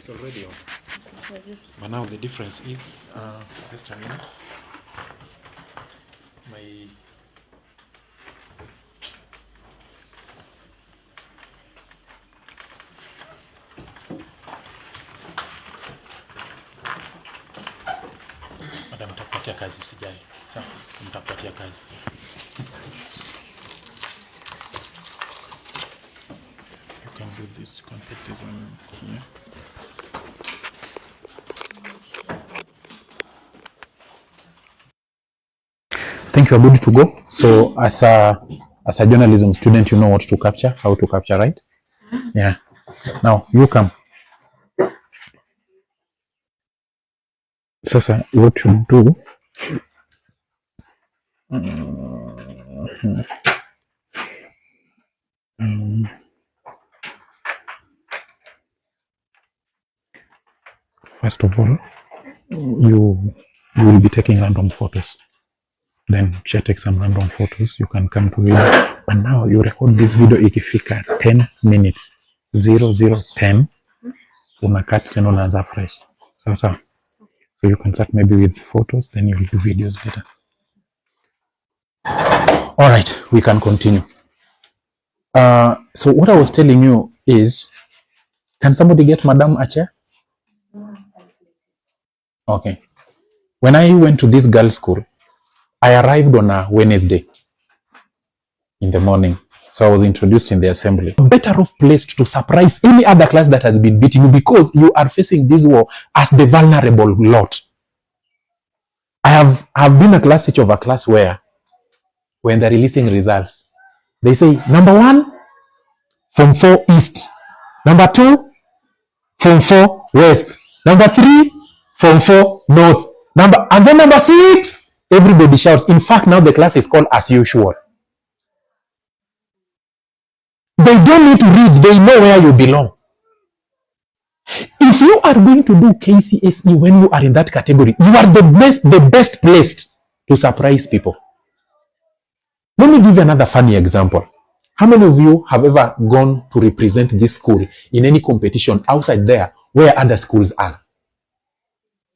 It's already on. But now the difference is, just a minute. Madam, mtakupatia kazi, usijali. Sawa, mtakupatia kazi. You can do this, you can put this one here. Think you are good to go. So as a journalism student, you know what to capture, how to capture, right? Yeah. Now you come. Sasa, what you do? First of all, you will be taking random photos. Then take some random photos. You can come to video, and now you record this video. Ikifika 10 minutes, 0010, unakat tena unaanza fresh. So you can start maybe with photos, then you will do videos later. All right, we can continue. So what I was telling you is, can somebody get Madam a chair? Okay. When I went to this girls' school, I arrived on a Wednesday in the morning. So I was introduced in the assembly. Better off placed to surprise any other class that has been beating you, because you are facing this war as the vulnerable lot. I have been a class teacher of a class where when they're releasing results, they say, number 1, Form 4 East. Number 2, Form 4 West. Number 3, Form 4 North. And then number 6, everybody shouts. In fact, now the class is called as usual. They don't need to read. They know where you belong. If you are going to do KCSE when you are in that category, you are the best placed to surprise people. Let me give you another funny example. How many of you have ever gone to represent this school in any competition outside there where other schools are?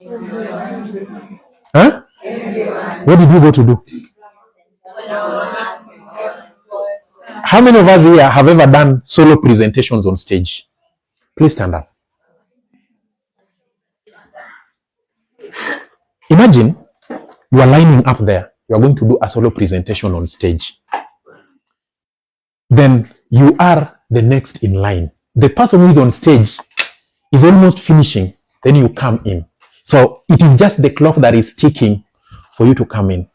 Everyone. Huh? Everyone. What did you go to do? How many of us here have ever done solo presentations on stage? Please stand up. Imagine you are lining up there. You are going to do a solo presentation on stage. Then you are the next in line. The person who is on stage is almost finishing. Then you come in. So it is just the clock that is ticking for you to come in.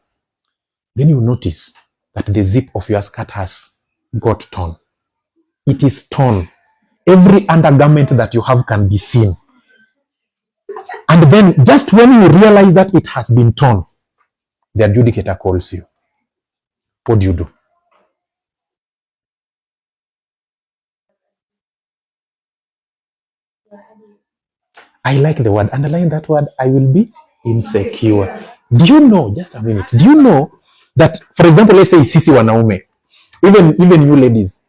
Then you notice that the zip of your skirt has got torn. It is torn. Every undergarment that you have can be seen. And then just when you realize that it has been torn, the adjudicator calls you. What do you do? I like the word. Underline that word. I will be insecure. Do you know, just a minute, do you know that, for example, let's say sisi wanaume, even you ladies,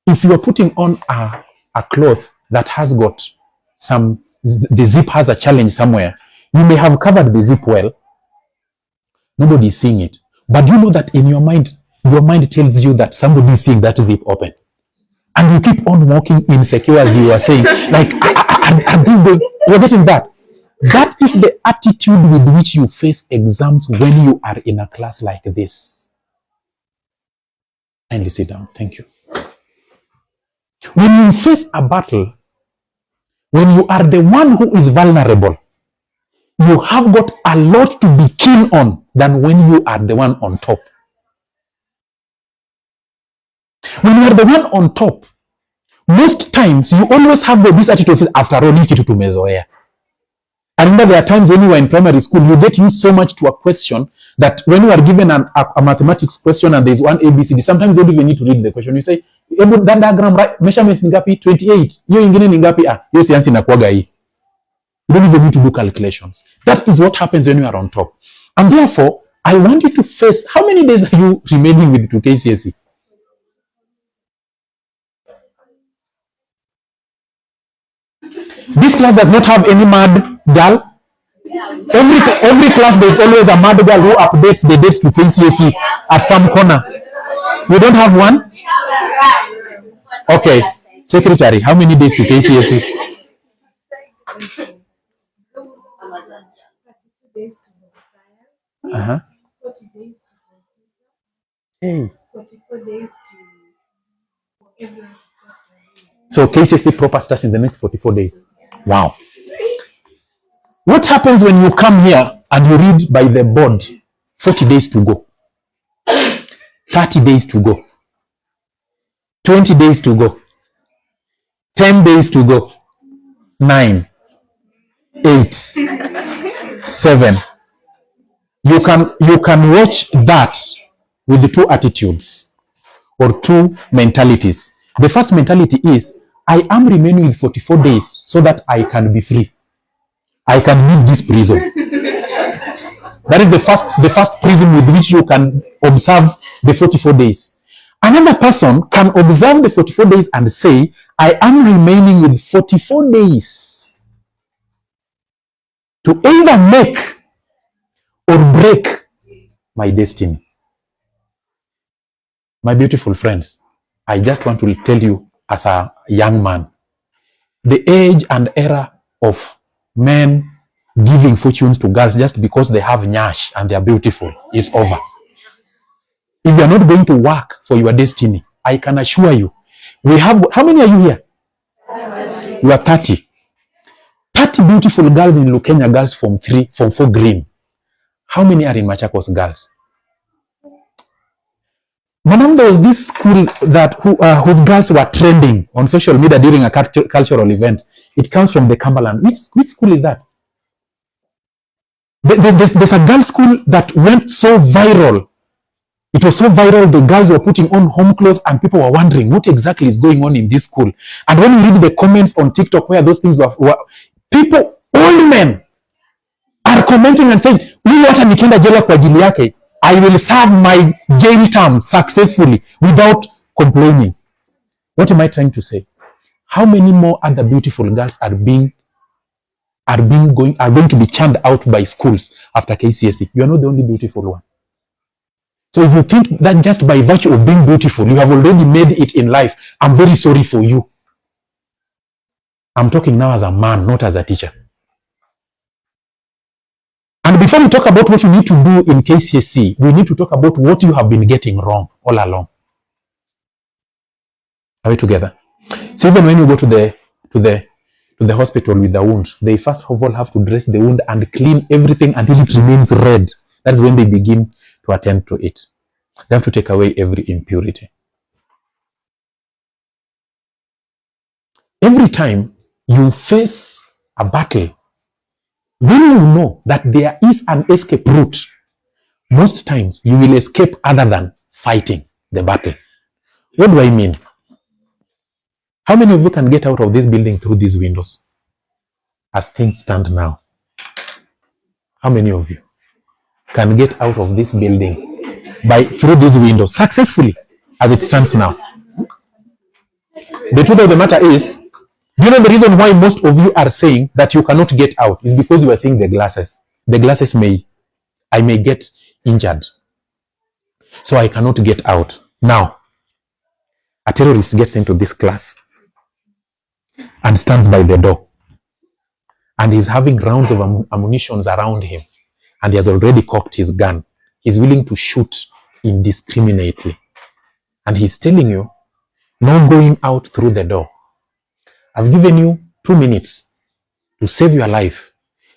if you are putting on a cloth that has got the zip has a challenge somewhere, you may have covered the zip well, nobody is seeing it, but you know that in your mind tells you that somebody is seeing that zip open, and you keep on walking insecure, as you are saying, like, you're getting that. That is the attitude with which you face exams when you are in a class like this. Kindly sit down. Thank you. When you face a battle, when you are the one who is vulnerable, you have got a lot to be keen on than when you are the one on top. When you are the one on top, most times you always have this attitude of, after all, hiki tu tumezoea. I remember there are times when you were in primary school, you get used so much to a question that when you are given a mathematics question and there is one ABCD, sometimes you don't even need to read the question. You say, that diagram, right? Measurements ni ngapi? 28. Hiyo ingine ni ngapi? Hiyo science inakuwaga hii. You don't even need to do calculations. That is what happens when you are on top. And therefore, I want you to face, how many days are you remaining with to KCSE? This class does not have any mad girl. Every class there's always a mad girl who updates the dates to KCSE at some corner. We don't have one? Okay. Secretary, how many days to KCSE? 32 days to science. 40 days to computer. Hey. 44 days to everyone to start studying. So KCSE proper starts in the next 44 days. Wow. What happens when you come here and you read by the board 40 days to go, 30 days to go, 20 days to go, 10 days to go, 9, 8, 7. You can watch that with two attitudes or two mentalities. The first mentality is, I am remaining with 44 days so that I can be free. I can leave this prison. That is the first prison with which you can observe the 44 days. Another person can observe the 44 days and say, I am remaining with 44 days to either make or break my destiny. My beautiful friends, I just want to tell you as a young man, the age and era of men giving fortunes to girls just because they have nyash and they are beautiful is over. If you are not going to work for your destiny, I can assure you, we have, how many are you here? 30. You are 30. 30 beautiful girls in Lukenya, girls from 4 green. How many are in Machakos girls? Madam, there was this school that whose girls were trending on social media during a cultural event. It comes from the Cumberland. Which school is that? There's a girls' school that went so viral. It was so viral, the girls were putting on home clothes and people were wondering what exactly is going on in this school. And when you read the comments on TikTok where those things were people, old men, are commenting and saying, hata nikienda jela kwa ajili yake, I will serve my jail term successfully without complaining. What am I trying to say? How many more other beautiful girls are going to be churned out by schools after KCSE? You are not the only beautiful one. So if you think that just by virtue of being beautiful, you have already made it in life, I'm very sorry for you. I'm talking now as a man, not as a teacher. And before we talk about what you need to do in KCSE, we need to talk about what you have been getting wrong all along. Are we together? So even when you go to the hospital with the wound, they first of all have to dress the wound and clean everything until it remains red. That's when they begin to attend to it. They have to take away every impurity. Every time you face a battle, when you know that there is an escape route, most times you will escape other than fighting the battle. What do I mean? How many of you can get out of this building through these windows as things stand now? How many of you can get out of this building through these windows successfully as it stands now? The truth of the matter is, you know the reason why most of you are saying that you cannot get out is because you are seeing the glasses. The glasses I may get injured, so I cannot get out. Now, a terrorist gets into this class and stands by the door, and he's having rounds of ammunition around him, and he has already cocked his gun. He's willing to shoot indiscriminately, and he's telling you, no going out through the door. I've given you 2 minutes to save your life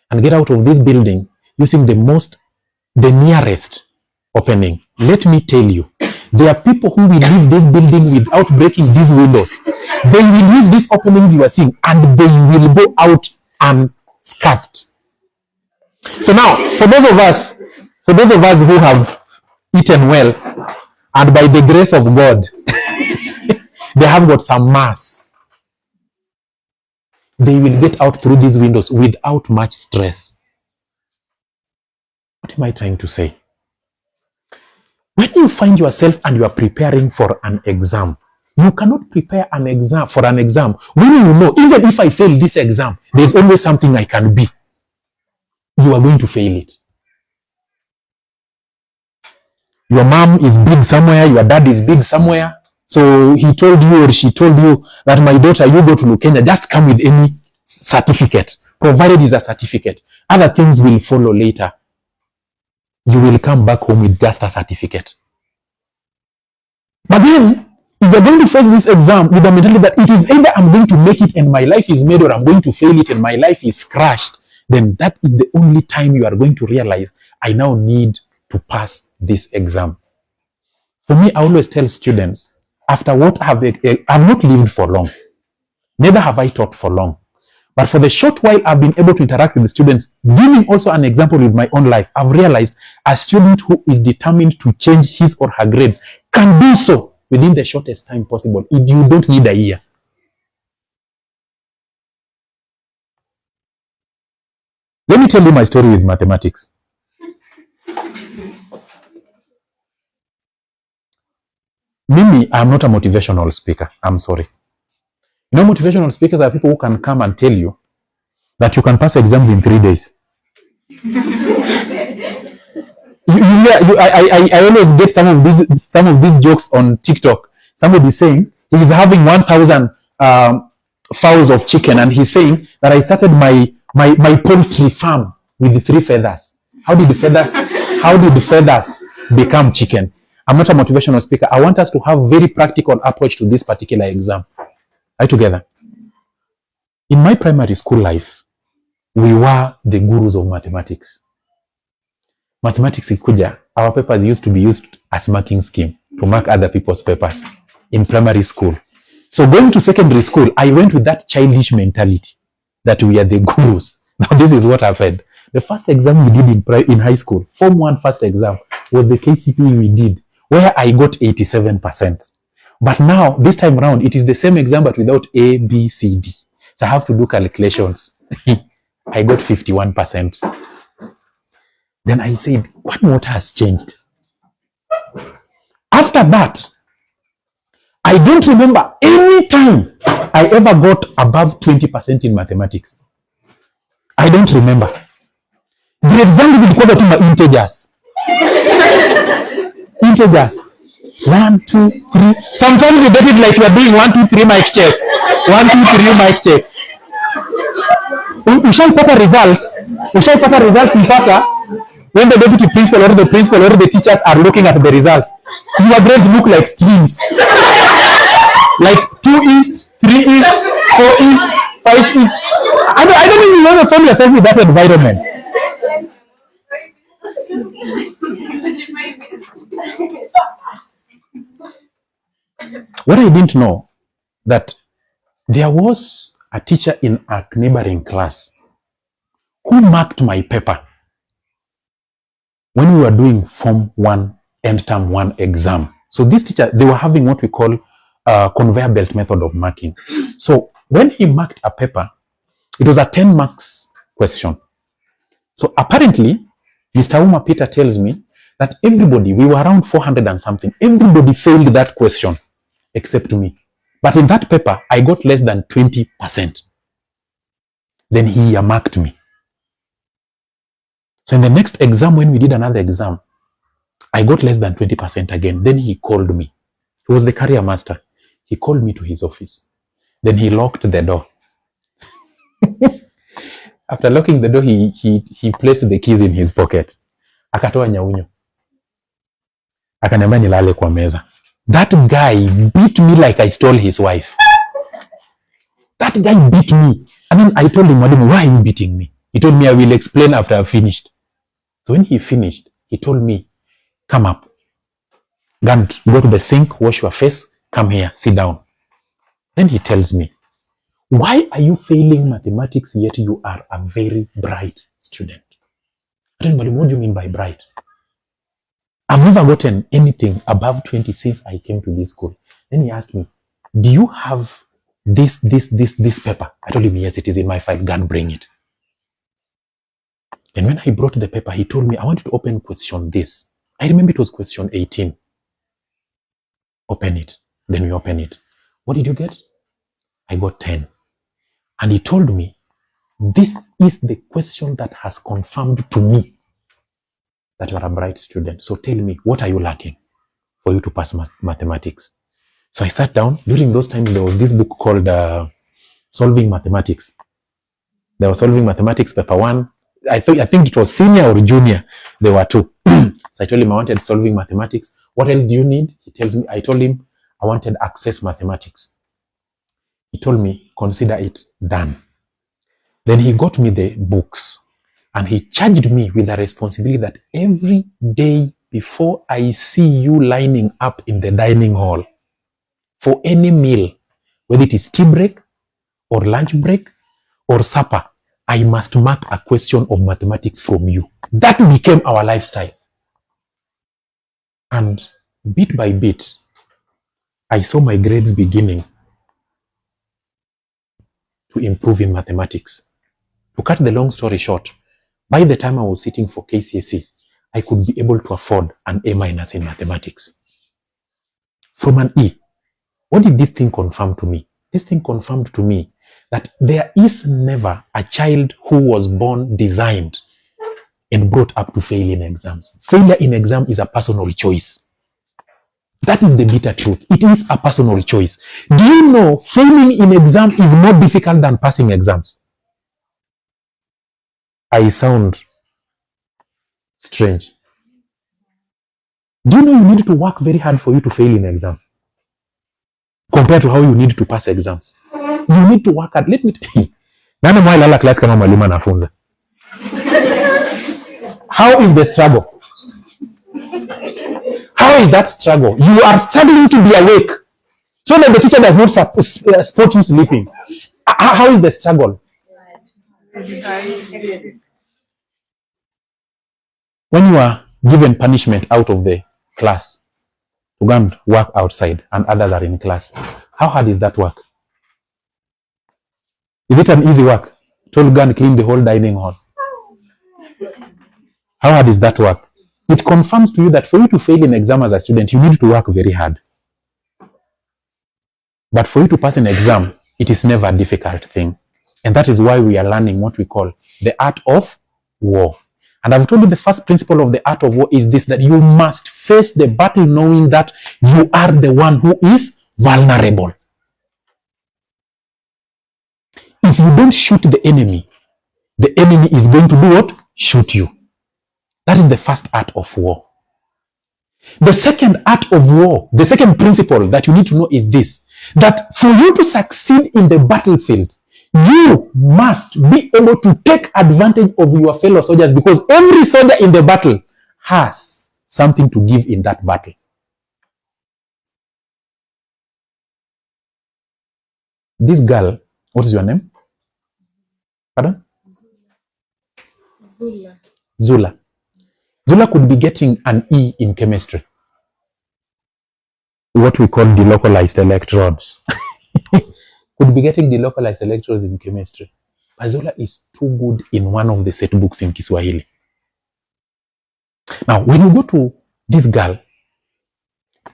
and get out of this building using the nearest opening. Let me tell you, there are people who will leave this building without breaking these windows. They will use these openings you are seeing and they will go out unscathed. So now, for those of us who have eaten well, and by the grace of God, they have got some mass, they will get out through these windows without much stress. What am I trying to say? When you find yourself and you are preparing for an exam, You cannot prepare an exam for an exam when you know, even if I fail this exam, there's always something I can be. You are going to fail it. Your mom is big somewhere, your dad is big somewhere. So he told you or she told you that, my daughter, you go to Lukenya, just come with any certificate, provided is a certificate. Other things will follow later. You will come back home with just a certificate. But then, if you're going to face this exam with the mentality that it is either I'm going to make it and my life is made, or I'm going to fail it and my life is crushed, then that is the only time you are going to realize, I now need to pass this exam. For me, I always tell students, after what I've not lived for long, neither have I taught for long. But for the short while I've been able to interact with the students, giving also an example with my own life, I've realized a student who is determined to change his or her grades can do so within the shortest time possible. You don't need a year. Let me tell you my story with mathematics. Mimi, I'm not a motivational speaker. I'm sorry. You know, motivational speakers are people who can come and tell you that you can pass exams in 3 days. I always get some of these jokes on TikTok. Somebody saying he's having 1,000 fowls of chicken, and he's saying that I started my poultry farm with 3 feathers. How did the feathers become chicken? I'm not a motivational speaker. I want us to have a very practical approach to this particular exam. Are you together? In my primary school life, we were the gurus of mathematics. Mathematics ikuja, our papers used to be used as marking scheme to mark other people's papers in primary school. So going to secondary school, I went with that childish mentality that we are the gurus. Now this is what I've heard. The first exam we did in high school, Form 1 first exam, was the KCPE we did, where I got 87%. But now, this time around, it is the same exam but without A, B, C, D. So I have to do calculations. I got 51%. Then I said, what has changed? After that, I don't remember any time I ever got above 20% in mathematics. I don't remember. The exam is equal to integers. Integers. 1, 2, 3. Sometimes you get it like you are doing 1, 2, 3 mic check. 1, 2, 3 mic check. Ushaipata results mpaka when the deputy principal or the principal or the teachers are looking at the results. Your grades look like streams. Like 2 east, 3 east, 4 east, 5 east. I don't even want to find yourself with that environment. What I didn't know, that there was a teacher in a neighboring class who marked my paper when we were doing Form 1 end term 1 exam. So this teacher, they were having what we call conveyor belt method of marking. So when he marked a paper, it was a 10 marks question. So apparently, Mr. Uma Peter tells me that everybody, we were around 400 and something, everybody failed that question except me. But in that paper, I got less than 20%. Then he marked me. So in the next exam, when we did another exam, I got less than 20% again. Then he called me. He was the career master. He called me to his office. Then he locked the door. After locking the door, he placed the keys in his pocket. Akatoa nyaunyo. Akaniambia nilale kwa meza. That guy beat me like I stole his wife. That guy beat me. And then I told him, why are you beating me? He told me, I will explain after I've finished. So when he finished, he told me, come up. Go to the sink, wash your face, come here, sit down. Then he tells me, why are you failing mathematics yet you are a very bright student? I don't know, what do you mean by bright? I've never gotten anything above 20 since I came to this school. Then he asked me, do you have this paper? I told him, yes, it is in my file. Go and bring it. And when I brought the paper, he told me, I want you to open question this. I remember it was question 18. Open it. Then we open it. What did you get? I got 10. And he told me, this is the question that has confirmed to me that you are a bright student. So tell me, what are you lacking for you to pass mathematics? So I sat down. During those times, there was this book called Solving Mathematics. They were solving mathematics paper 1. I think it was senior or junior. There were 2. So I told him I wanted solving mathematics. What else do you need? He tells me, I told him I wanted access mathematics. He told me, consider it done. Then he got me the books and he charged me with the responsibility that every day before I see you lining up in the dining hall for any meal, whether it is tea break or lunch break or supper, I must mark a question of mathematics from you. That became our lifestyle. And bit by bit, I saw my grades beginning to improve in mathematics. To cut the long story short, by the time I was sitting for KCSE, I could be able to afford an A- in mathematics. From an E, what did this thing confirm to me? This thing confirmed to me that there is never a child who was born designed and brought up to fail in exams. Failure in exam is a personal choice. That is the bitter truth. It is a personal choice. Do you know failing in exam is more difficult than passing exams? I sound strange. Do you know you need to work very hard for you to fail in exam compared to how you need to pass exams? You need to work hard. Let me tell you. Nani mwa lala class kama mwalimu anafunza. How is the struggle? How is that struggle? You are struggling to be awake so that the teacher does not support you sleeping. How is the struggle? When you are given punishment out of the class to go and work outside and others are in class, how hard is that work? Is it an easy work? To go and clean the whole dining hall. How hard is that work? It confirms to you that for you to fail in exam as a student, you need to work very hard. But for you to pass an exam, it is never a difficult thing. And that is why we are learning what we call the art of war. And I've told you the first principle of the art of war is this, that you must face the battle knowing that you are the one who is vulnerable. If you don't shoot the enemy is going to do what? Shoot you. That is the first art of war. The second art of war, the second principle that you need to know is this, that for you to succeed in the battlefield, you must be able to take advantage of your fellow soldiers, because every soldier in the battle has something to give in that battle. This girl, what is your name? Pardon? Zula. Zula could be getting an E in chemistry. What we call delocalized electrons. Could be getting delocalized electrons in chemistry. But Zula is too good in one of the set books in Kiswahili. Now, when you go to this girl,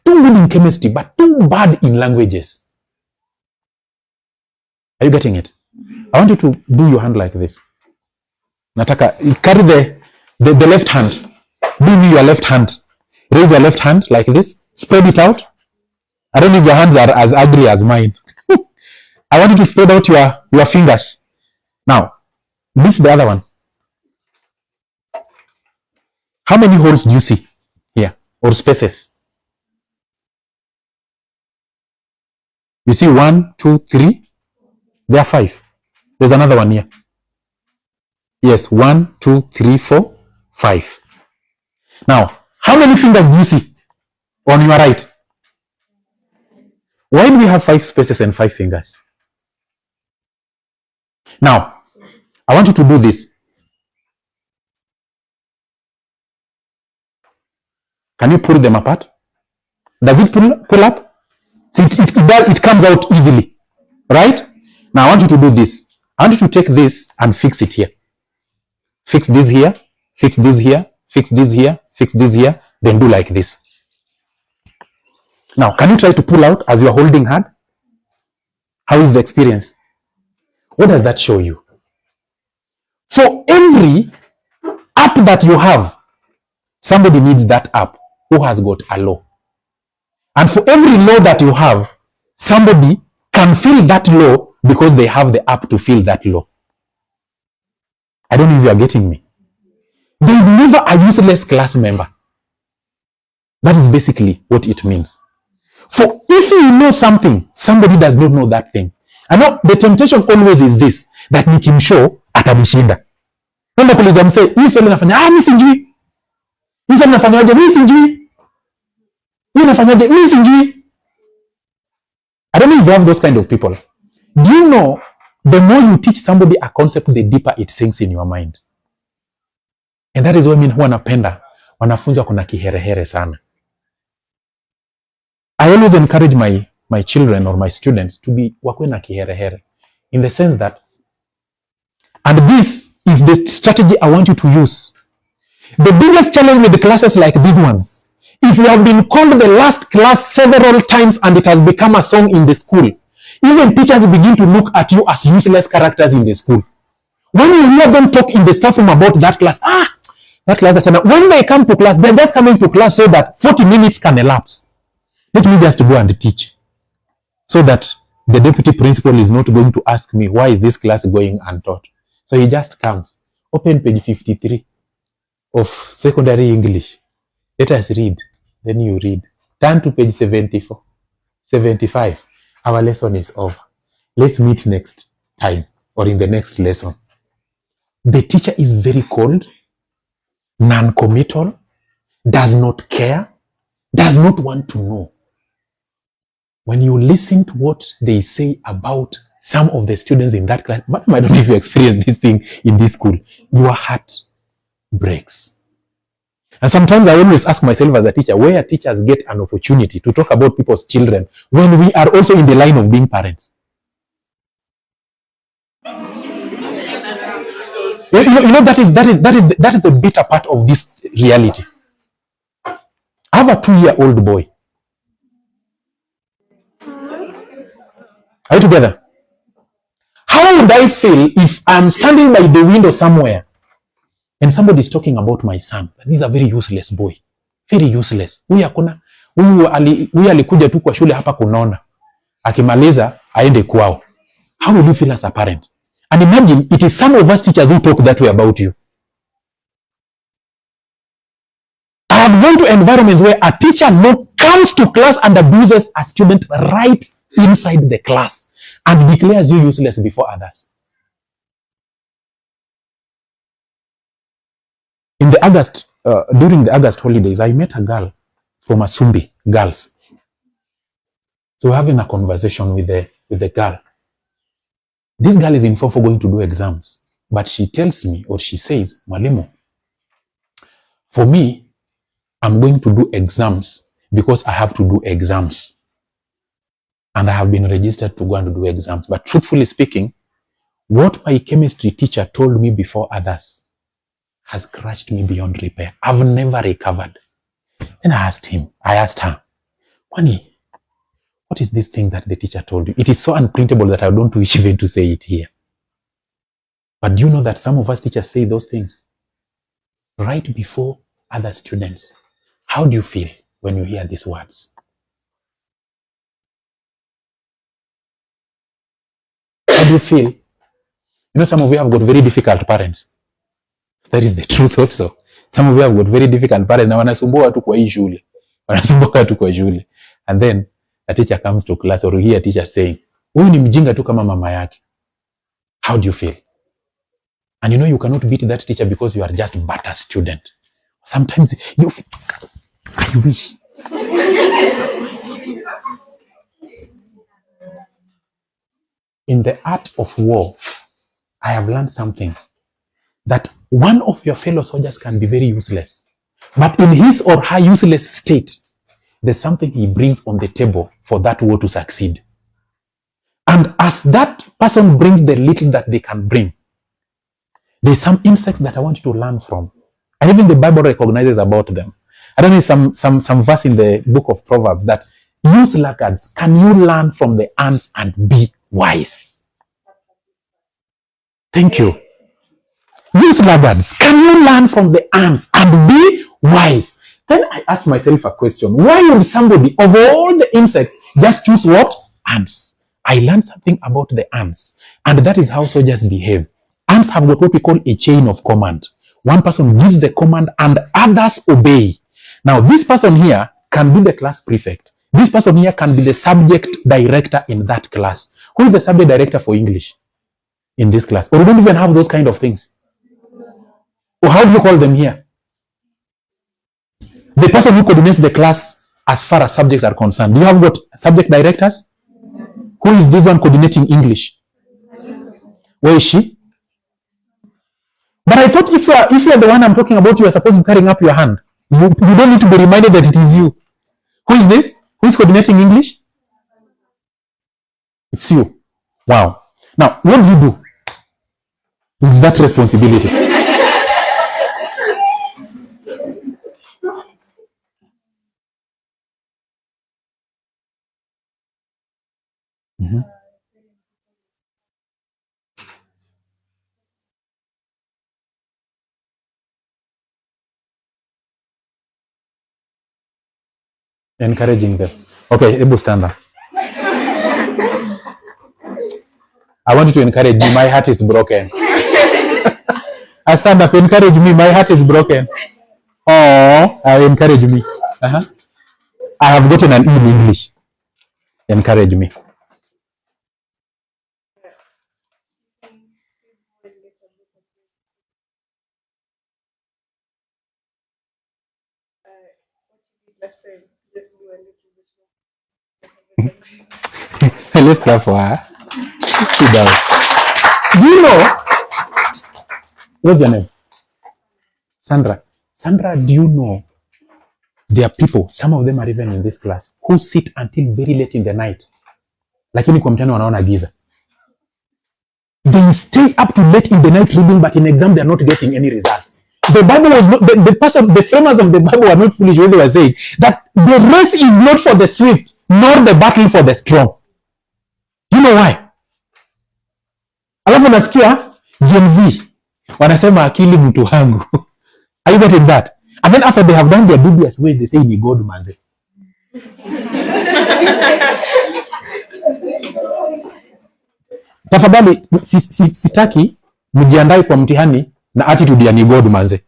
too good in chemistry, but too bad in languages. Are you getting it? I want you to do your hand like this. Nataka, carry the left hand. Do me your left hand. Raise your left hand like this. Spread it out. I don't know if your hands are as ugly as mine. I want you to spread out your fingers. Now, lift the other one. How many holes do you see here? Or spaces? You see 1, 2, 3. There are 5. There's another one here. Yes, 1, 2, 3, 4, 5. Now, how many fingers do you see on your right? Why do we have 5 spaces and 5 fingers? Now, I want you to do this. Can you pull them apart? Does it pull up? See, it comes out easily, right? Now, I want you to do this. I want you to take this and fix it here. Fix this here, fix this here, fix this here, fix this here, then do like this. Now, can you try to pull out as you are holding hard? How is the experience? What does that show you? For every app that you have, somebody needs that app who has got a law. And for every law that you have, somebody can fill that law because they have the app to fill that law. I don't know if you are getting me. There is never a useless class member. That is basically what it means. For if you know something, somebody does not know that thing. And now the temptation always is this, that nikimshow atanishinda. Nenda kuuliza msee, hii swali nafanya, mimi sijui. Hii swali nafanyaje? Mimi sijui. Hii nafanyaje? Mimi sijui. I don't know if you have those kind of people. Do you know, the more you teach somebody a concept, the deeper it sinks in your mind. And that is why mimi huwa napenda wanafunzi wako na kiherehere sana. I always encourage my children or my students to be wakwe na kiherehere, in the sense that, and this is the strategy I want you to use. The biggest challenge with the classes like these ones, if you have been called the last class several times and it has become a song in the school, even teachers begin to look at you as useless characters in the school. When you hear them talk in the staff room about that class, that class, when they come to class, they're just coming to class so that 40 minutes can elapse. Let me just go and teach, so that the deputy principal is not going to ask me, why is this class going untaught? So he just comes, open page 53 of secondary English. Let us read. Then you read. Turn to page 74, 75. Our lesson is over. Let's meet next time or in the next lesson. The teacher is very cold, non-committal, does not care, does not want to know. When you listen to what they say about some of the students in that class, but I don't know if you experience this thing in this school, your heart breaks. And sometimes I always ask myself as a teacher, where teachers get an opportunity to talk about people's children when we are also in the line of being parents. You know, that is the bitter part of this reality. I have a 2-year-old boy. Are you together? How would I feel if I'm standing by the window somewhere and somebody is talking about my son? He's a very useless boy. Very useless. Huyu alikuja tu kwa shule hapa kunona. Akimaliza aende kwao. How will you feel as a parent? And imagine it is some of us teachers who talk that way about you. I have gone to environments where a teacher comes to class and abuses a student right inside the class and declares you useless before others. In the August, during the August holidays, I met a girl from Asumbi girls. So we're having a conversation with the girl. This girl is in for going to do exams, but she tells me, or she says, Mwalimu, for me, I'm going to do exams because I have to do exams. And I have been registered to go and do exams. But truthfully speaking, what my chemistry teacher told me before others has crushed me beyond repair. I've never recovered. Then I asked her, Kwani, what is this thing that the teacher told you? It is so unprintable that I don't wish even to say it here. But do you know that some of us teachers say those things right before other students? How do you feel when you hear these words? How do you feel? You know, some of you have got very difficult parents. That is the truth also. Some of you have got very difficult parents. Na wanasumbua tu kwa hii shule. Wanasumbua tu kwa shule. And then a teacher comes to class, or you hear a teacher saying, huyu ni mjinga tu kama mama yake. How do you feel? And you know you cannot beat that teacher because you are just but a student. Sometimes you feel, I wish. In the art of war, I have learned something. That one of your fellow soldiers can be very useless. But in his or her useless state, there's something he brings on the table for that war to succeed. And as that person brings the little that they can bring, there's some insights that I want you to learn from. And even the Bible recognizes about them. I don't know, some verse in the book of Proverbs that use laggards. Can you learn from the ants and be wise. Thank you. You sluggards, can you learn from the ants and be wise? Then I asked myself a question. Why would somebody, of all the insects, just choose what? Ants. I learned something about the ants. And that is how soldiers behave. Ants have got what we call a chain of command. One person gives the command and others obey. Now, this person here can be the class prefect. This person here can be the subject director in that class. Who is the subject director for English in this class? Or we don't even have those kind of things. Or how do you call them here? The person who coordinates the class as far as subjects are concerned. Do you have what? Subject directors? Who is this one coordinating English? Where is she? But I thought if you are the one I'm talking about, you are supposed to be carrying up your hand. You don't need to be reminded that it is you. Who is this? Who is coordinating English? It's you. Wow. Now, what do you do with that responsibility? Mm-hmm. Encouraging them. Okay, Ebu, stand up. I want you to encourage me. My heart is broken. I stand up. Encourage me. My heart is broken. Oh, encourage me. I have gotten an E in English. Encourage me. Let's clap for her. Sit down. Do you know? What's your name? Sandra. Sandra, do you know there are people, some of them are even in this class, who sit until very late in the night. Lakini kwa mchana wanaona giza. They stay up to late in the night reading, but in exam they are not getting any results. The Bible was not, the framers of the Bible were not foolish when they were saying that the race is not for the swift, nor the battle for the strong. You know why? Alafu nasikia Gen Z wanasema akili mtu wangu. Are you getting that? And then after they have done their dubious way, they say ni God manze. Tafadhali sitaki mjiandae kwa mtihani na attitude ya ni God manze.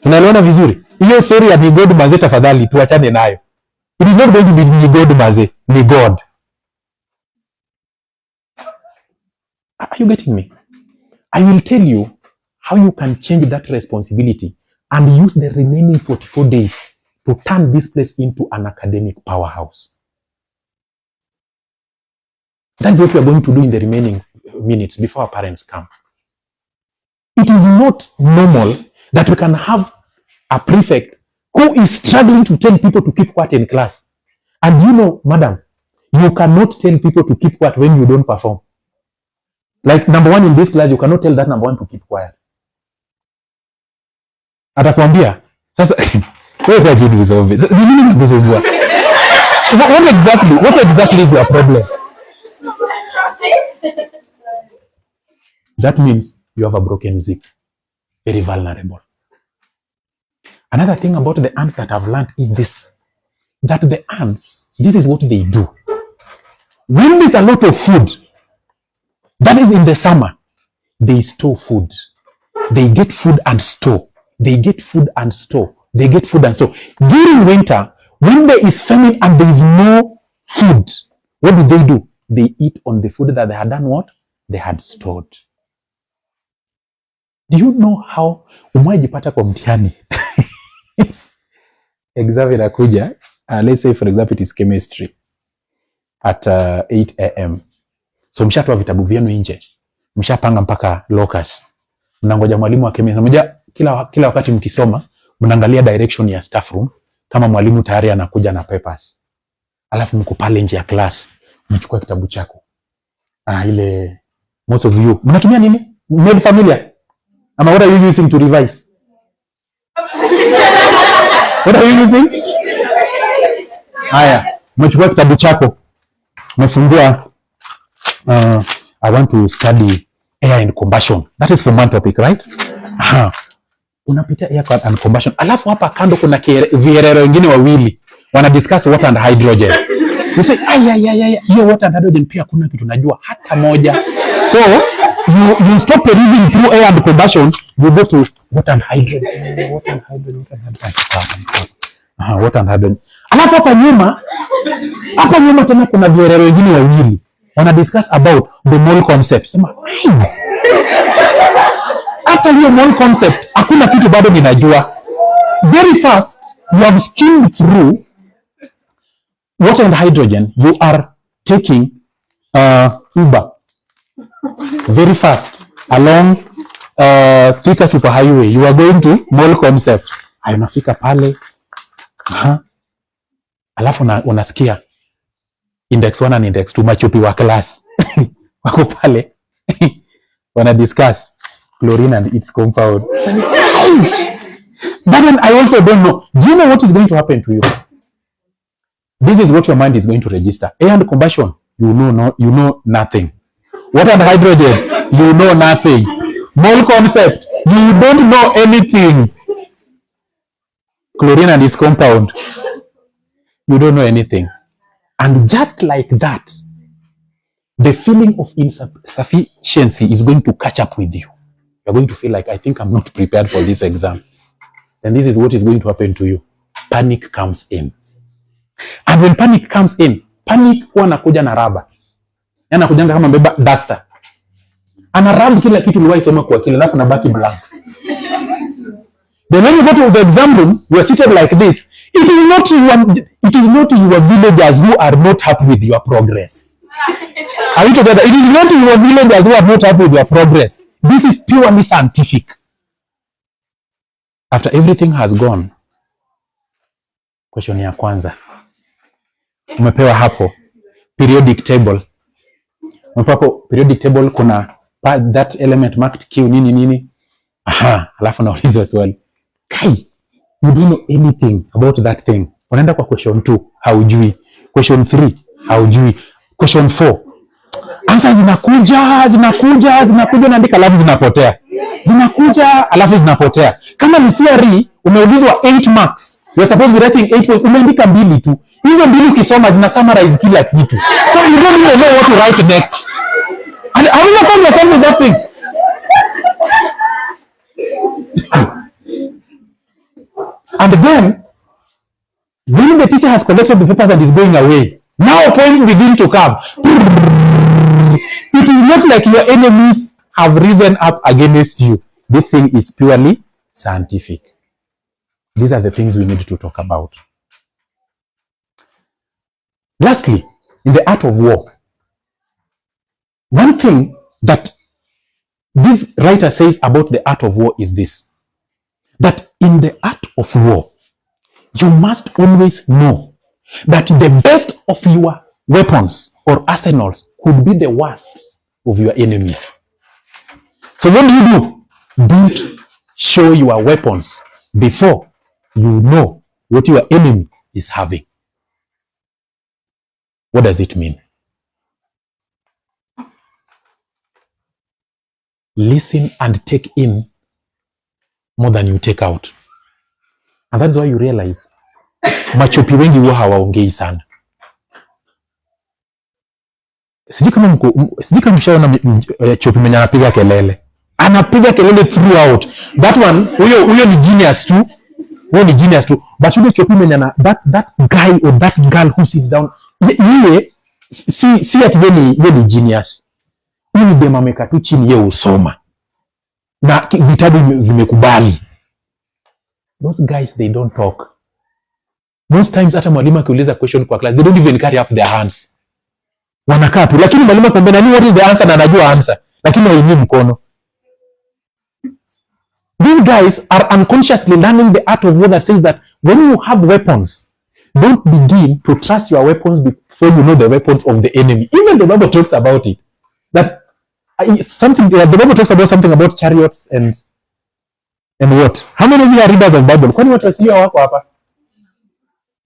Tunaelewana vizuri? Hiyo story ya ni God manze tafadhali tuachane nayo. It is not going to be ni God manze, ni God. Are you getting me? I will tell you how you can change that responsibility and use the remaining 44 days to turn this place into an academic powerhouse. That's what we are going to do in the remaining minutes before our parents come. It is not normal that we can have a prefect who is struggling to tell people to keep quiet in class. And you know, madam, you cannot tell people to keep quiet when you don't perform. Like number one in this class, you cannot tell that number one to keep quiet. Atakwambia, sasa, wewe jibu resolve. Nini nikusumbua? What exactly is your problem? That means you have a broken zip. Very vulnerable. Another thing about the ants that I've learned is this. That the ants, this is what they do. When there's a lot of food, that is in the summer, they store food. They get food and store. They get food and store. They get food and store. During winter, when there is famine and there is no food, what do? They eat on the food that they had done what? They had stored. Do you know how umejipata kwa mtihani? Exam inakuja, let's say for example it is chemistry at 8 a.m. So mshatoa vitabu vyenu nje. Mshapanga mpaka locus. Mnangoja mwalimu wa chemistry. Mmoja kila wakati mkisoma, mnaangalia direction ya staff room kama mwalimu tayari anakuja na papers. Alafu mko pale nje ya class, mchukua kitabu chako. Ile most of you mnatumia nini? Made familiar? Ama what are you using to revise? What are you using? Haya, mchukua kitabu chako. umefungua I want to study air and combustion. That is from one topic, right? Unapita air and combustion. Alafu hapa kando kuna vierero wengine wawili wana discuss water and hydrogen. You say hiyo water and hydrogen pia kuna kitu najua hata moja. So you stop reading through air and combustion, you go to water and hydrogen. Water and hydrogen. Alafu hapa nyuma tena kuna vierero wengine wawili wana discuss about the mole concept. Sema hata hiyo mole concept hakuna kitu bado ninajua. Very fast you have skimmed through water and hydrogen. You are taking Uber very fast along Thika super highway. You are going to mole concept. Unafika pale alafu unasikia index 1 and index 2 machupi wa class wako pale wana discuss chlorine and its compound. But then I also don't know. Do you know what is going to happen to you? This is what your mind is going to register. Air and combustion, you know nothing. Water and hydrogen, you know nothing. Mole concept, you don't know anything. Chlorine and its compound, you don't know anything. And just like that, the feeling of insufficiency is going to catch up with you. You're going to feel like, I think I'm not prepared for this exam. And this is what is going to happen to you. Panic comes in. And when panic comes in, panic huwa anakuja na raba. Anakujanga kama mbeba duster. Anarabu kila kitu uliwahi soma kwa akili, alafu nabaki blank. Then when you go to the exam room, you are seated like this. It is not your villagers who are not happy with your progress. Are we together? It is not your villagers who are not happy with your progress. This is purely scientific. After everything has gone, question ya kwanza. Umepewa hapo periodic table. Umepewa hapo periodic table, kuna that element marked Q nini. Alafu naulizwa swali. Kai, you don't know anything about that thing. Unaenda kwa question 2, haujui. Question 3, haujui. Question 4, answers zinakuja, unaandika alafu zinapotea. Zinakuja alafu zinapotea. Kama ni CRE umeulizwa 8 marks, you're supposed to be writing 8 words, umeandika 2 tu. Hizo 2 ukisoma zina summarize kila kitu. So you don't even know what to write next. And I will find yourself with that thing. And then, when the teacher has collected the papers and is going away, now points begin to come. It is not like your enemies have risen up against you. This thing is purely scientific. These are the things we need to talk about. Lastly, in the art of war, one thing that this writer says about the art of war is this: that in the art of war, you must always know that the best of your weapons or arsenals could be the worst of your enemies. So what do? Don't show your weapons before you know what your enemy is having. What does it mean? Listen and take in more than you take out. And that's why you realize machopi wengi huwa hawaongei sana. Sijui kama mshaona chopi mwenye anapiga kelele. Anapiga kelele throughout. That one, huyo ni genius tu. But yule chopi mwenye that guy or that girl who sits down, yeye si ati yeye ni genius. Yeye ni dema meka tu chini yeye usoma. Na vitabu vimekubali. Those guys, they don't talk. Most times hata mwalimu akiuliza question kwa class, they don't even carry up their hands. Wanakaa tu, lakini mwalimu akwambia nani what is the answer na anajua answer, lakini hainui mkono. These guys are unconsciously learning the art of war that says that when you have weapons, don't begin to trust your weapons before you know the weapons of the enemy. Even the Bible talks about it. That the Bible talks about something about chariots and what? How many of you are readers of Bible? Kwani watu wasio wako hapa?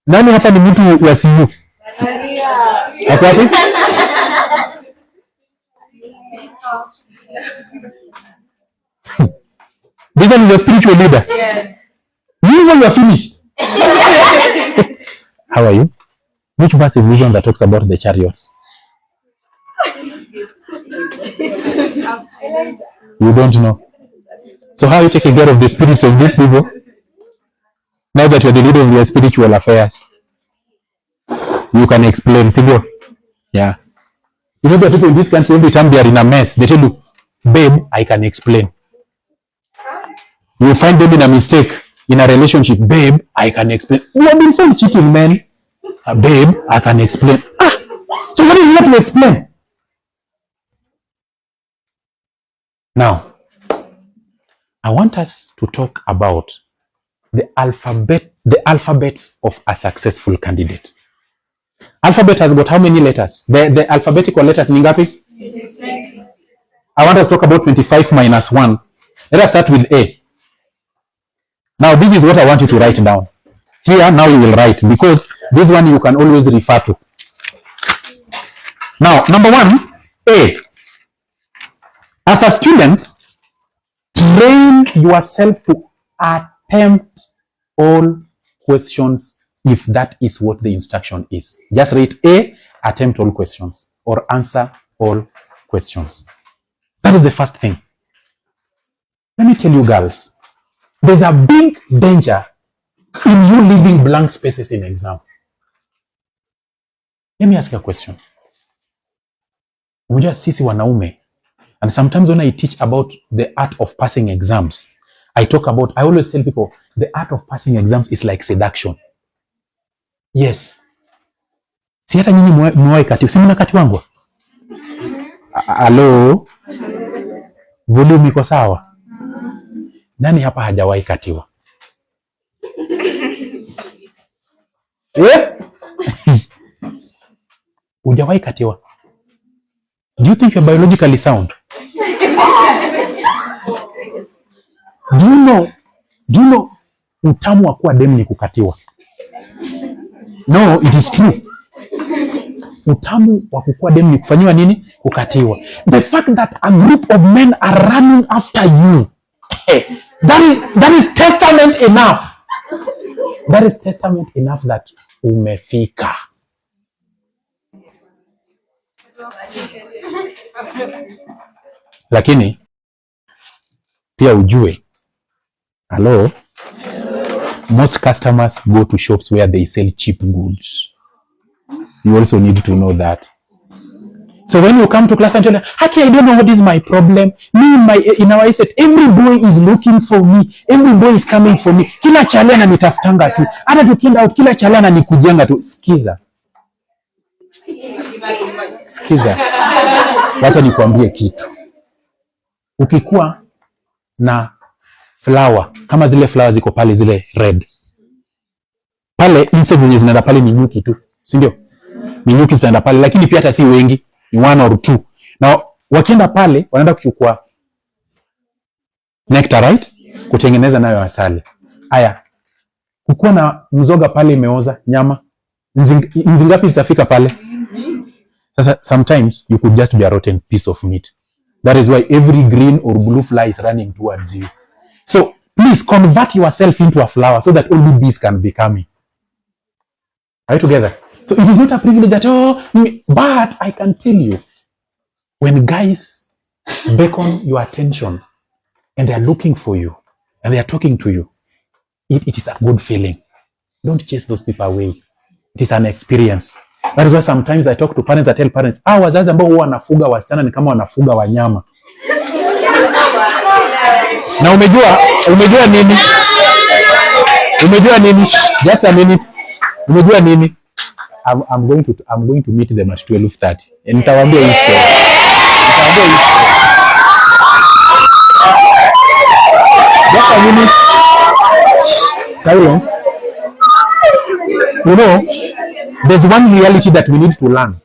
Nani hapa ni mtu wa CU? Ako wapi? This one is a spiritual leader. Yes. You are finished. How are you? Which verse is this one that talks about the chariots? You don't know. So how are you taking care of the spirits of these people? Now that you're the leader of their spiritual affairs, you can explain. Silvio? Yeah. You know the people in this country, every time they are in a mess, they tell you, babe, I can explain. You find them in a mistake in a relationship, babe, I can explain. You have been found cheating, man. Babe, I can explain. So what is there to explain? Now, I want us to talk about the alphabets of a successful candidate. Alphabet has got how many letters? The alphabetical letters ni ngapi? I want us to talk about 25 minus 1. Let us start with A. Now, this is what I want you to write down. Here, now you will write, because this one you can always refer to. Now, number 1, A. As a student, train yourself to attempt all questions if that is what the instruction is. Just write A, attempt all questions, or answer all questions. That is the first thing. Let me tell you, girls, there's a big danger in you leaving blank spaces in exam. Let me ask you a question. Unajua sisi wanaume, and sometimes when I teach about the art of passing exams, I always tell people, the art of passing exams is like seduction. Yes. Si hata nyinyi mwai kati, si mna kati wangu? Hello? Volume iko sawa? Nani hapa hajawahi katiwa? Hujawahi katiwa? Do you think you're biologically sound? Do you know utamu wa kuwa demu ni kukatiwa? No, it is true. Utamu wa kukuwa demu ni kufanyiwa nini? Kukatiwa. The fact that a group of men are running after you, that is testament enough. That is testament enough that umefika. Lakini pia ujue, hello, most customers go to shops where they sell cheap goods. You also need to know that. So when you come to class and tell them, Haki, I don't know what is my problem. In our estate, every boy is looking for me. Every boy is coming for me. Kila chale ananitafutanga tu. Hata tukienda out, kila chale ananikujanga tu. Sikiza. Wacha nikwambie kitu. Ukikuwa na flower, kama zile flower ziko pale zile red. Pale insects zenye zinaenda pale ni nyuki tu, si ndio? Ni nyuki zinaenda pale, lakini pia hata si wengi, ni 1 or 2. Na wakienda pale wanaenda kuchukua nectar, right? Kutengeneza nayo asali. Aya. Kukuwa na mzoga pale imeoza, nyama. Nzi ngapi zitafika pale? Sasa sometimes you could just be a rotten piece of meat. That is why every green or blue fly is running towards you. So please convert yourself into a flower so that only bees can be coming. Are you together? So it is not a privilege that, but I can tell you, when guys beckon your attention and they are looking for you and they are talking to you, it is a good feeling. Don't chase those people away. It is an experience. That is why sometimes I talk to parents, I tell parents, wazazi ambao huwa wanafuga wasichana ni kama wanafuga wanyama. Na umejua nini? Umejua nini? Just a minute. Umejua nini? I'm going to meet them at 12:30. Nitawaambia hii story. Just a minute. Silence. You know, there's one reality that we need to learn.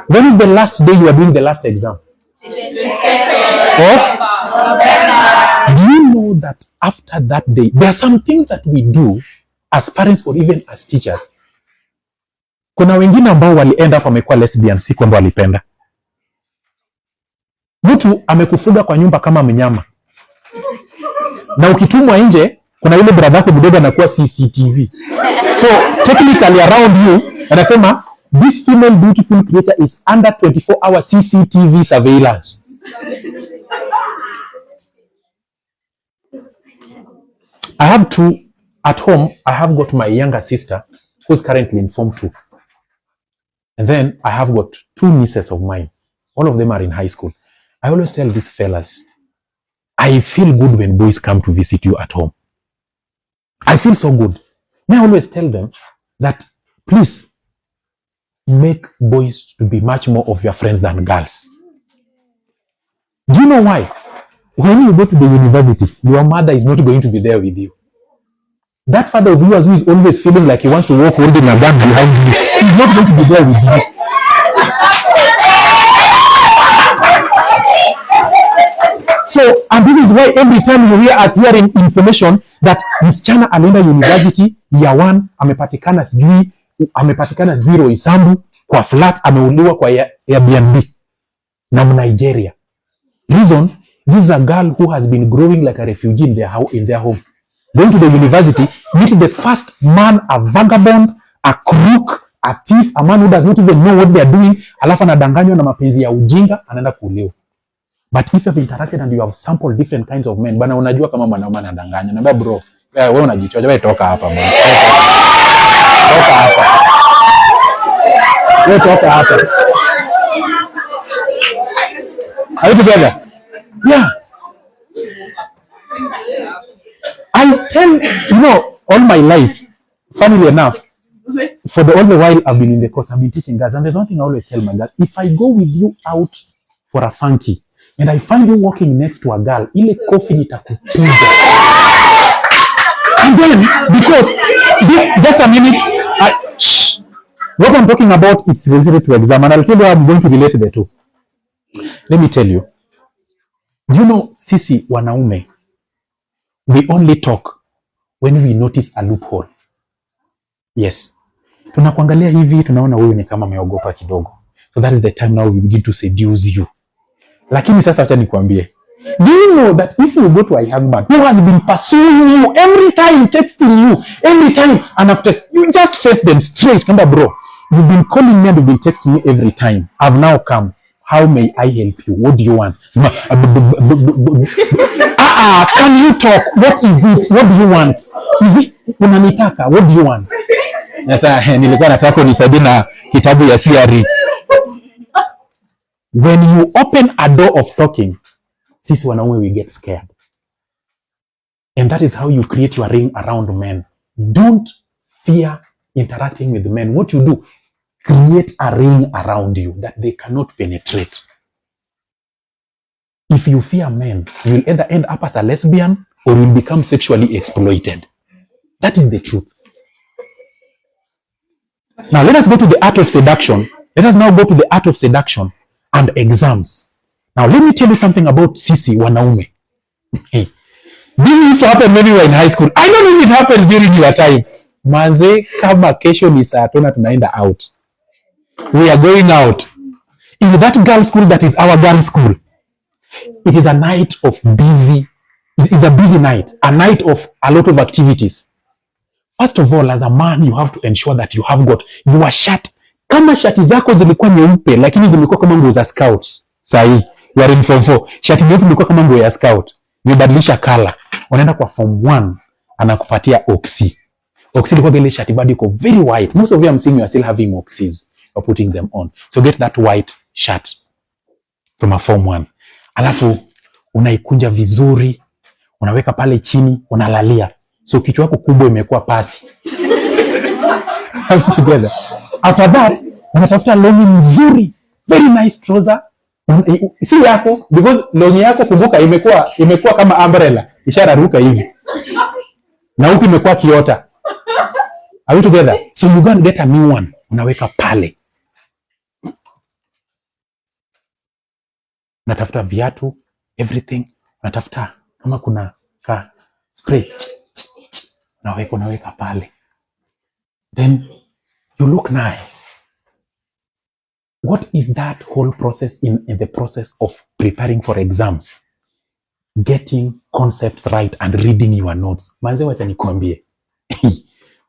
When is the last day you are doing the last exam? Do you know that after that day, there are some things that we do as parents or even as teachers. Kuna wengine ambao walienda hapo wamekuwa lesbian, si kwamba walipenda. Mtu amekufuga kwa nyumba kama mnyama, na ukitumwa nje kuna yule brother yako mdogo anakuwa CCTV. So technically around you anasema this female beautiful creator is under 24-hour CCTV surveillance. I have two at home. I have got my younger sister who's currently in Form 2. And then I have got 2 nieces of mine. All of them are in high school. I always tell these fellas, I feel good when boys come to visit you at home. I feel so good. I always tell them that please make boys to be much more of your friends than girls. Do you know why? When you go to the university, your mother is not going to be there with you. That father of yours who is always feeling like he wants to walk holding a gun behind you, he's not going to be there with you. So, and this is why every time you hear us hearing information that msichana alienda university year 1, amepatikana sijui Roysambu kwa flat, ameuliwa kwa Airbnb na Nigeria. Reason, this is a girl who has been growing like a refugee in their home. Going to the university, meet the first man, a vagabond, a crook, a thief, a man who does not even know what they are doing, alafu anadanganywa na mapenzi ya ujinga, anaenda kuuliwa. But if you have interacted and you have sampled different kinds of men, bana unajua kama mwanaume anadanganya. Naambia bro, wewe unajichoja, wewe toka hapa bwana. Toka hapa. Wewe toka hapa. Are you together? Yeah. I tell, all my life, funnily enough, for all the while I've been in the course, I've been teaching girls, and there's one thing I always tell my girls: if I go with you out for a funky, and I find you walking next to a girl, ile kofi nitakupiga. And then, because, just a minute, what I'm talking about is related to exam, and I'll tell you how I'm going to relate the two. Let me tell you. Do you know, sisi wanaume, we only talk when we notice a loophole. Yes. Tunakuangalia hivi, tunaona wewe ni kama umeogopa kidogo. So that is the time now we begin to seduce you. Lakini sasa acha nikwambie. Do you know that if you go to a young man who has been pursuing you every time, texting you every time, and after you just face them straight, kamba bro, you've been calling me and you've been texting me every time. I've now come. How may I help you? What do you want? Can you talk? What is it? What do you want? Is it unanitaka? What do you want? Sasa nilikuwa nataka unisaidie na kitabu ya CRE. When you open a door of talking, sisi wanaume we get scared. And that is how you create your ring around men. Don't fear interacting with men. What you do, create a ring around you that they cannot penetrate. If you fear men, you will either end up as a lesbian or will become sexually exploited. That is the truth. Now let us go to the art of seduction. Let us now go to the art of seduction and exams. Now let me tell you something about sisi wanaume. This used to happen when we were in high school. I don't know if it happens during your time. Manze, kama kesho ni saa 5 tunaenda out. We are going out. In that girl school that is our girl school, it is a night of busy. It is a busy night. A night of a lot of activities. First of all, as a man, you have to ensure that you have got your shirt. Kama shati zako zilikuwa nyeupe, lakini zilikuwa kama nguo za scouts. Sahi, you are in Form 4. Shati nyeupe ilikuwa kama nguo ya scout. Umebadilisha color. Unaenda kwa Form 1, anakupatia oxy. Oxy ilikuwa ile shati bado iko very white. Most of you I'm seeing you are still having oxys or putting them on. So get that white shirt from a Form 1. Alafu unaikunja vizuri, unaweka pale chini, unalalia. So kichwa yako kubwa imekuwa pasi. Together. After that, unatafuta longi nzuri, very nice trouser. Si yako, because longi yako kumbuka imekuwa kama umbrella, ishararuka hivi. Na huku imekuwa kiota. Are we together? So you go and get a new one. Unaweka pale. Unatafuta viatu, everything. Unatafuta kama kuna spray. Unaweka pale. then you look nice. What is that whole process in the process of preparing for exams? Getting concepts right and reading your notes. Manze, wacha nikwambie.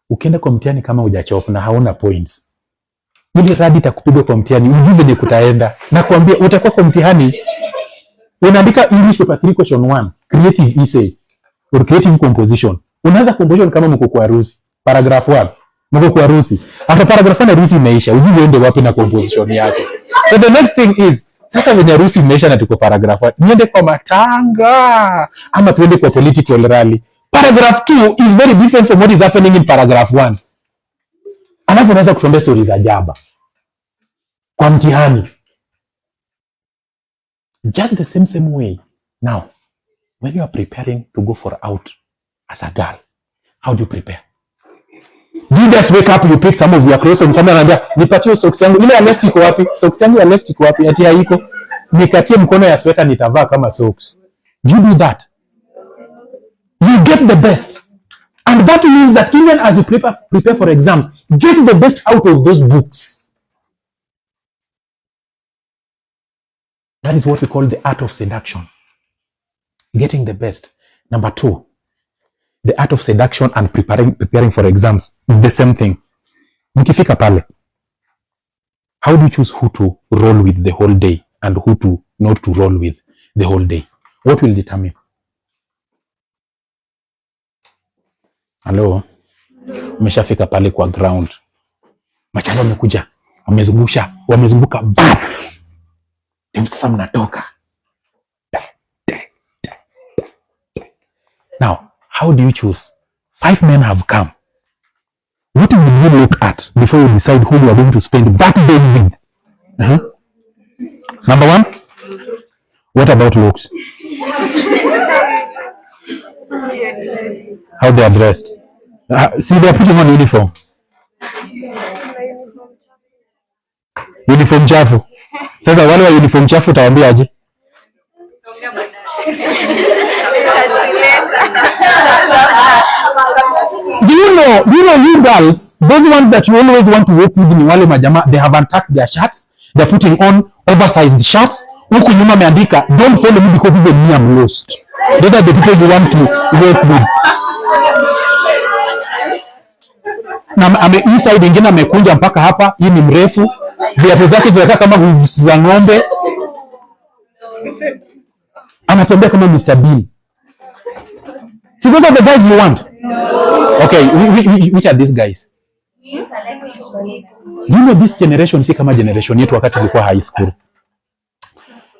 Ukienda kwa mtihani kama hujachop na hauna points, ili radi itakupiga kwa mtihani, ujue venye kutaenda. Nakwambia utakuwa kwa mtihani unaandika English paper 3 question 1, creative essay or creative composition. Unaanza composition kama mko kwa harusi. Paragraph 1, mko kwa harusi. After paragraph 1 harusi imeisha, ujue uende wapi na composition yake. So the next thing is, sasa venye harusi imeisha na tuko paragraph 1, niende kwa matanga ama tuende kwa political rally. Paragraph 2 is very different from what is happening in paragraph 1. Alafu unaweza kutuambia stories za jaba kwa mtihani. Just the same way. Now, when you are preparing to go for out as a girl, how do you prepare? Do you just wake up, you pick some of your clothes and somebody anambia, nipatie socks yangu, ile ya left iko wapi? Socks yangu ya left iko wapi? Ati haiko. Nikatie mkono ya sweater nitavaa kama socks. Do you do that? You get the best. And that means that even as you prepare for exams, get the best out of those books. That is what we call the art of seduction. Getting the best. Number 2, the art of seduction and preparing for exams is the same thing. Mkifika pale, how do you choose who to roll with the whole day and who to not to roll with the whole day? What will determine? Hello? Umeshafika pale kwa ground. Machalo wamekuja, wamezunguka bus. Sasa mnatoka. Now, how do you choose? 5 men have come. What will you look at before you decide who you are going to spend that day with? Number 1, what about looks? How they are dressed. See, they are putting on uniform. Uniform chafu. Sasa wale wa uniform chafu utawaambia aje? Do you know you girls, those ones that you always want to work with ni wale majama, they have untucked their shirts, they're putting on oversized shirts. Huku nyuma ameandika, don't follow me because even me I'm lost. Those are the people you want to work with. Na inside ingine amekunja mpaka hapa, hii ni mrefu. Viatu zake vinakaa kama hooves za ng'ombe. Anatembea kama Mr. Bean. See, those are the guys you want? No. Okay, which are these guys? Do you know this generation si kama generation yetu wakati tulikuwa high school?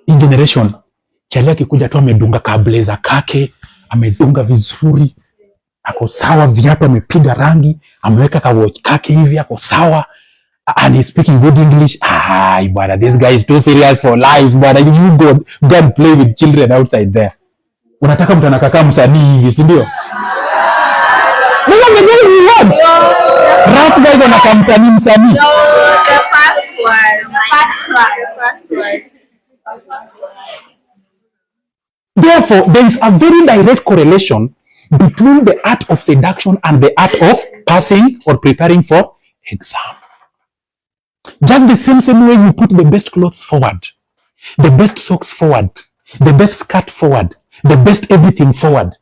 Hii generation, chali akikuja tu amedunga kablazer kake, amedunga vizuri, ako sawa, viatu amepiga rangi, ameweka ka watch kake hivi, ako sawa, and he's speaking good English. Bwana, this guy is too serious for life, bwana. You go and play with children outside there. Unataka mtu anakaa msanii hivi, si ndio? Ndio the guys we want. Rough guys wanakaa msanii. No, the first one. Therefore, there is a very direct correlation between the art of seduction and the art of passing or preparing for exam. Just the same way you put the best clothes forward, the best socks forward, the best skirt forward, the best everything forward.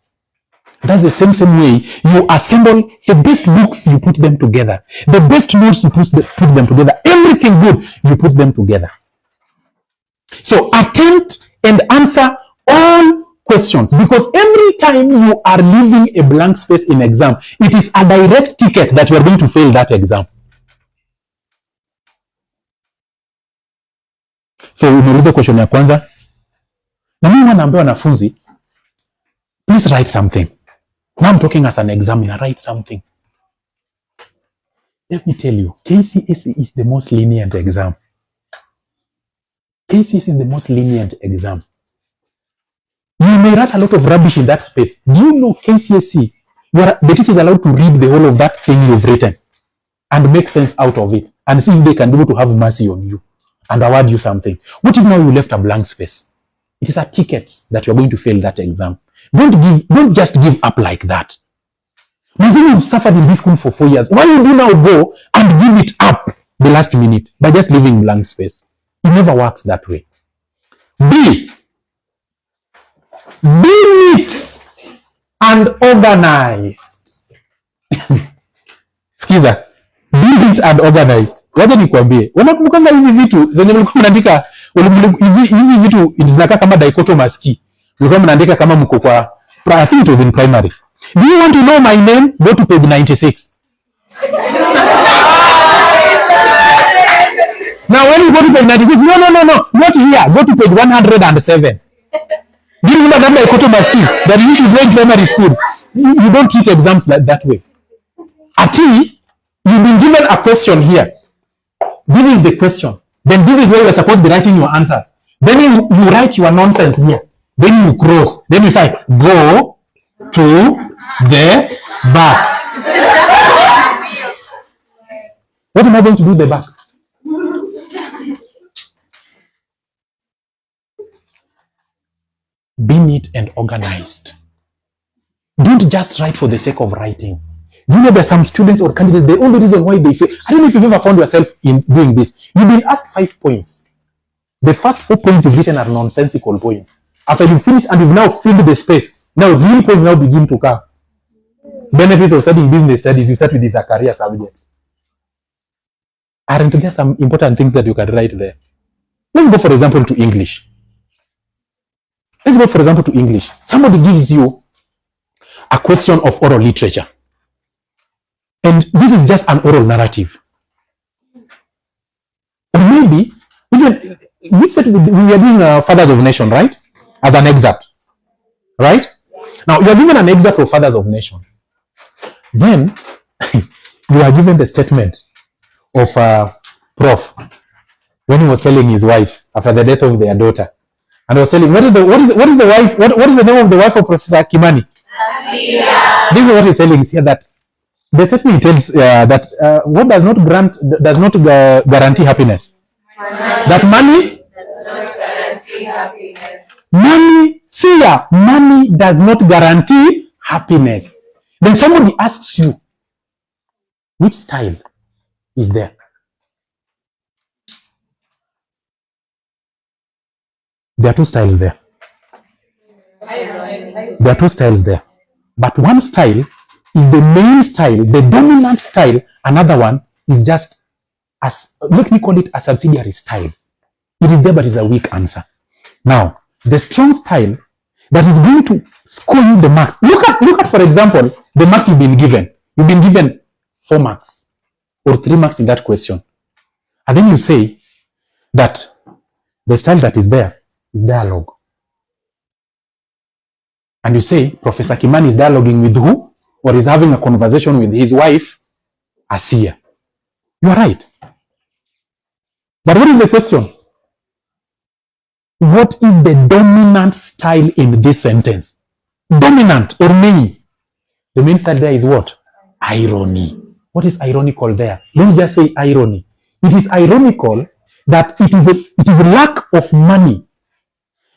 That's the same way you assemble the best books, you put them together. The best notes, you put them together. Everything good, you put them together. So attempt and answer all questions, because every time you are leaving a blank space in exam, it is a direct ticket that you are going to fail that exam. So umeuliza question ya kwanza, na mimi naambia wanafunzi, please write something. Now I'm talking as an examiner, write something. Let me tell you, KCSE is the most lenient exam. KCSE is the most lenient exam. You may write a lot of rubbish in that space. Do you know KCSE, the teacher is allowed to read the whole of that thing you've written and make sense out of it and see if they can be able to have mercy on you and award you something. What if now you left a blank space? It is a ticket that you're going to fail that exam. Don't just give up like that. You say you've suffered in this school for 4 years. Why would you now go and give it up the last minute by just leaving blank space? It never works that way. Be neat and organized. Skiza. Be neat and organized. Wacha nikwambie. Unakumbukanga hizi vitu zenye mlikuwa mnaandika, hizi vitu zinakaa kama dichotomous key. Mlikuwa mnaandika kama mko kwa, I think it was in primary. Do you want to know my name? Go to page 96. Now when you go to page 96, no, not here. Go to page 107. Do you remember that dichotomous key that you should learn primary school? You don't treat exams like that way. Ati, you've been given a question here. This is the question. Then this is where you're supposed to be writing your answers. Then you write your nonsense here. Then you cross. Then you say, go to the back. What am I going to do at the back? Be neat and organized. Don't just write for the sake of writing. You know, there are some students or candidates, the only reason why they fail, I don't know if you've ever found yourself in doing this. You've been asked 5 points. The first 4 points you've written are nonsensical points. After you've finished and you've now filled the space, now real points now begin to come. Benefits of studying business studies, you start with this a career subject. Aren't there some important things that you can write there? Let's go, for example, to English. Somebody gives you a question of oral literature. And this is just an oral narrative. Or maybe, even, we are doing Fathers of Nation, right? As an excerpt. Right? Now, you are given an excerpt of Fathers of Nation. Then, you are given the statement of Prof. when he was telling his wife after the death of their daughter. And he was telling, what is the name of the wife of Professor Kimani? Asiya. This is what he's telling here, that the statement tells that what does not guarantee happiness? That money does not guarantee happiness. Money does not guarantee happiness. Then somebody asks you, which style is there? There are 2 styles there. There are 2 styles there. But one style is the main style, the dominant style. Another one is just, let me call it a subsidiary style. It is there, but it's a weak answer. Now, the strong style that is going to score you the marks. Look at, for example, the marks you've been given. You've been given 4 marks or 3 marks in that question. And then you say that the style that is there is dialogue. And you say Professor Kimani is dialoguing with who? Or is having a conversation with his wife, Asiya. You are right. But what is the question? What is the dominant style in this sentence? Dominant or main? The main style there is what? Irony. What is ironical there? Don't just say irony. It is ironical that it is a lack of money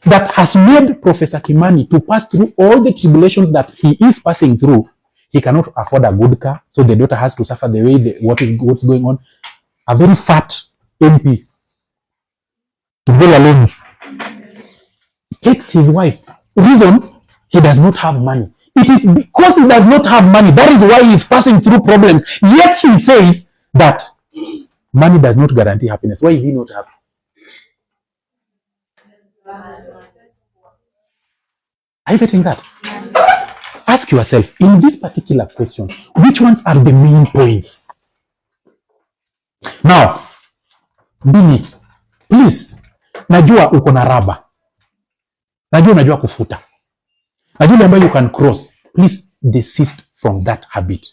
that has made Professor Kimani to pass through all the tribulations that he is passing through. He cannot afford a good car, so the daughter has to suffer the way what's going on. A very fat MP is very alone. Takes his wife. Reason, he does not have money. It is because he does not have money. That is why he is passing through problems. Yet he says that money does not guarantee happiness. Why is he not happy? Are you getting that? Ask yourself, in this particular question, which ones are the main points? Now, be neat. Please, najua uko na raba. Najua unajua kufuta. Najua ambayo you can cross. Please desist from that habit.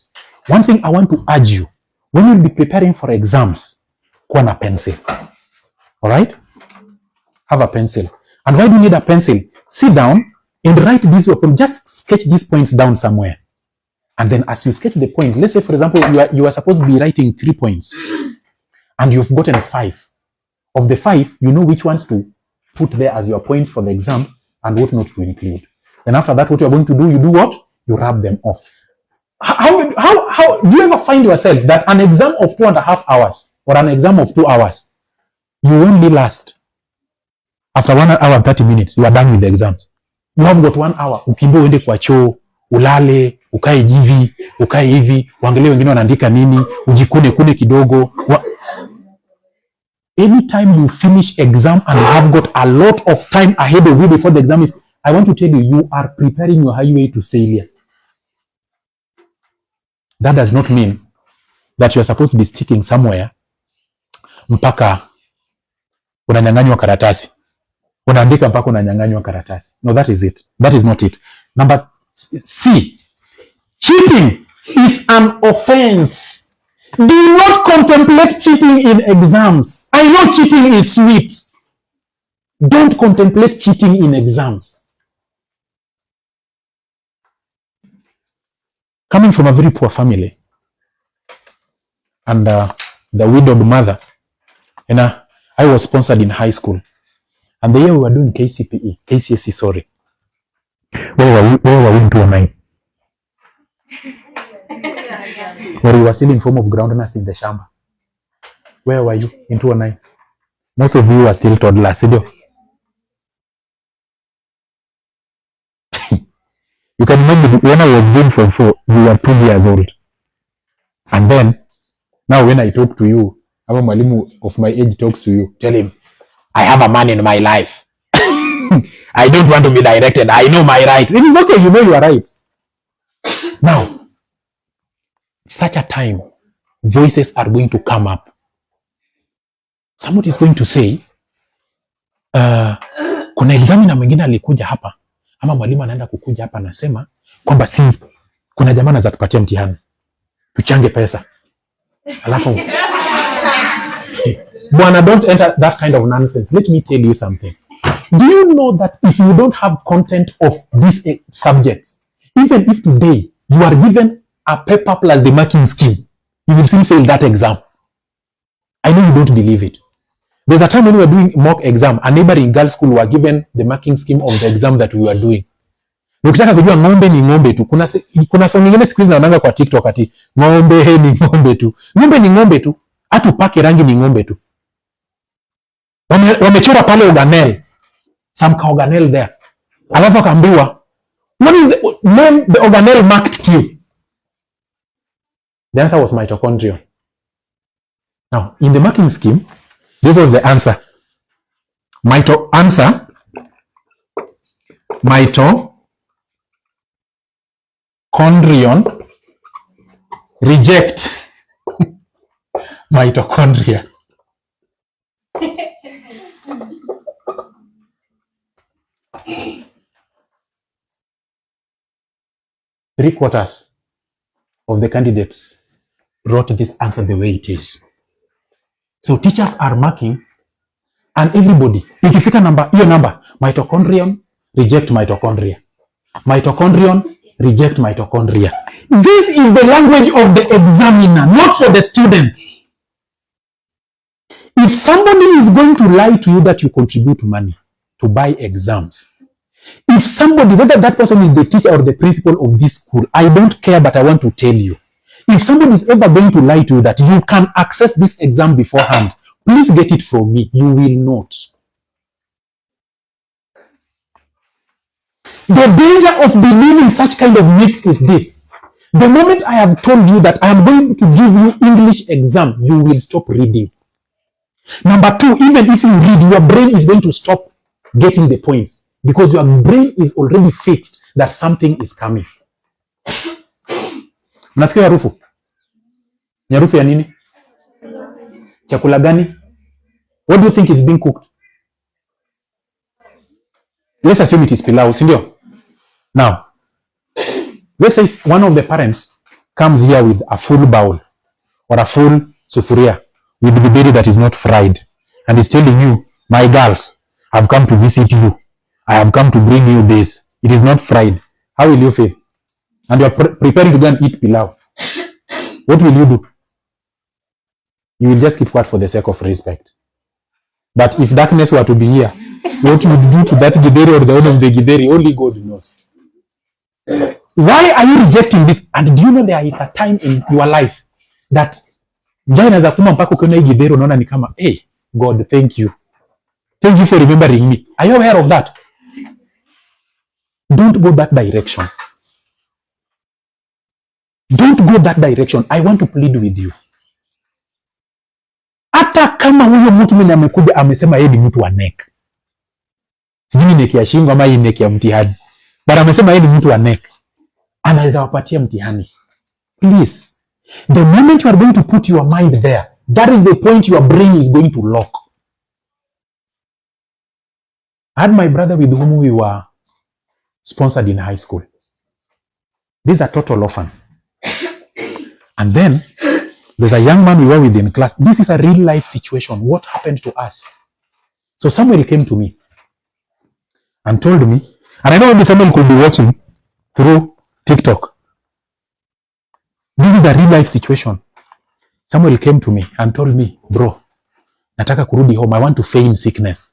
One thing I want to urge you, when you'll be preparing for exams, kuwa na pencil. Alright? Have a pencil. And why do you need a pencil? Sit down and write these points. Just sketch these points down somewhere. And then as you sketch the points, let's say, for example, you are supposed to be writing 3 points. And you've gotten 5. Of the 5, you know which ones to put there as your points for the exams and what not to include. Then after that, what you're going to do, you do what? You rub them off. How do you ever find yourself that an exam of 2.5 hours or an exam of 2 hours, you only last after 1 hour and 30 minutes, you are done with the exams. You have got 1 hour, ukimbia uende kwa choo, ulale, ukae hivi, uangalie wengine wanaandika nini, ujikune kidogo. Anytime you finish exam and you have got a lot of time ahead of you before the exam is, I want to tell you, you are preparing your highway to failure. That does not mean that you are supposed to be sticking somewhere mpaka unanyang'anywa karatasi. Unaandika mpaka unanyang'anywa karatasi. No, that is it. That is not it. Number C. Cheating is an offense. Do not contemplate cheating in exams. I know cheating is sweet. Don't contemplate cheating in exams. Coming from a very poor family and the widowed mother, and I was sponsored in high school. And the year we were doing KCSE, sorry. Where were we in 2009? Or we were still in form of groundness in the shamba. Where were you in 2009? Most of you are still toddlers. You can imagine when I was doing Form 4, you were 2 years old. And then, now when I talk to you, ama mwalimu of my age talks to you, tell him, I have a man in my life. I don't want to be directed. I know my rights. It is okay, you know your rights. Now, such a time, voices are going to come up. Somebody is going to say, kuna examiner mwingine alikuja hapa, ama mwalimu anaenda kukuja hapa anasema kwamba si kuna jamaa anaweza tupatia mtihani. Tuchange pesa. Alafu Bwana, don't enter that kind of nonsense. Let me tell you something. Do you know that if you don't have content of these subjects, even if today you are given a paper plus the marking scheme, you will still fail that exam? I know you don't believe it. There's a time when we were doing mock exam, a neighboring girls school were given the marking scheme of the exam that we were doing. Ukitaka kujua ng'ombe ni ng'ombe tu. Kuna song nyingine siku hizi naonanga kwa TikTok ati ng'ombe ni ng'ombe tu. Ng'ombe ni ng'ombe tu. Hata upake rangi ni ng'ombe tu. Wamechora pale organelle. Some organelle there. Alafu akaambiwa, what is the name the organelle marked Q? The answer was mitochondrion. Now, in the marking scheme, this was the answer. Mitochondrion, reject mitochondria. 3/4 of the candidates wrote this answer the way it is. So teachers are marking, and everybody, ikifika hiyo number, mitochondrion, reject mitochondria. Mitochondrion, reject mitochondria. This is the language of the examiner, not for the student. If somebody is going to lie to you that you contribute money to buy exams, if somebody, whether that person is the teacher or the principal of this school, I don't care, but I want to tell you, if somebody is ever going to lie to you that you can access this exam beforehand, please get it from me. You will not. The danger of believing such kind of myths is this. The moment I have told you that I am going to give you English exam, you will stop reading. Number 2, even if you read, your brain is going to stop getting the points because your brain is already fixed that something is coming. Unasikia harufu? Ni harufu ya nini? Chakula gani? What do you think is being cooked? Let's assume it is pilau, sindio? Now, let's say one of the parents comes here with a full bowl or a full sufuria with the berry that is not fried and is telling you, my girls, I've come to visit you. I have come to bring you this. It is not fried. How will you feel? And you are preparing to go and eat pilau. What will you do? You will just keep quiet for the sake of respect. But if darkness were to be here, what you would do to that githeri or the owner of the githeri, only God knows. Why are you rejecting this? And do you know there is a time in your life that njaa inaweza kuma mpaka ukiona hii githero unaona ni kama, hey, God, thank you. Thank you for remembering me. Are you aware of that? Don't go that direction. Don't go that direction. I want to plead with you. Hata kama huyo mtu mwenye amekuja amesema yeye ni mtu wa neck. Sijui neck ya shingo ama hii neck ya mtihani. But amesema yeye ni mtu wa neck. Anaweza wapatia mtihani. Please. The moment you are going to put your mind there, that is the point your brain is going to lock. I had my brother with whom we were sponsored in high school. This is a total orphan. And then there's a young man we were with in class. This is a real life situation. What happened to us? So Samuel came to me and told me, and I know maybe someone could be watching through TikTok. This is a real life situation. Samuel came to me and told me, bro, nataka kurudi home. I want to feign sickness.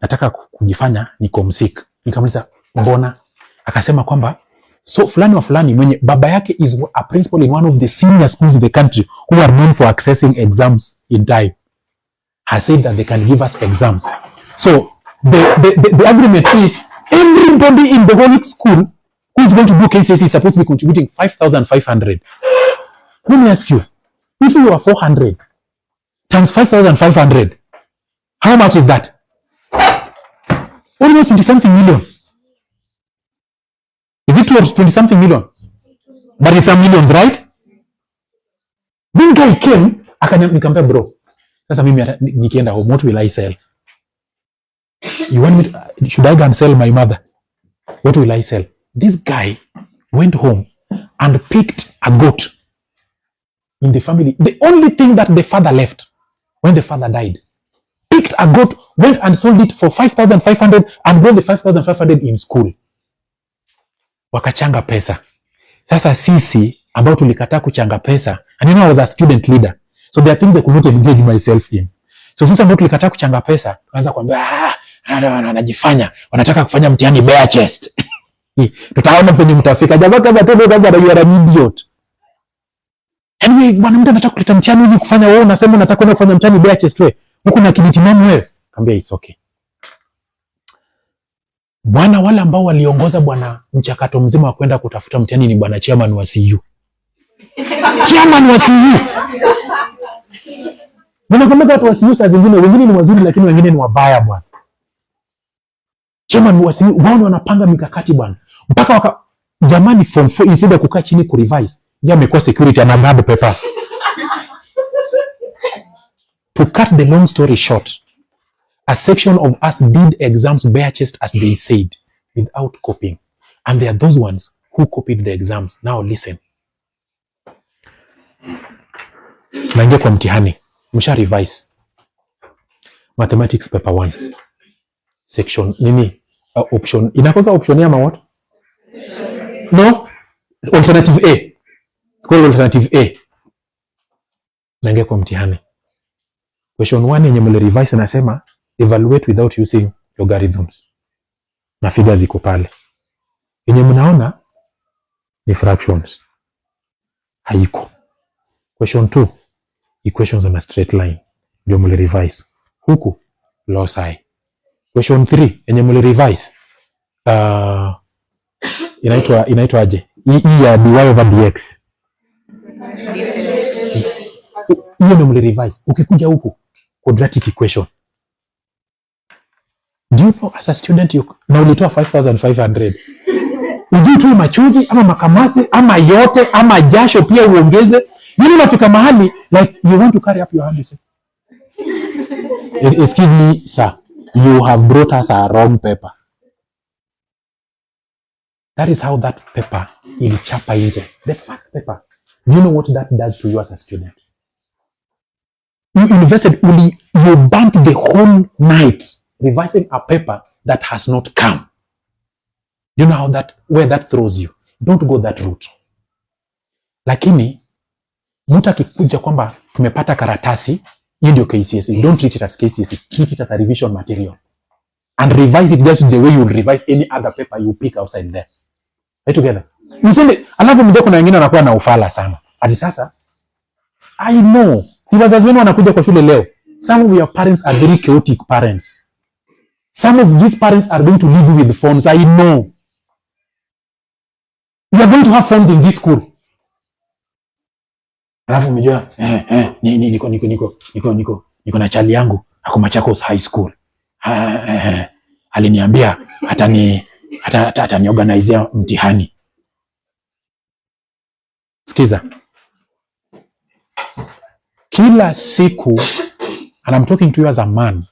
Nataka kujifanya niko msick. Nikamuuliza, mbona? Akasema kwamba so fulani wa fulani mwenye baba yake is a principal in one of the senior schools in the country who are known for accessing exams in time has said that they can give us exams. So the agreement is everybody in the whole school who is going to do KCSE is supposed to be contributing 5,500. Let me ask you, if you are 400 times 5,500, how much is that? Almost 20-something million. If it was 20-something million, but it's some millions, right? This guy came, akaniambia, bro, sasa mimi nikienda home, what will I sell? You want me to, should I go and sell my mother? What will I sell? This guy went home and picked a goat in the family. The only thing that the father left when the father died. Picked a goat, went and sold it for 5,500 and brought the 5,500 in school. Wakachanga pesa. Sasa sisi ambao tulikataa kuchanga pesa, and you know I was a student leader, so there are things I could not engage myself in. So sisi ambao tulikataa kuchanga pesa, tukaanza kuambia anajifanya, wanataka kufanya mtihani bare chest. Tutaona penye mtafika. Jamaa kama tobo kama you are an idiot. Anyway, bwana mtu anataka kuleta mtihani hivi kufanya, wewe unasema unataka kwenda kufanya mtihani bare chest wewe. Huko na kibiti mama wewe. Kaambia it's okay. Bwana wale ambao waliongoza bwana mchakato mzima wa kwenda kutafuta mtihani ni bwana chairman wa CU. Chairman wa CU. Ninakumbuka watu wa CU saa zingine wengine ni wazuri lakini wengine ni wabaya bwana. Chairman wa CU wao wanapanga mikakati bwana. Mpaka jamani form 4 instead of kukaa chini ku revise, yeye amekuwa security ana grab papers. To cut the long story short, a section of us did exams bare chest as they said, without copying. And there are those ones who copied the exams. Now listen. Naingia kwa mtihani. Msha revise. Mathematics paper 1. Section nini? Option. Inakoka option ama what? No? Alternative A. It's called alternative A. Naingia kwa mtihani. Question 1 yenye mle revise nasema evaluate without using logarithms. Na figures ziko pale. Yenye mnaona ni fractions. Haiko. Question 2, equations on a straight line. Ndio mle revise. Huku loci. Question 3 yenye mle revise inaitwa aje? Hii ya dy over dx. Hiyo ndio mle revise. Ukikuja huku quadratic equation. Do you know as a student na ulitoa 5,500. Ujui tu machozi ama makamasi ama yote ama jasho pia uongeze. Nini unafika mahali like you want to carry up your hand you say, excuse me sir, you have brought us a wrong paper. That is how that paper ilichapa nje. The first paper. Do you know what that does to you as a student? You invested, you burnt the whole night revising a paper that has not come. You know where that throws you. Don't go that route. Lakini mtu akikuja kwamba tumepata karatasi, hiyo ndio KCSE. Don't treat it as KCSE. Treat it as a revision material. And revise it just the way you will revise any other paper you pick outside there. Are you together? Msende, alafu mjue kuna wengine wanakuwa na ufala sana. Ati sasa, I know, si wazazi wenu wanakuja kwa shule leo. Some of your parents are very chaotic parents. Some of these parents are going to leave you with phones. I know. You are going to have phones in this school. Alafu mjua, niko na chali yangu ako Machakos High School. Aliniambia ataniorganizea mtihani. Sikiza. Kila siku, and I'm talking to you as a man,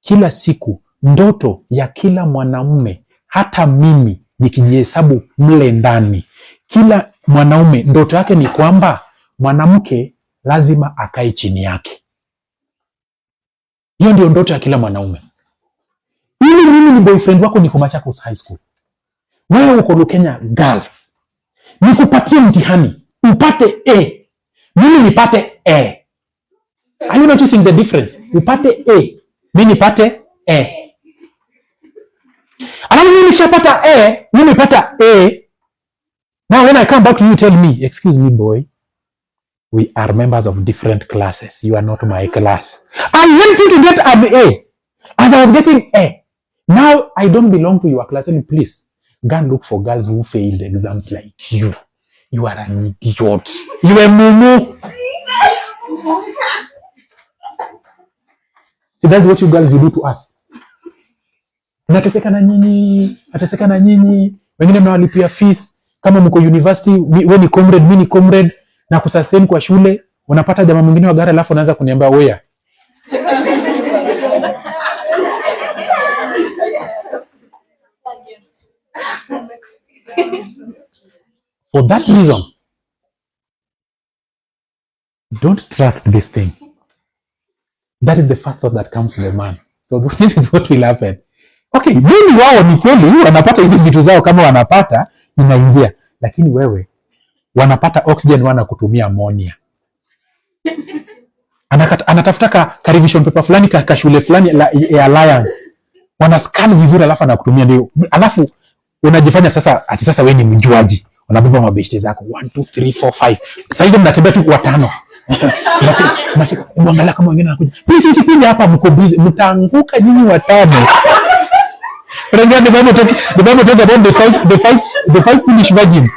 kila siku ndoto ya kila mwanamume, hata mimi nikijihesabu mle ndani, kila mwanaume ndoto yake ni kwamba mwanamke lazima akae chini yake. Hiyo ndio ndoto ya kila mwanaume. Ili mimi ni boyfriend wako niko Machakos High School, wewe uko Lukenya Girls, nikupatie mtihani upate A, mimi nipate A. Are you noticing the difference? Upate A, mimi nipate A. Alafu mimi nikishapata A, mimi nipata A. Now when I come back to you, tell me, excuse me boy, we are members of different classes. You are not my class. I went to get an A. As I was getting A, now I don't belong to your class. And please, go and look for girls who failed exams like you. You are an idiot. You are mumu. See, that's what you girls will do to us. Nateseka na nyinyi. Wengine mnawalipia fees. Kama mko university, wewe ni comrade, mimi ni comrade, na kusustain kwa shule, unapata jamaa mwingine wa gari alafu anaanza kuniambia wewe. For that reason, don't trust this thing. That is the first thought that comes to the man. So this is what will happen. Okay, mimi wao ni kweli wanapata hizo vitu zao, kama wanapata inaingia, lakini wewe wanapata oxygen, wanakutumia ammonia. Anatafuta ka revision paper fulani ka shule fulani ya Alliance, wana scan vizuri alafu anakutumia ndio, alafu unajifanya sasa wewe ni mjuaji, unabeba mabeshte zako 1 2 3 4 5. Sasa hivi mnatembea tu watano. Unafika uangalia kama wengine wanakuja. Please usipinde hapa, mko busy, mtaanguka nyinyi watano. Remember the Bible talk about the five foolish virgins.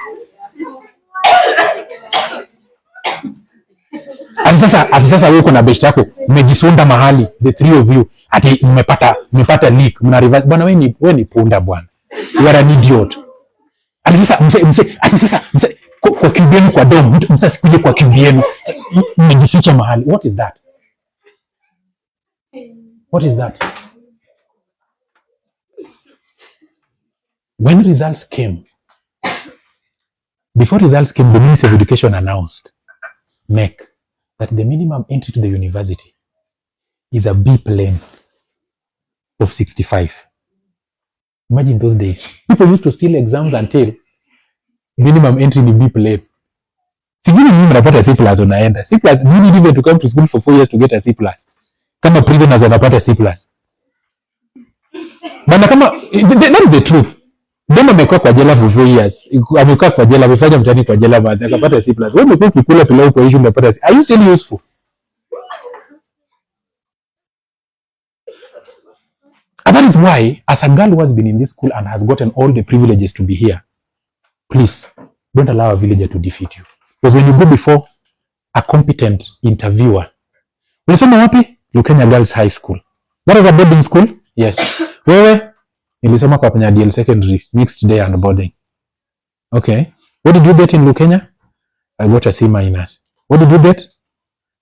Ati sasa wewe kuna beshte yako mmejisonda mahali, the three of you, ati mmepata leak, mna reverse. Bwana wewe ni punda bwana. You are an idiot. Ati sasa mse kwa kibienu kwa dom, mtu msasa sikuje kwa kibienu, mmejificha mahali. What is that? What is that? When results came, before results came, the Ministry of Education announced, NEC, that the minimum entry to the university is a B plane of 65. Imagine those days. People used to steal exams until minimum entry in B plane. Sijui mimi mnapata C+ unaenda. C+, you need even to come to school for 4 years to get a C+. Kama prisoners wanapata C+. Bana kama, that is the truth. Dema amekaa kwa jela for 4 years. Amekaa kwa jela, amefanya mtihani kwa jela basi akapata C+. Wewe umekuwa ukikula pilau kwa hiyo unapata C. Are you still useful? And that is why, as a girl who has been in this school and has gotten all the privileges to be here, please don't allow a villager to defeat you. Because when you go before a competent interviewer, ulisoma wapi? Lukenya Girls High School. That is a boarding school? Yes. Wewe? Nilisoma kwa Panyadiel Secondary, mixed day and boarding. Okay. What did you get in Lukenya? I got a C-. What did you get?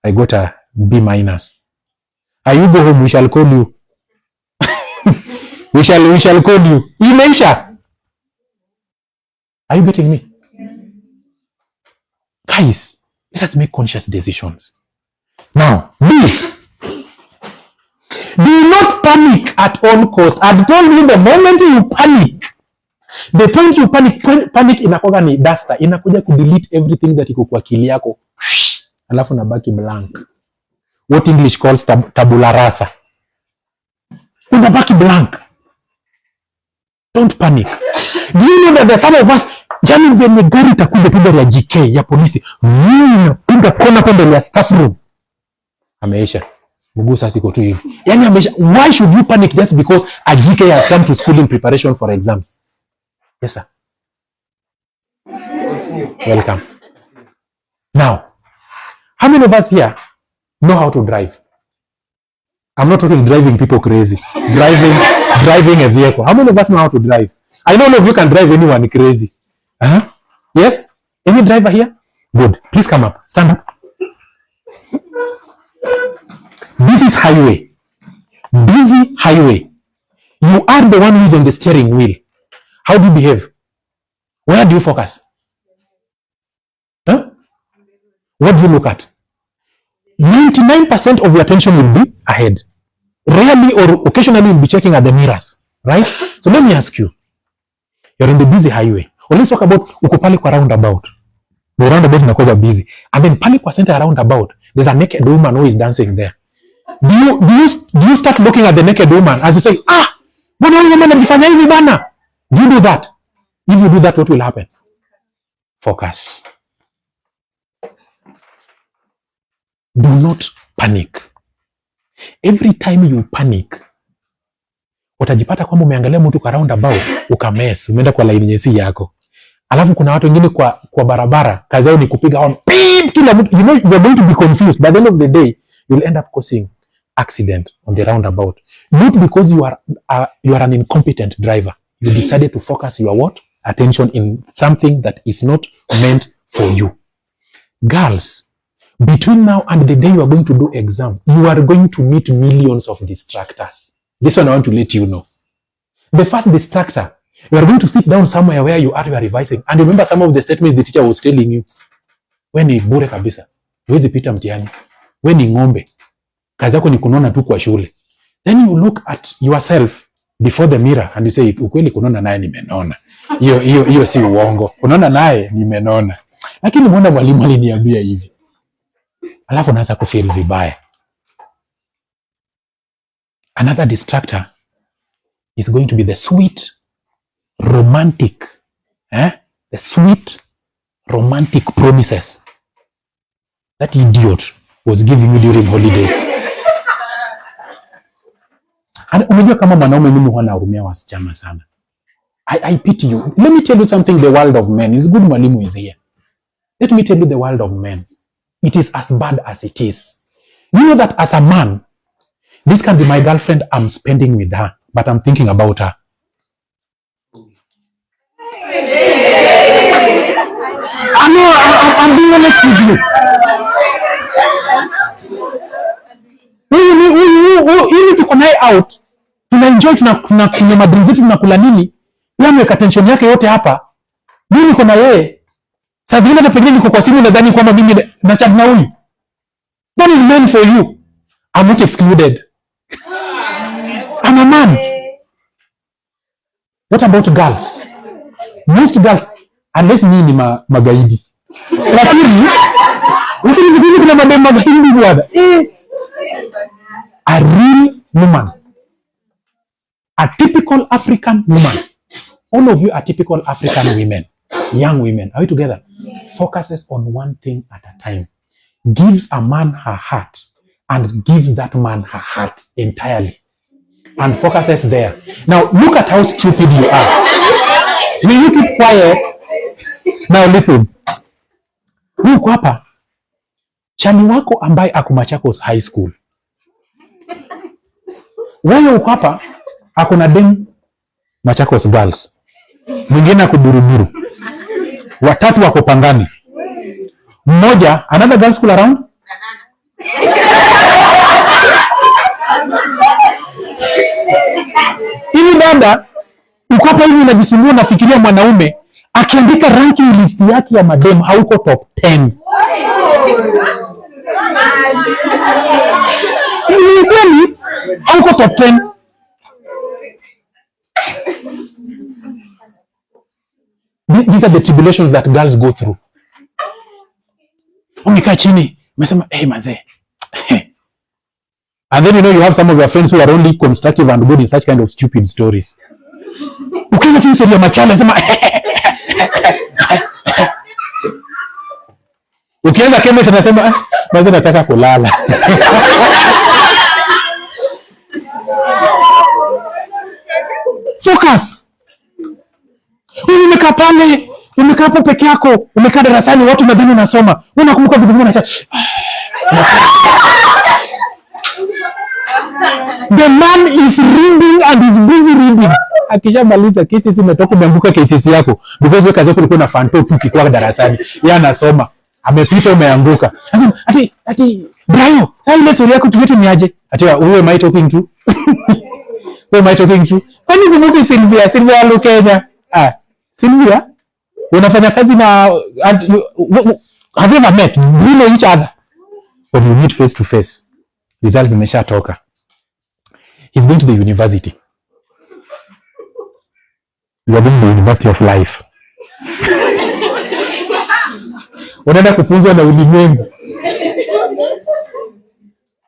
I got a B-. Are you go home? We shall call you. we shall call you. Imeisha. Are you getting me? Guys, let us make conscious decisions. Now, B. Do not panic at all costs. I told you the moment you panic, the point you panic inakuwa ni duster, inakuja kudelete everything that iko kwa akili yako. Alafu nabaki blank. What English calls tabula rasa. Unabaki blank. Don't panic. Do you know that some of us, Yaani venye gari itakuja tu, gari ya GK ya polisi inapiga kona kwa mbele ya staff room, ameisha. Mguu sasa iko tu hivi, yaani ameisha. Why should you panic just because a GK has come to school in preparation for exams? Yes sir. Welcome. Now, how many of us here know how to drive? I'm not talking driving people crazy. Driving a vehicle. How many of us know how to drive? I know all of you can drive anyone crazy. Yes? Any driver here? Good. Please come up. Stand up. This is highway. Busy highway. You are the one who is on the steering wheel. How do you behave? Where do you focus? What do you look at? 99% of your attention will be ahead. Rarely or occasionally you'll be checking at the mirrors. Right? So let me ask you. You're in the busy highway. Or let's talk about uko pale kwa roundabout. The roundabout inakuwa busy. And then pale kwa center roundabout, there's a naked woman who is dancing there. Do you start looking at the naked woman as you say, mbona huyu mama anajifanya hivi bana? Do you do that? If you do that, what will happen? Focus. Do not panic. Every time you panic, utajipata kwamba umeangalia mtu kwa roundabout, ukamess, umeenda kwa line nyesi yako. Alafu kuna watu wengine kwa barabara, kazi yao ni kupiga horn. Beep, kila mtu, you know, you're going to be confused. By the end of the day, you'll end up causing accident on the roundabout. Not because you are an incompetent driver. You decided to focus your attention in something that is not meant for you. Girls, between now and the day you are going to do exam, you are going to meet millions of distractors. This one I want to let you know. The first distractor, you are going to sit down somewhere where you are revising. And remember some of the statements the teacher was telling you. We ni bure kabisa. Huwezi pita mtihani. We ni ng'ombe. Kazi yako ni kunona tu kwa shule. Then you look at yourself before the mirror and you say, ukweli kunona naye nimenona. Hiyo si uongo. Kunona naye nimenona. Lakini mbona mwalimu aliniambia hivi? Alafu unaanza kufeel vibaya. Another distractor is going to be the sweet romantic promises that idiot was giving you during holidays. And unajua kama mwanaume mimi huwa nahurumia wasichana sana. I pity you. Let me tell you something, the world of men. It's good mwalimu is here. Let me tell you the world of men. It is as bad as it is. You know that as a man, this can be my girlfriend, I'm spending with her, but I'm thinking about her. I'm being honest with you. Ili tuko naye out, tunaenjoy, tunakunywa madrinks zetu, tunakula nini, yeye ameweka tension yake yote hapa. Mimi niko na yeye. Sasa vile hata pengine niko kwa simu nadhani kwamba mimi na chat na huyu. That is meant for you. I'm not excluded. I'm a man. What about girls? Most girls, unless mimi ni magaidi. Lakini kuna madem magaidi bwana. A real woman. A typical African woman. All of you are typical African women. Young women. Are we together? Yes. Focuses on one thing at a time. Gives a man her heart and gives that man her heart entirely. And focuses there. Now, look at how stupid you are. Will you keep quiet? Now listen. Uko hapa. Chani wako ambaye ako Machakos High School. Wewe uko hapa, ako na dem Machakos Girls. Mwingine ako Buruburu. Watatu wako Pangani. Mmoja, another girl school around? Hivi dada, uko hapa hivi unajisumbua nafikiria mwanaume akiandika ranking list yake ya madem hauko top 10. Ni kweli hauko top 10. These are the tribulations that girls go through. Umekaa chini, umesema, hey manze. And then you have some of your friends who are only constructive and good in such kind of stupid stories. Ukianza tu story ya machala, unasema Ukianza chemist anasema basi nataka kulala. Focus. Wewe umekaa pale, umekaa hapo peke yako, umekaa darasani watu nadhani unasoma. Unakumbuka vitu vingine acha. The man is reading and is busy reading. Akishamaliza kesi imetoka umeanguka kesi yako because wewe kazi yako ilikuwa na fanto tu kikwa darasani. Yeye anasoma. Amepita umeanguka. Sasa ati Brian, ile story yako tuwetu ni aje? Ati who am I talking to? Who am I talking to? Kwani kumbuka Sylvia Lukenya? Sylvia, unafanya kazi na have you ever met? Do you know each other? When you meet face to face, results zimeshatoka. He's going to the university. You are going to the University of Life. Unaenda kufunzwa na ulimwengu.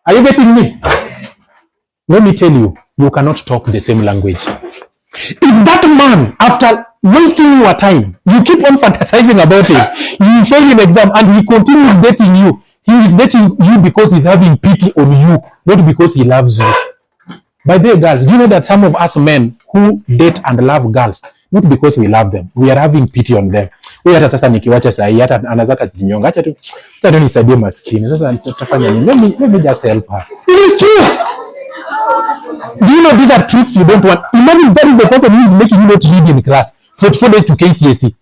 Are you getting me? Let me tell you, you cannot talk the same language. If that man, after wasting your time, you keep on fantasizing about him, you fail in exam and he continues dating you, he is dating you because he's having pity on you, not because he loves you. By the way, girls, do you know that some of us men who date and love girls, not because we love them, we are having pity on them. Wewe hata sasa nikiwacha sahi hata anazaka kinyonga, acha tu ndio nisaidie maskini. Sasa tutafanya nini? Let me just help her. It is true. Do you know these are truths you don't want? Imagine that is the person who is making you not read in class 44 days to KCSE.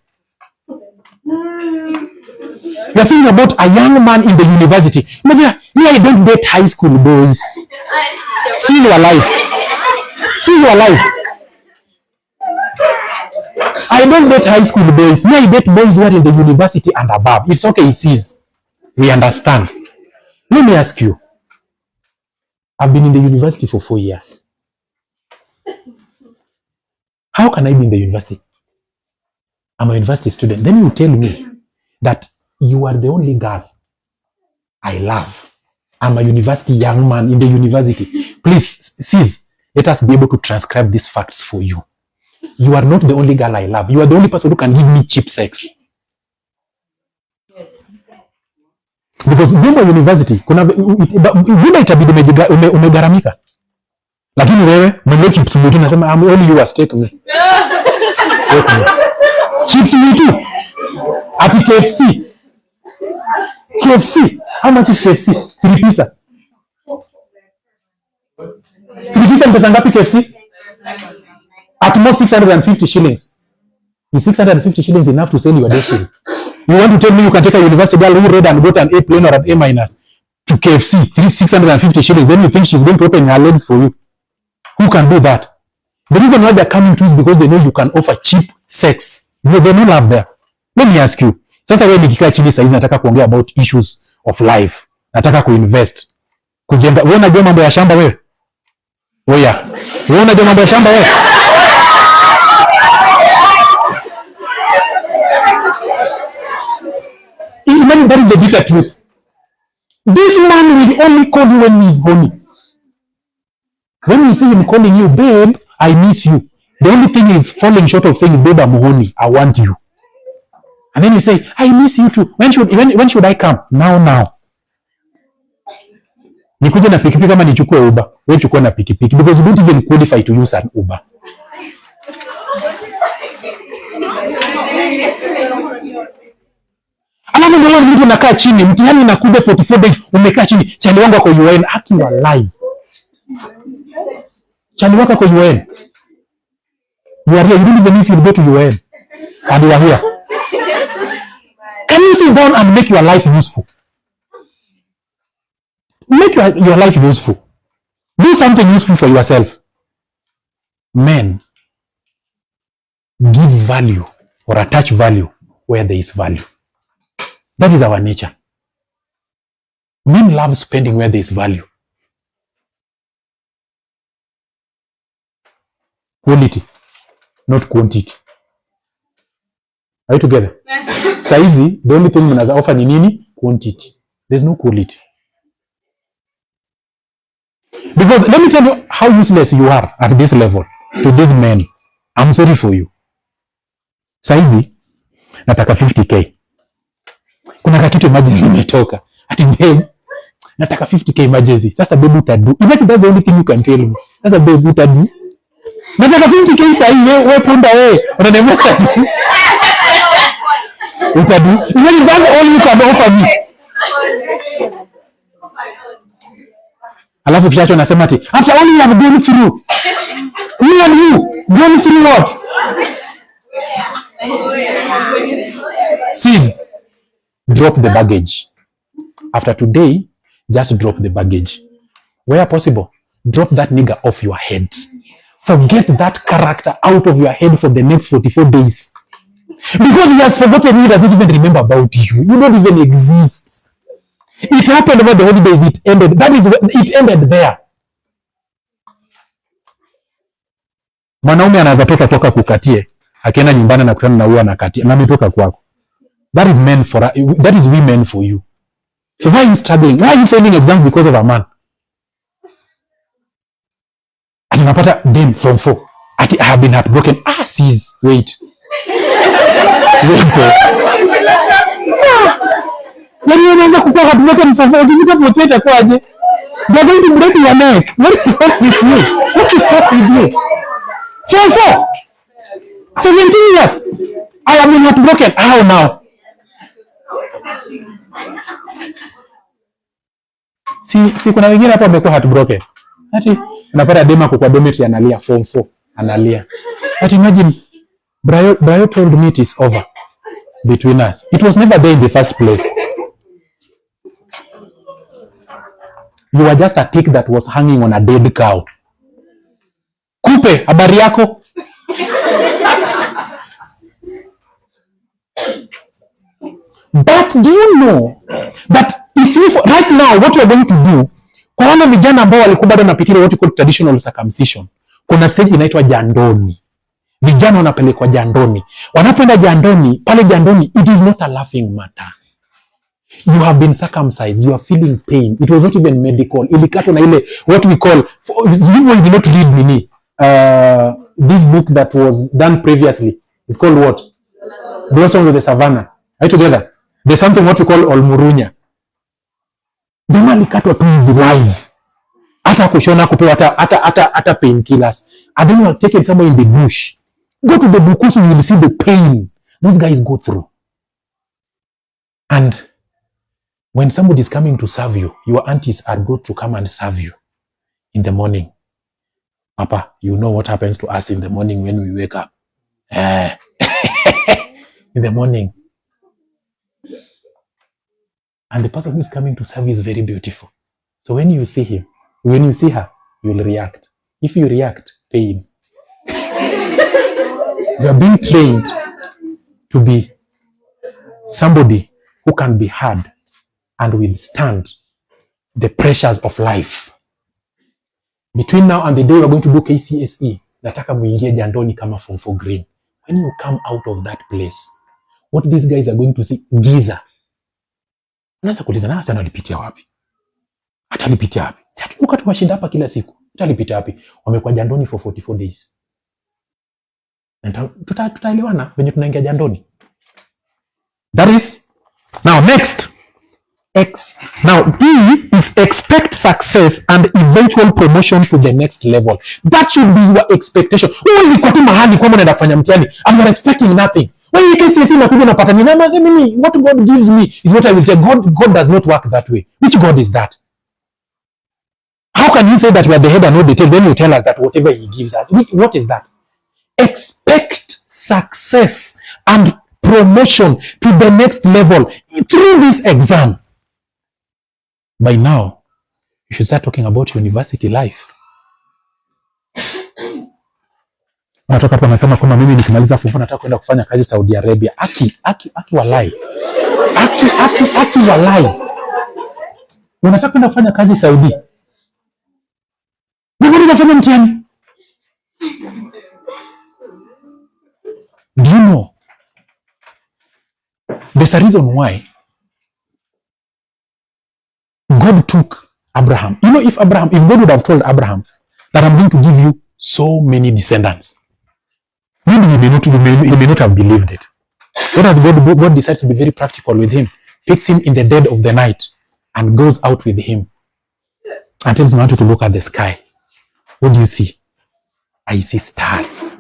You're thinking about a young man in the university. Imagine, me, I don't date high school boys. See your life. See your life. I don't date high school boys. Me, I date boys who are in the university and above. It's okay, he sees. We understand. Let me ask you. I've been in the university for 4 years. How can I be in the university? I'm a university student. Then you tell me that you are the only girl I love. I'm a university young man in the university. Please, sis, let us be able to transcribe these facts for you. You are not the only girl I love. You are the only person who can give me cheap sex. Because Demo University, kuna vile itabidi umegaramika. Lakini wewe, mwenye chips mwitu nasema, I'm only yours, take me. Take me. Chips mwitu. Ati KFC. KFC. How much is KFC? 3 pizza. 3 pizza ni pesa ngapi KFC? At most 650 shillings. Is 650 shillings enough to sell your destiny? You want to tell me you can take a university girl who read and got an A plane or an A minus to KFC, 650 shillings, then you think she's going to open her legs for you? Who can do that? The reason why they're coming to is because they know you can offer cheap sex. They don't love there. Let me ask you. Sasa wewe nikikaa chini sasa hivi nataka kuongea about issues of life. Nataka kuinvest. Kujenga. Wewe unajua mambo ya shamba wewe? Wewe unajua mambo ya shamba wewe? Imagine that is the bitter truth. This man will only call you when he is horny. When you see him calling you, babe, I miss you. The only thing he's falling short of saying is, babe, I'm horny. I want you. And then you say, I miss you too. When should I come? Now. Nikuje na pikipiki kama nichukue Uber. Wewe chukua na pikipiki because you don't even qualify to use an Uber. Alafu ndio mtu anakaa chini, mtihani unakuja 44 days, umekaa chini. Chali wangu kwa UN, haki walai. Chali wako kwa UN. You are here, you don't even if you go to UN. And you are here. Can you sit down and make your life useful? Make your life useful. Do something useful for yourself. Men, give value or attach value where there is value. That is our nature. Men love spending where there is value. Quality, not quantity. Are you together? Saizi, the only thing mnaza offer ni nini? Quantity. There's no quality. Because let me tell you how useless you are at this level to these men. I'm sorry for you. Saizi, nataka 50k. kuna kakitu emergency imetoka. Ati babe, nataka 50k emergency. Sasa babe utadu. Imagine that's the only thing you can tell me. Sasa babe utadu. Nataka 50k sasa hivi wewe punda wewe. Unaniambia utadu. Imagine that's all you can offer me. Alafu kisha anasema ati after all you have gone through. Me and you gone through what? Sis, drop the baggage. After today, just drop the baggage. Where possible, drop that nigga off your head. Forget that character out of your head for the next 44 days. Because he has forgotten, he doesn't even remember about you. You don't even exist. It happened over the holidays, it ended. That is, it ended there. Mwanaume anaweza toka kukatie, akienda nyumbani na kutana na huyo anakatia, na ametoka kwako. That is men for, that is women for you. So why are you struggling? Why are you failing exams because of a man? Ati napata dem from 4. Ati I have been heartbroken. Sis, wait. Wait. When you unaweza kukuwa heartbroken from 4, ukifika for 8 akwaje? They are going to break your neck. What is wrong with you? What is wrong with you? From 4. 17 years. I have been heartbroken. How now? Si kuna wengine hapa wamekuwa heartbroken. Ati unapata dema kwa dormitory analia form 4 analia. Ati imagine Brayo told me it is over between us. It was never there in the first place. You were just a tick that was hanging on a dead cow. Kupe, habari yako? But do you know that if you, right now, what you are going to do, kwa wale vijana ambao walikuwa bado wanapitia what you call traditional circumcision, kuna stage inaitwa jandoni. Vijana wanapelekwa jandoni. Wanapoenda jandoni, pale jandoni, it is not a laughing matter. You have been circumcised, you are feeling pain. It was not even medical. Ilikatwa na ile, what we call, you did not read me. This book that was done previously is called what? Blossoms of the Savannah. Are you together? There's something what we call Olmurunya. Jamaa alikatwa tu live. Hata kushona kupewa hata painkillers. I don't know, take it somewhere in the bush. Go to the Bukusu, you will see the pain those guys go through. And when somebody is coming to serve you, your aunties are good to come and serve you in the morning. Papa, you know what happens to us in the morning when we wake up. In the morning. And the person who is coming to serve you is very beautiful. So when you see him, when you see her, you will react. If you react, pay him. You are being trained to be somebody who can be hard and withstand the pressures of life. Between now and the day we are going to do KCSE, nataka muingie jandoni kama form 4 green. When you come out of that place, what these guys are going to see, giza. Unaanza kuuliza na hasa analipitia wapi? Atalipitia wapi? Si atukuka tuwashinda hapa kila siku. Atalipitia wapi? Wamekuwa jandoni for 44 days. Tutaelewana venye tunaingia jandoni. That is, now next. Now, E is expect success and eventual promotion to the next level. That should be your expectation. Wewe uko tu mahali kwa unaenda kufanya mtihani, I'm not expecting nothing. When you can see nakuja napata nini? Mimi, what God gives me is what I will take. God does not work that way. Which God is that? How can you say that we are the head and not the tail? Then you tell us that whatever he gives us. What is that? Expect success and promotion to the next level through this exam. By now, you should start talking about university life. Watoka hapa wanasema kama mimi nikimaliza form 4 nataka kwenda kufanya kazi Saudi Arabia. Aki walai. Aki walai. Unataka kwenda kufanya kazi Saudi. Wewe unafanya mtihani. Do you know? There's a reason why God took Abraham. You know, if God would have told Abraham that I'm going to give you so many descendants, maybe he may not have believed it. What has God decides to be very practical with him? picks him in the dead of the night and goes out with him and tells me, I want you to look at the sky. What do you see? I see stars.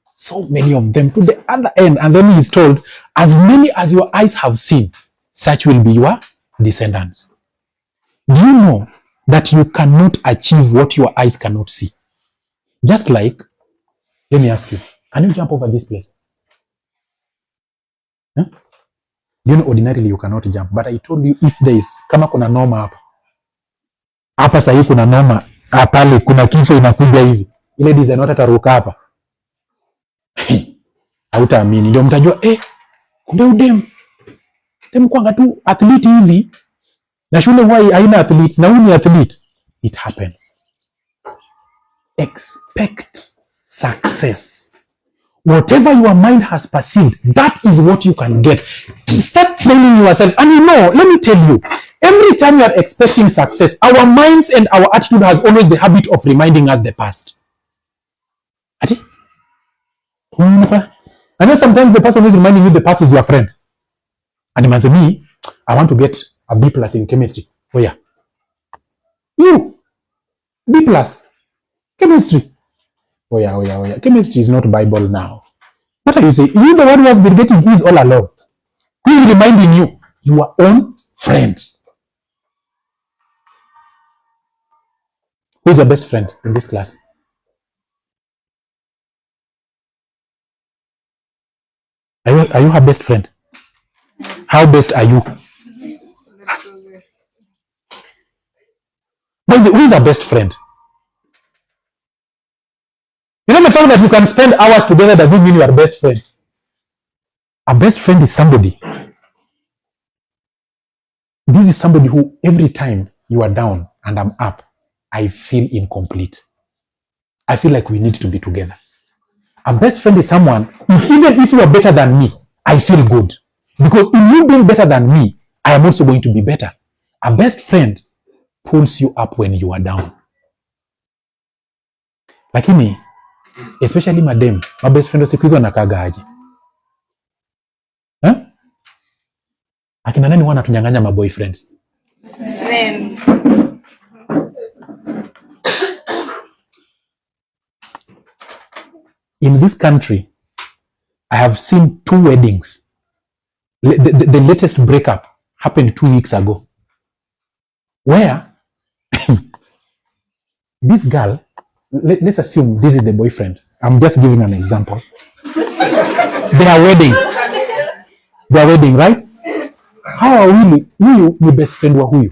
So many of them to the other end. And then he is told, as many as your eyes have seen, such will be your descendants. Do you know that you cannot achieve what your eyes cannot see? Just like, let me ask you, can you jump over this place? Huh? You know, ordinarily you cannot jump, but I told you if there is, kama kuna noma hapa. Hapa sahi kuna noma, pale kuna kifo inakuja hivi. Ile design wataruka hapa. Hautaamini. Ndio mtajua, kumbe udem. Dem kwanga tu athlete hivi. Na shule huwa haina athletes, na huyu ni athlete. It happens. Expect success. Whatever your mind has perceived, that is what you can get. Start training yourself. And you know, let me tell you, every time you are expecting success, our minds and our attitude has always the habit of reminding us the past. Ati? I know sometimes the person who is reminding you the past is your friend. And he must say, me, I want to get a B+ in chemistry. Oh yeah. You, B+. Chemistry. Oh yeah. Chemistry is not Bible now. What are you saying? You the one who has been getting E's all along. Who is reminding you? Your own friend. Who is your best friend in this class? Are you her best friend? How best are you? But who is her best friend? You know the fact that you can spend hours together doesn't mean you are best friends. A best friend is somebody. This is somebody who every time you are down and I'm up, I feel incomplete. I feel like we need to be together. A best friend is someone, even if you are better than me, I feel good. Because in you being better than me, I am also going to be better. A best friend pulls you up when you are down. Lakini, especially madem, my best friend siku hizo anakaga aje. Akina nani wanatunyang'anya ma boyfriends? Friends. In this country, I have seen 2 weddings. The latest breakup happened 2 weeks ago. Where this girl, let's assume this is the boyfriend. I'm just giving an example. They are wedding, right? How are we? Huyu ni best friend wa huyu.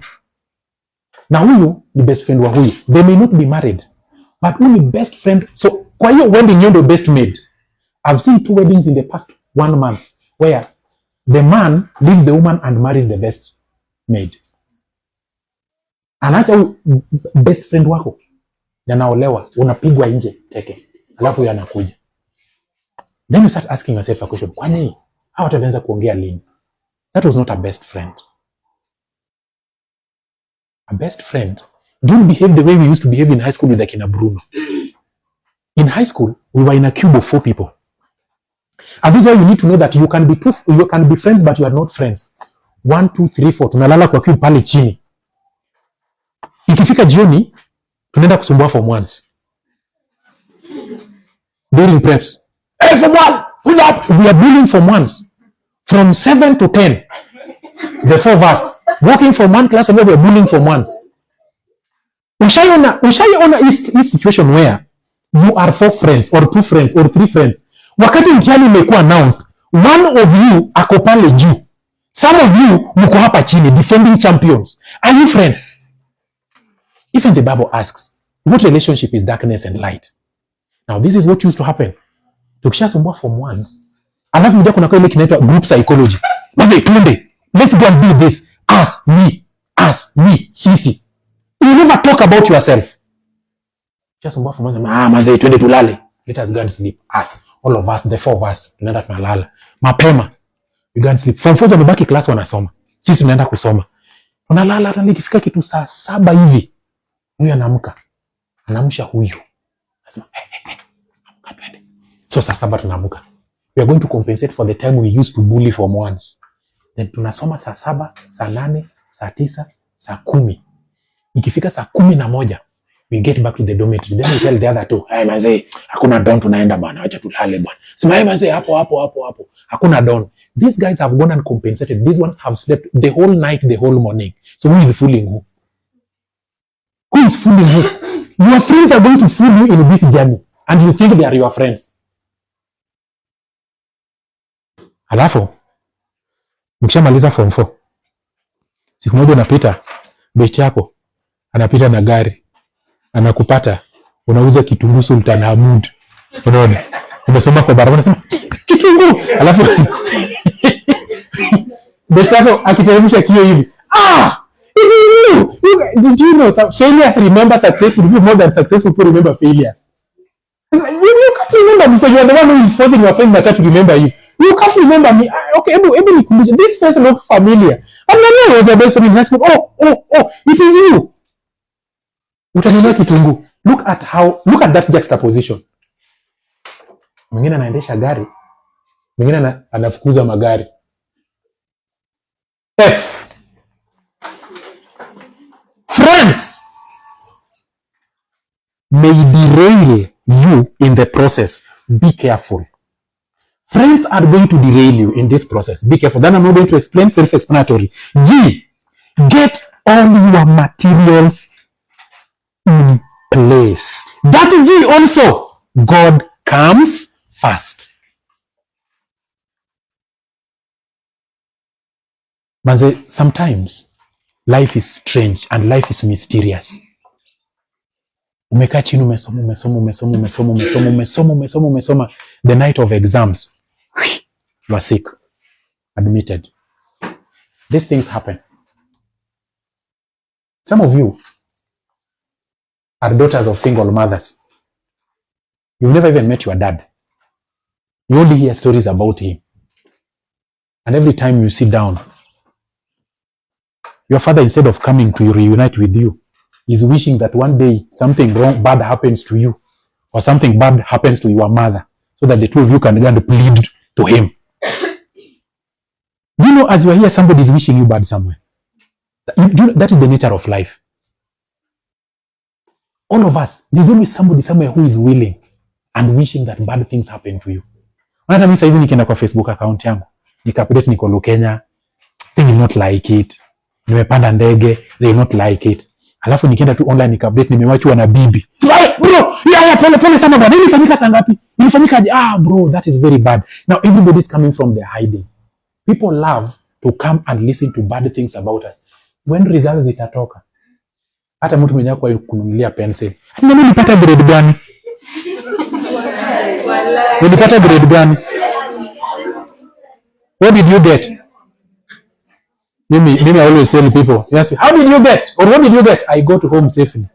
Na huyu ni best friend wa huyu. They may not be married, but huyu ni best friend. So kwa hiyo wedding yendo best maid. I've seen 2 weddings in the past 1 month where the man leaves the woman and marries the best maid. Anaacha best friend wako yanaolewa, unapigwa nje teke. Alafu yeye anakuja. Then you start asking yourself a question. Kwani hawa wataanza kuongea lini? That was not a best friend. A best friend don't behave the way we used to behave in high school with Akina Bruno. In high school, we were in a cube of 4 people. And this is why you need to know that you can be friends, but you are not friends. 1, 2, 3, 4. Tunalala kwa cube pale chini. Ikifika jioni, tunaenda kusumbua form 1s. During preps. Hey, form 1! Pull up! We are bullying form 1s. From 7 to 10. The 4 of us. Walking from one class and we are bullying form 1s. Ushaiona this situation where you are 4 friends or 2 friends or 3 friends. Wakati mtihani imekuwa announced, one of you ako pale juu. Some of you mko hapa chini defending champions. Are you friends? Even the Bible asks, what relationship is darkness and light? Now this is what used to happen. Tukishasumbua form 1s, alafu mja kuna kwa ile kinaitwa group psychology. Wewe twende, let's go and do this. Us, me, sisi. You never talk about yourself. Just sumbua form 1, manze twende tulale. Let us go and sleep. Us, all of us, the 4 of us, tunaenda tunalala. Mapema. We go and sleep. Form 4 wamebaki class wanasoma. Sisi tunaenda kusoma. Tunalala hata nikifika kitu saa 7 hivi. Huyu anaamka. Anaamsha huyu. Anasema, amka twende. So saa 7 tunaamka. We are going to compensate for the time we used to bully form 1s. Then tunasoma saa 7, saa 8, saa 9, saa 10. Ikifika saa 11, we get back to the dormitory. Then we tell the other two, hey mazee, hakuna dawn tunaenda bwana, acha tulale bwana. Sema hey mazee, hapo. Hakuna dawn. These guys have gone and compensated. These ones have slept the whole night, the whole morning. So who is fooling who? Who is fooling who? Your friends are going to fool you in this journey and you think they are your friends. Alafu mkishamaliza form 4, siku moja unapita beti yako anapita na gari, anakupata unauza kitunguu Sultan Hamud. Unaona? Unasoma kwa barabara unasema kitunguu. Alafu beti yako akiteremsha kio hivi. Did you know some failures remember successful people more than successful people remember failures? You can't remember me, so you are the one who is forcing your friend to remember you. You can't remember me. Okay, this face looks familiar. And then was your best friend in high school. Oh, it is you. Utanunua kitunguu. Look at that juxtaposition. Mwingine anaendesha gari, mwingine anafukuza magari. Friends may derail you in the process. Be careful. Friends are going to derail you in this process. Be careful. Then I'm not going to explain, self-explanatory. G, get all your materials in place. That G also, God comes first. But sometimes life is strange and life is mysterious. Umekaa chini umesoma the night of exams. You are sick. Admitted. These things happen. Some of you are daughters of single mothers. You've never even met your dad. You only hear stories about him. And every time you sit down, your father, instead of coming to reunite with you, is wishing that one day something bad happens to you, or something bad happens to your mother, so that the two of you can go and plead to him. Do you know, as you are here, somebody is wishing you bad somewhere. That is the nature of life. All of us, there's always somebody somewhere who is willing and wishing that bad things happen to you. Hata mimi saizi nikienda kwa Facebook account yangu, nika-update niko Lukenya, they will not like it. Nimepanda ndege, they will not like it. Alafu nikienda tu online nika-update nimewachwa na bibi. Bro, pole sana bwana. Ilifanyika saa ngapi? Ilifanyika bro, that is very bad. Now everybody is coming from their hiding. People love to come and listen to bad things about us. When results itatoka, hata mtu mwenye kwa kununulia pencil. Mimi nilipata grade gani? Nilipata grade gani? What did you get? Mimi I always tell people, yes, how did you get? Or what did you get? I got home safely.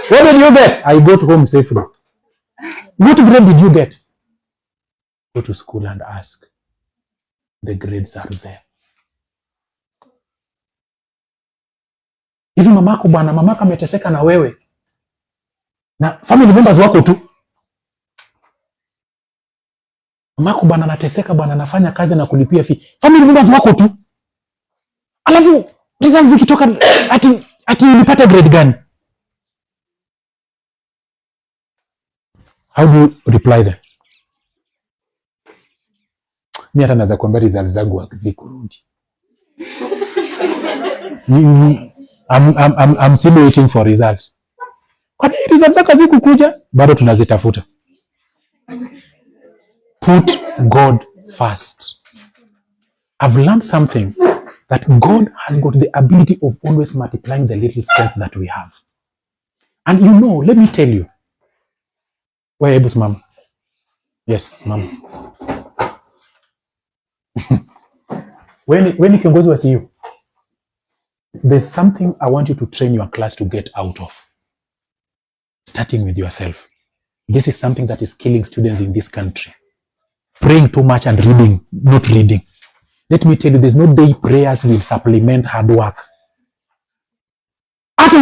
What did you get? I got home safely. What grade did you get? Go to school and ask. The grades are there. Hivi mamako bwana, mamako ameteseka na wewe. Na family members wako tu. Mamako bwana anateseka bwana, anafanya kazi na kulipia fee. Family members wako tu. Alafu results zikitoka ati nilipata grade gani? How do you reply them? Mimi hata naweza kuambia results zangu hazikurudi. I'm still waiting for results. Kwa nini results zako hazikukuja? Bado tunazitafuta. Put God first. I've learned something, that God has got the ability of always multiplying the little strength that we have. And you know, let me tell you. Where is mama? Yes, mama. When kiongozi wa CU, there's something I want you to train your class to get out of. Starting with yourself. This is something that is killing students in this country. Praying too much and not reading. Let me tell you, there's no day prayers will supplement hard work. Hata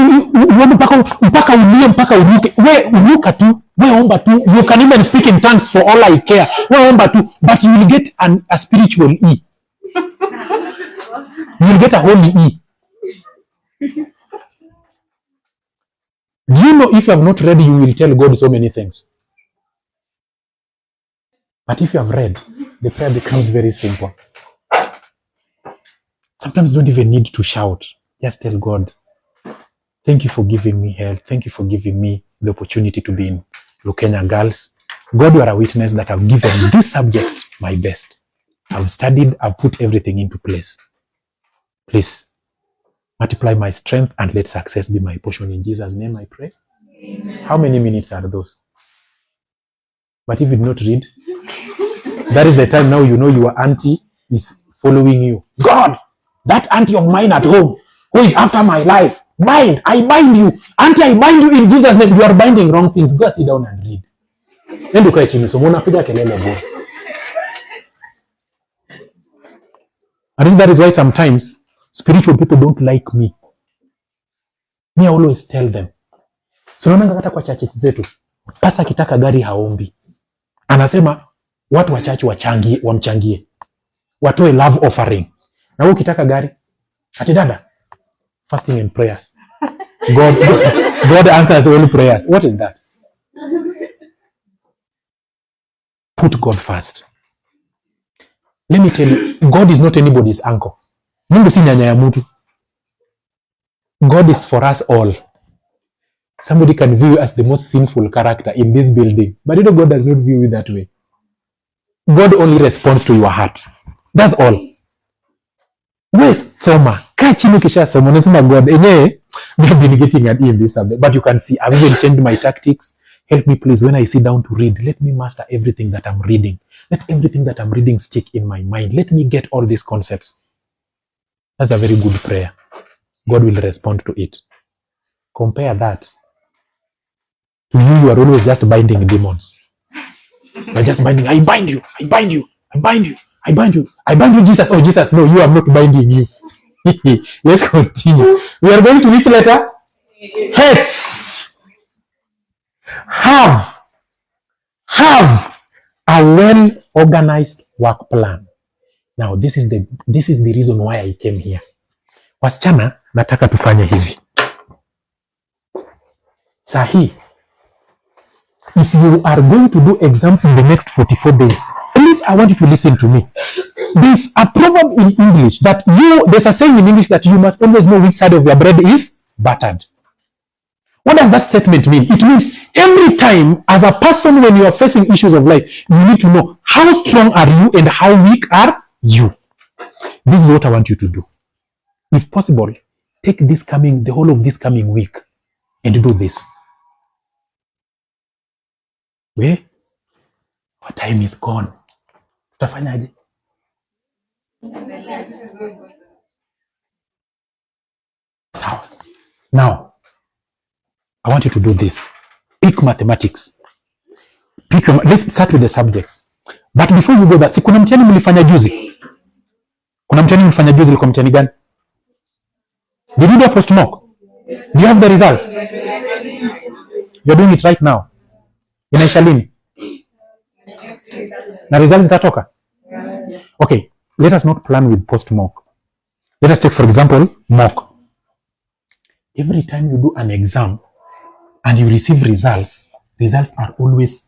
mpaka ulie mpaka uruke. We uruka tu, we omba tu. You can even speak in tongues for all I care. We omba tu, but you will get a spiritual E. you'll get a holy E. Do you know if you have not read, you will tell God so many things? But if you have read, the prayer becomes very simple. Sometimes you don't even need to shout. Just tell God, thank you for giving me health. Thank you for giving me the opportunity to be in Lukenya Girls. God, you are a witness that I've given this subject my best. I've studied, I've put everything into place. Please multiply my strength and let success be my portion. In Jesus' name I pray. Amen. How many minutes are those? But if you do not read, that is the time now you know your auntie is following you. God, that auntie of mine at home who is after my life, bind, I bind you. Auntie, I bind you in Jesus' name. You are binding wrong things. Go sit down and read. Then ukae chini, so unapiga kelele bure. And that is why sometimes spiritual people don't like me. Me, I always tell them. So naona hata kwa churches zetu, pasa kitaka gari haombi. Anasema watu wa church wamchangie. Watoe love offering. Na wewe ukitaka gari, ati dada, fasting and prayers. God answers all prayers. What is that? Put God first. Let me tell you, God is not anybody's uncle. Mungu si nyanya ya mtu. God is for us all. Somebody can view you as the most sinful character in this building, but you know God does not view you that way. God only responds to your heart. That's all. Where's soma? Kaa chini kisha soma. Unasema God, they've been getting at in this subject. But you can see, I've even changed my tactics. Help me please, when I sit down to read, let me master everything that I'm reading. Let everything that I'm reading stick in my mind. Let me get all these concepts. That's a very good prayer. God will respond to it. Compare that to you are always just binding demons. You're just binding, I bind you, I bind you, I bind you, I bind you, I bind you, Jesus. Oh, Jesus, no, you are not binding you. Let's continue. We are going to which letter? H. Have a well-organized work plan. Now, this is the reason why I came here. Wasichana, nataka tufanye hivi. Sahi, if you are going to do exams in the next 44 days, please, I want you to listen to me. There's a proverb in English that there's a saying in English that you must always know which side of your bread is buttered. What does that statement mean? It means every time as a person when you are facing issues of life, you need to know how strong are you and how weak are you. This is what I want you to do. If possible, take the whole of this coming week and do this. Where? Our time is gone. Tutafanyaje? So, now, I want you to do this. Pick mathematics. Let's start with the subjects. But before you go that, kuna mtihani mlifanya juzi? Kuna mtihani mlifanya juzi, ilikuwa mtihani gani? Did you do a post-mock? Do you have the results? You're doing it right now. Inaisha lini? Na results zitatoka? Okay, let us not plan with post-mock. Let us take, for example, mock. Every time you do an exam and you receive results are always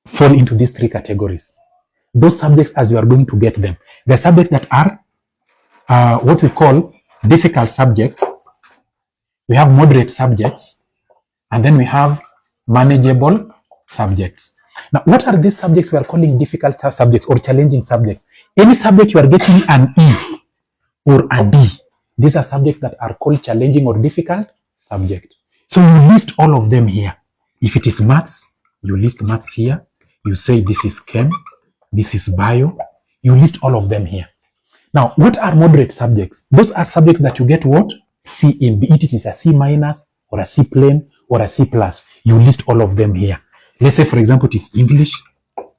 fall into these three categories. Those subjects, as you are going to get them, the subjects that are what we call difficult subjects, we have moderate subjects, and then we have manageable subjects. Now, what are these subjects we are calling difficult subjects or challenging subjects? Any subject you are getting an E or a D, these are subjects that are called challenging or difficult subject. So you list all of them here. If it is maths, you list maths here. You say this is chem, this is bio. You list all of them here. Now, what are moderate subjects? Those are subjects that you get what? C in, be it is a C minus or a C plain or a C plus. You list all of them here. Let's say, for example, it is English,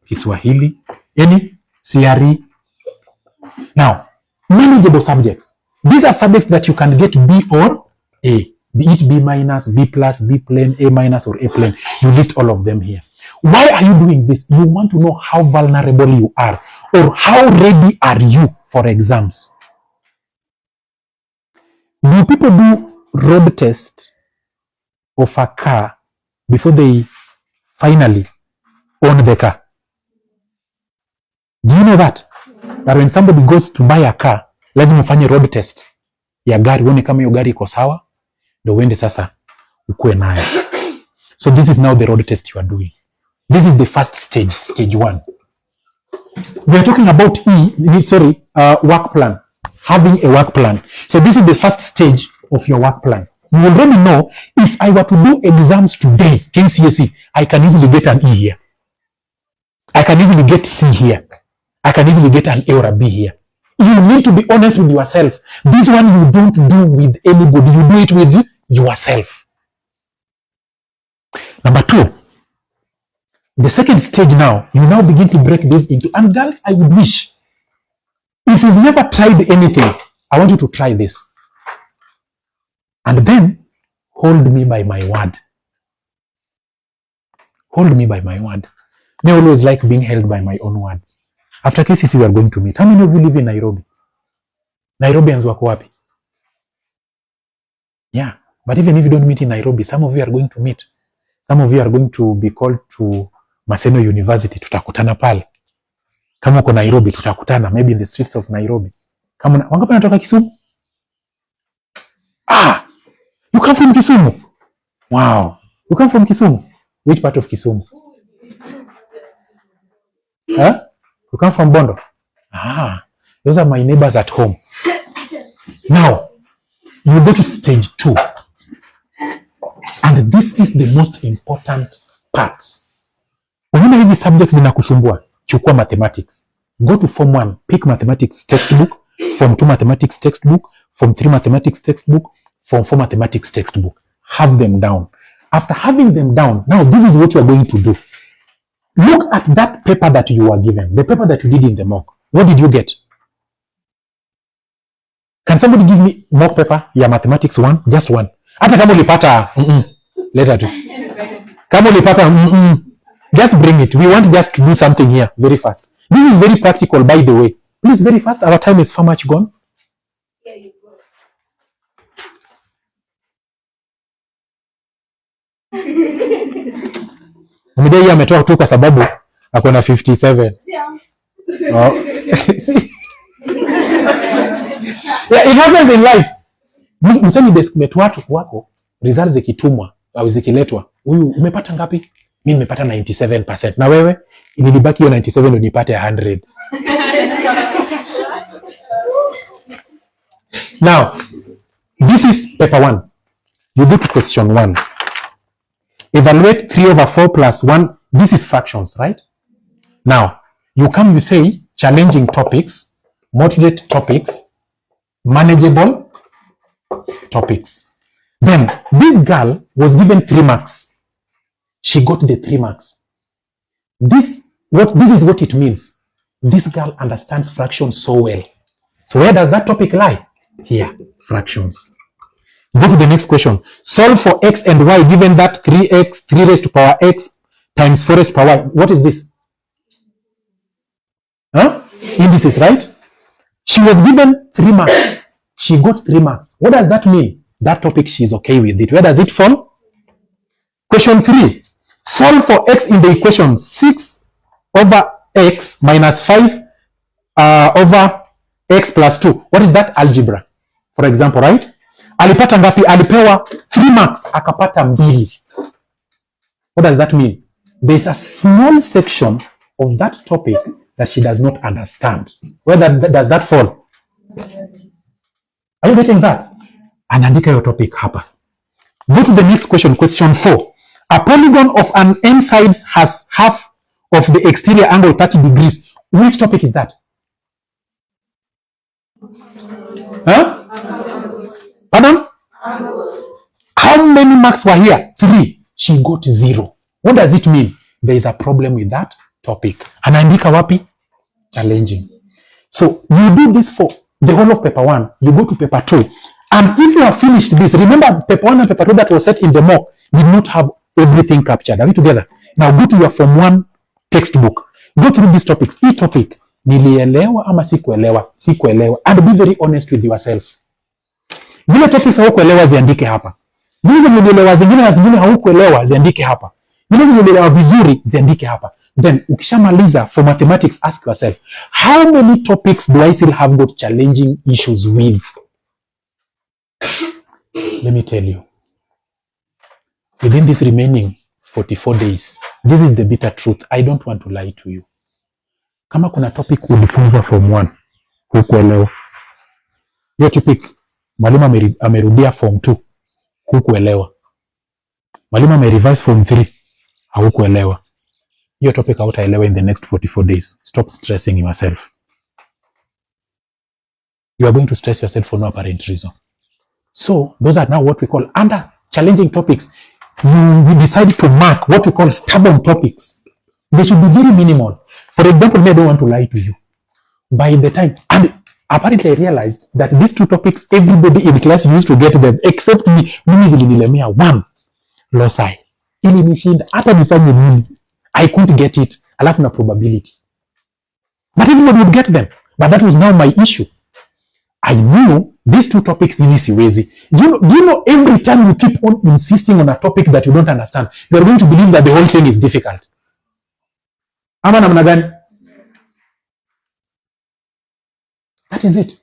Kiswahili, any CRE. Now, manageable subjects. These are subjects that you can get B or A. Be it B minus, B plus, B plain, A minus, or A plain. You list all of them here. Why are you doing this? You want to know how vulnerable you are or how ready are you for exams. Do people do road test of a car before they finally own the car? Do you know that? That when somebody goes to buy a car, lazima ufanye road test ya gari, uone kama hiyo gari iko sawa, ndio uende sasa ukue nayo. So this is now the road test you are doing. This is the first stage, stage 1. We are talking about work plan, having a work plan. So this is the first stage of your work plan. You already know if I were to do exams today, KCSE, I can easily get an E here. I can easily get C here. I can easily get an A or a B here. You need to be honest with yourself. This one you don't do with anybody. You do it with yourself. Number 2, the second stage now, you now begin to break this into, and girls, I would wish, if you've never tried anything, I want you to try this. And then, hold me by my word. Hold me by my word. I always like being held by my own word. After KCC, we are going to meet. How many of you live in Nairobi? Nairobians wako wapi? Yeah, but even if you don't meet in Nairobi, some of you are going to meet. Some of you are going to be called to Maseno University. Tutakutana pale. Kama uko Nairobi, tutakutana maybe in the streets of Nairobi. Kama wangapi natoka Kisumu? You come from Kisumu? Wow. You come from Kisumu? Which part of Kisumu? Huh? You come from Bondo? Those are my neighbors at home. Now, you go to stage 2. And this is the most important part. Unaona hizi subjects zinakusumbua, chukua mathematics. Go to form 1, pick mathematics textbook, form 2 mathematics textbook, form 3 mathematics textbook, form 4 mathematics textbook. Have them down. After having them down, now this is what you are going to do. Look at that paper that you were given, the paper that you did in the mock. What did you get? Can somebody give me mock paper? Yeah, mathematics 1, just 1. Hata kama ulipata later to. Kama ulipata just bring it. We want just to do something here very fast. This is very practical, by the way. Please, very fast. Our time is far much gone. Yeah, you go. Mdei ametoa tu kwa sababu ako na 57. Oh. Yeah, it happens in life. Msemi deskmate wako results zikitumwa au zikiletwa, huyu umepata ngapi? Mimi nimepata 97%. Na wewe? Nilibaki hiyo 97 ndio nipate 100. Now, this is paper 1. You go to question 1. Evaluate 3 over 4 plus 1. This is fractions, right? Now, you come, you say challenging topics, moderate topics, manageable topics. Then, this girl was given 3 marks. She got the 3 marks. This is what it means. This girl understands fractions so well. So where does that topic lie? Here, fractions. Go to the next question. Solve for x and y given that 3x, 3 raised to power x times 4 raised to power y. What is this? Indices, right? She was given 3 marks. She got 3 marks. What does that mean? That topic she is okay with it. Where does it fall? Question 3. Solve for x in the equation 6 over x minus 5 over x plus 2. What is that? Algebra. For example, right? Alipata ngapi? Alipewa 3 marks, akapata 2. What does that mean? There's a small section of that topic that she does not understand. Where does that fall? Are you getting that? Anaandika your topic hapa. Go to the next question, question 4. A polygon of an n sides has half of the exterior angle 30 degrees. Which topic is that? Pardon? How many marks were here? 3. She got 0. What does it mean? There is a problem with that topic. Anaandika wapi? Challenging. So you do this for the whole of paper 1. You go to paper 2. And if you have finished this, remember paper 1 and paper 2 that was set in the mock did not have everything captured. Are we together? Now go to your form 1 textbook. Go through these topics. Each topic, nilielewa ama sikuelewa, sikuelewa. And be very honest with yourself. Zile topics haukuelewa ziandike hapa. Zile zilizoelewa zingine na zingine haukuelewa ziandike hapa. Zile zilizoelewa vizuri ziandike hapa. Then ukishamaliza for mathematics, ask yourself, how many topics do I still have got challenging issues with? Let me tell you. Within this remaining 44 days, this is the bitter truth. I don't want to lie to you. Kama kuna topic ulifunzwa form 1 hukuelewa, hiyo topic mwalimu amerudia form 2 hukuelewa, mwalimu amerevise form 3 haukuelewa, hiyo topic hautaelewa in the next 44 days. Stop stressing yourself. You are going to stress yourself for no apparent reason. So those are now what we call under challenging topics. You decide to mark what we call stubborn topics. They should be very minimal. For example, I don't want to lie to you. By the time, and apparently I realized that these 2 topics, everybody in class used to get them, except me. Mimi zilinilemea 1 loci. Ilinishinda hata nifanye nini, I couldn't get it. Alafu na probability. But everybody would get them. But that was now my issue. I knew these 2 topics hizi siwezi. Do you know every time you keep on insisting on a topic that you don't understand, you are going to believe that the whole thing is difficult. Ama namna gani? That is it.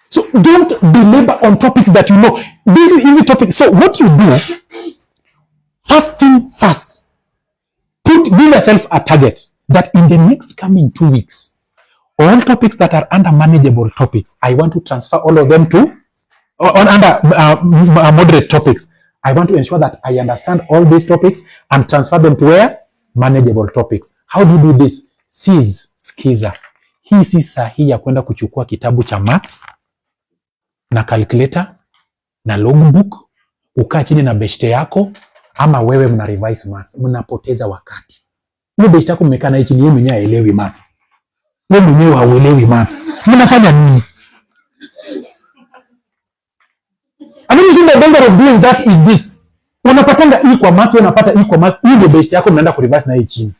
So don't belabor on topics that you know. This is easy topic. So what you do, first thing first, give yourself a target that in the next coming 2 weeks, all topics that are under manageable topics, I want to transfer all of them to under moderate topics. I want to ensure that I understand all these topics and transfer them to where? Manageable topics. How do you do this? Skiza. Hii si sahihi ya kwenda kuchukua kitabu cha maths na calculator na logbook, ukaa chini na beshte yako, ama wewe mna revise maths. Mnapoteza wakati. Wewe beshte yako mmekaa na chini, yeye mwenyewe haelewi maths. Wewe mwenyewe hauelewi maths. Mnafanya nini? I mean, the danger of doing that is this. Unapatanga hii kwa maths, unapata hii kwa maths, hii ndio beshte yako mnaenda ku revise na hii chini.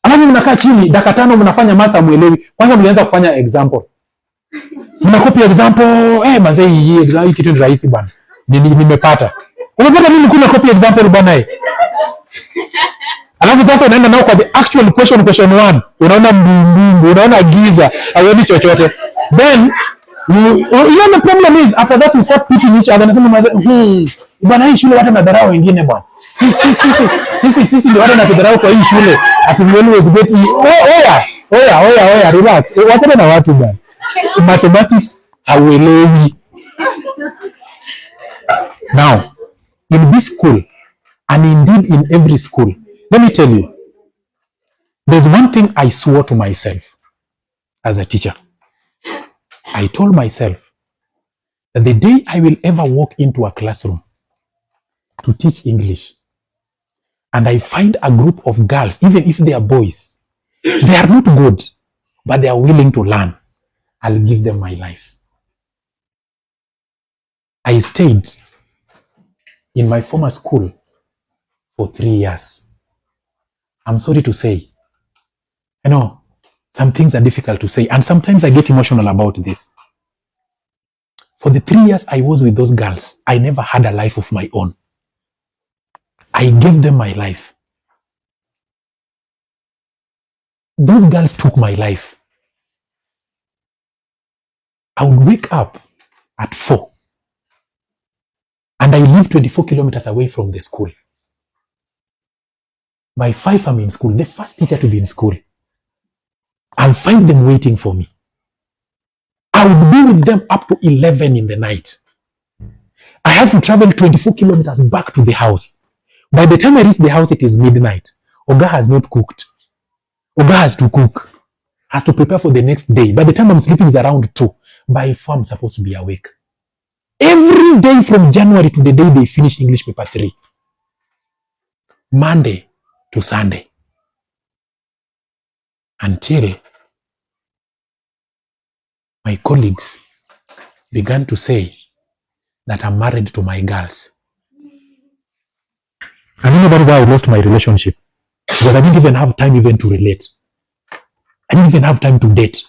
Ama mnakaa chini dakika 5 mnafanya maths hamuelewi. Kwanza mlianza kufanya example. Mnakopi example, manze hii kitu ni rahisi bwana. Nimepata. Unapata nini kuna copy example bwana Alafu sasa unaenda nao kwa the actual question 1. Unaona mbumbu, unaona giza, hauoni chochote. Then you know the problem is after that you start putting each other, nasema bwana hii shule watu nadharau wengine bwana. Sisi ndio watu nadharau kwa hii shule. Ati we always get oya relax. Watu na watu bwana. Mathematics hauelewi. Now, in this school and indeed in every school, let me tell you, there's one thing I swore to myself as a teacher. I told myself that the day I will ever walk into a classroom to teach English and I find a group of girls, even if they are boys, they are not good, but they are willing to learn, I'll give them my life. I stayed in my former school for 3 years. I'm sorry to say, I know some things are difficult to say, and sometimes I get emotional about this. For the 3 years I was with those girls, I never had a life of my own. I gave them my life. Those girls took my life. I would wake up at 4 and I live 24 kilometers away from the school. By 5 I'm in school, the first teacher to be in school. I'll find them waiting for me. I would be with them up to 11 in the night. I have to travel 24 kilometers back to the house. By the time I reach the house, it is midnight. Oga has not cooked. Oga has to cook. Has to prepare for the next day. By the time I'm sleeping is around 2. By 4 I'm supposed to be awake. Every day from January to the day they finish English paper 3. Monday to Sunday. Until my colleagues began to say that I'm married to my girls. I don't know about why I lost my relationship. Because I didn't even have time even to relate. I didn't even have time to date.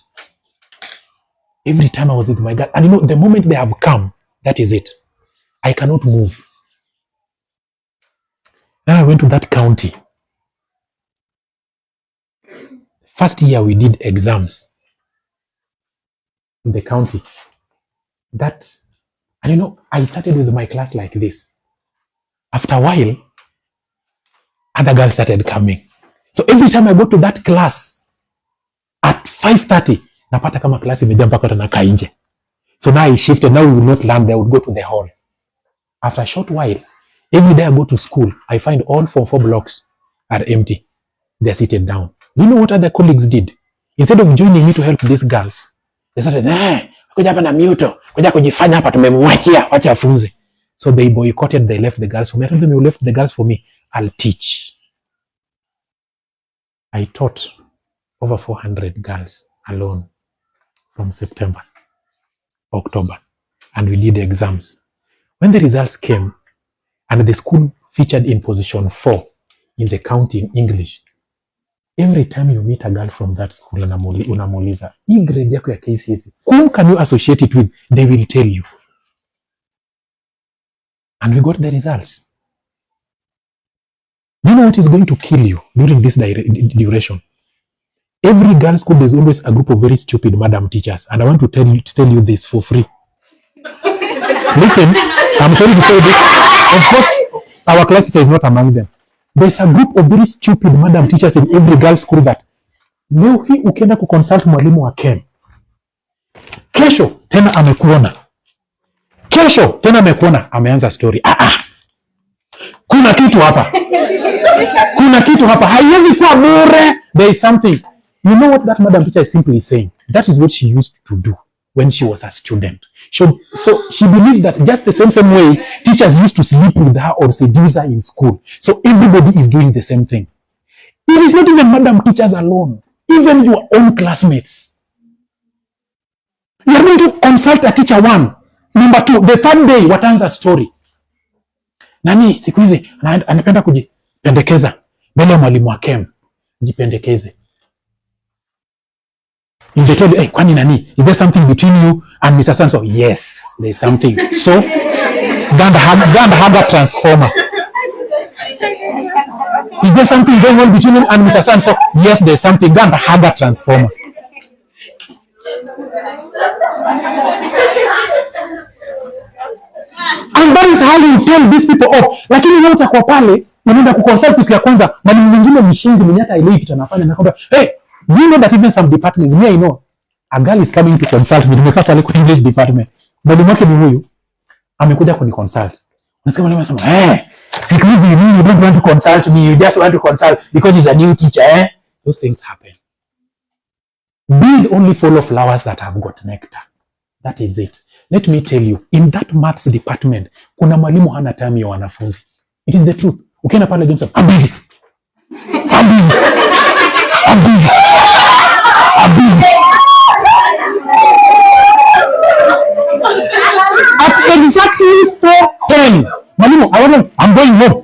Every time I was with my girl. And you know, the moment they have come, That is it. I cannot move. Now I went to that county. First year we did exams in the county. That, and you know, I started with my class like this. After a while, other girls started coming. So every time I go to that class at 5:30, napata kama class imejaa mpaka tunakaa nje. So now I shifted. Now we will not learn there. I would go to the hall. After a short while, every day I go to school, I find all 4 blocks are empty. They're seated down. Do you know what other colleagues did? Instead of joining me to help these girls, they started saying, kuja hapa na miuto, kuja kujifanya hapa tumemwachia, wacha afunze. So they boycotted, they left the girls for me. I told them, you left the girls for me, I'll teach. I taught over 400 girls alone from September, October, and we did exams. When the results came, and the school featured in position 4 in the county in English, every time you meet a girl from that school, unamuuliza, hii grade yako ya KCSE, whom can you associate it with? They will tell you. And we got the results. Do you know what is going to kill you during this duration? Every girl school, there's always a group of very stupid madam teachers. And I want to tell you this for free. Listen, I'm sorry to say this. Of course, our class teacher is not among them. There's a group of very stupid madam teachers in every girl school that leo hii ukienda kuconsult mwalimu wa Chem, kesho tena amekuona. Kesho tena amekuona ameanza story. Kuna kitu hapa. Kuna kitu hapa. Haiwezi kuwa bure. There is something. You know what that madam teacher is simply saying? That is what she used to do when she was a student. So she believes that just the same way teachers used to sleep with her or seduce her in school. So everybody is doing the same thing. It is not even madam teachers alone. Even your own classmates. You are going to consult a teacher 1. Number 2, the 3rd day, wataanza story. Nani, siku hizi, anapenda kujipendekeza. Mbele ya mwalimu wa Chem, jipendekeze. If they tell you, hey, kwani nani, is there something between you and Mr. Sanso? Yes, there's something. So, go and hug a transformer. Is there something going on between you and Mr. Sanso? Yes, there's something. Go and hug a transformer. And that is how you tell these people off. Lakini wewe utakuwa pale, unaenda kuconsult siku ya kwanza, mwalimu mwingine mshinzi mwenye hata ile kitu anafanya na kwamba, hey, do you know that even some departments, me I know, a girl is coming to consult me, nimekaa pale kwa English department. Mwalimu wake ni huyu, amekuja kuniconsult. Unasikia mwalimu anasema, siku hizi you don't want to consult me, you just want to consult because he's a new teacher, Those things happen. Bees only follow flowers that have got nectar. That is it. Let me tell you, in that maths department, kuna mwalimu hana time ya wanafunzi. It is the truth. Ukienda pale Johnson, I'm busy. I'm busy. I'm busy. I'm busy. At exactly 4:10, mwalimu, I'm going home.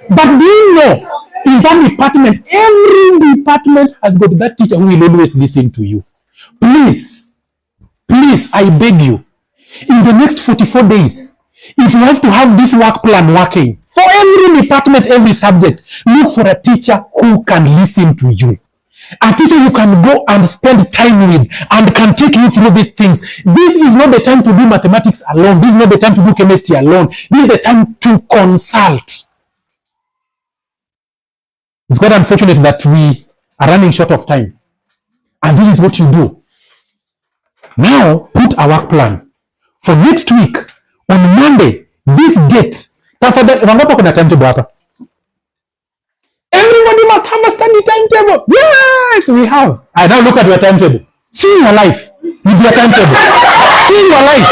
But do you know, in that department, every department has got that teacher who will always listen to you. Please, I beg you, in the next 44 days, if you have to have this work plan working, for every department, every subject, look for a teacher who can listen to you. A teacher you can go and spend time with and can take you through these things. This is not the time to do mathematics alone. This is not the time to do chemistry alone. This is the time to consult. It's quite unfortunate that we are running short of time. And this is what you do. Now, put a work plan. For next week, on Monday, this date, everybody must have a study timetable. Yes, we have. I now look at your timetable. See your life with your timetable. See your life.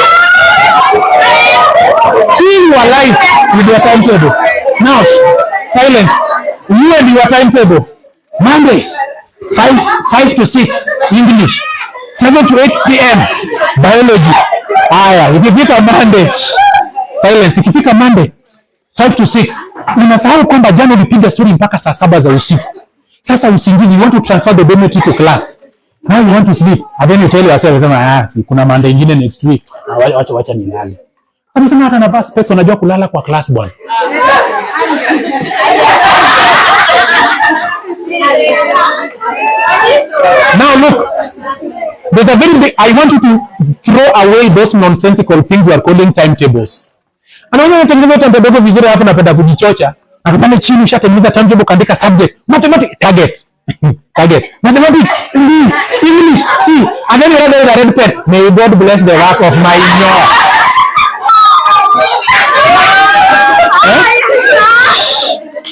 See your life with your timetable. Now, silence. You and your timetable. Monday, 5 to 6, English. 7 to 8 p.m. Biology. Ikifika Monday, silence. Ikifika Monday, 5 to 6. Unasahau kwamba jana ulipiga story mpaka saa 7 za usiku. Sasa usingizi, you want to transfer the dormitory to class. Now you want to sleep. And then you tell yourself, si, kuna Monday ingine next week. Wacha nilale. Sasa hata navaa specs unajua kulala kwa class bwana. Now look, there's a very big, I want you to throw away those nonsensical things we are calling timetables. Anaona unatengeneza timetable vizuri alafu napenda kujichocha. Akapanda chini ushatengeneza timetable kaandika subject, mathematics, target. Target. Mathematics, English, see. And then you write with a red pen. May God bless the work of my Lord.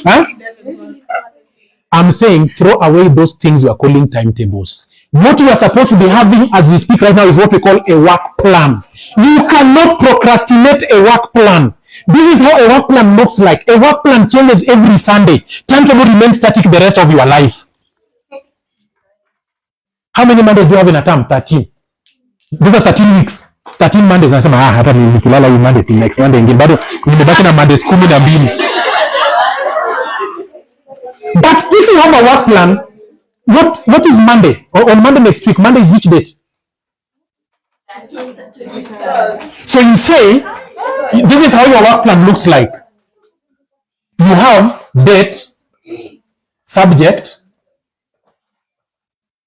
Huh? I'm saying throw away those things you are calling timetables. What you are supposed to be having as we speak right now is what we call a work plan. You cannot procrastinate a work plan. This is how a work plan looks like. A work plan changes every Sunday. Timetable remains static the rest of your life. How many Mondays do you have in a term? 13. These are 13 weeks. 13 Mondays. Nasema hata nikilala hii Monday till next Monday ingine bado nimebaki na Mondays 12. But if you have a work plan, what is Monday? Or on Monday next week, Monday is which date? So you say, this is how your work plan looks like. You have date, subject,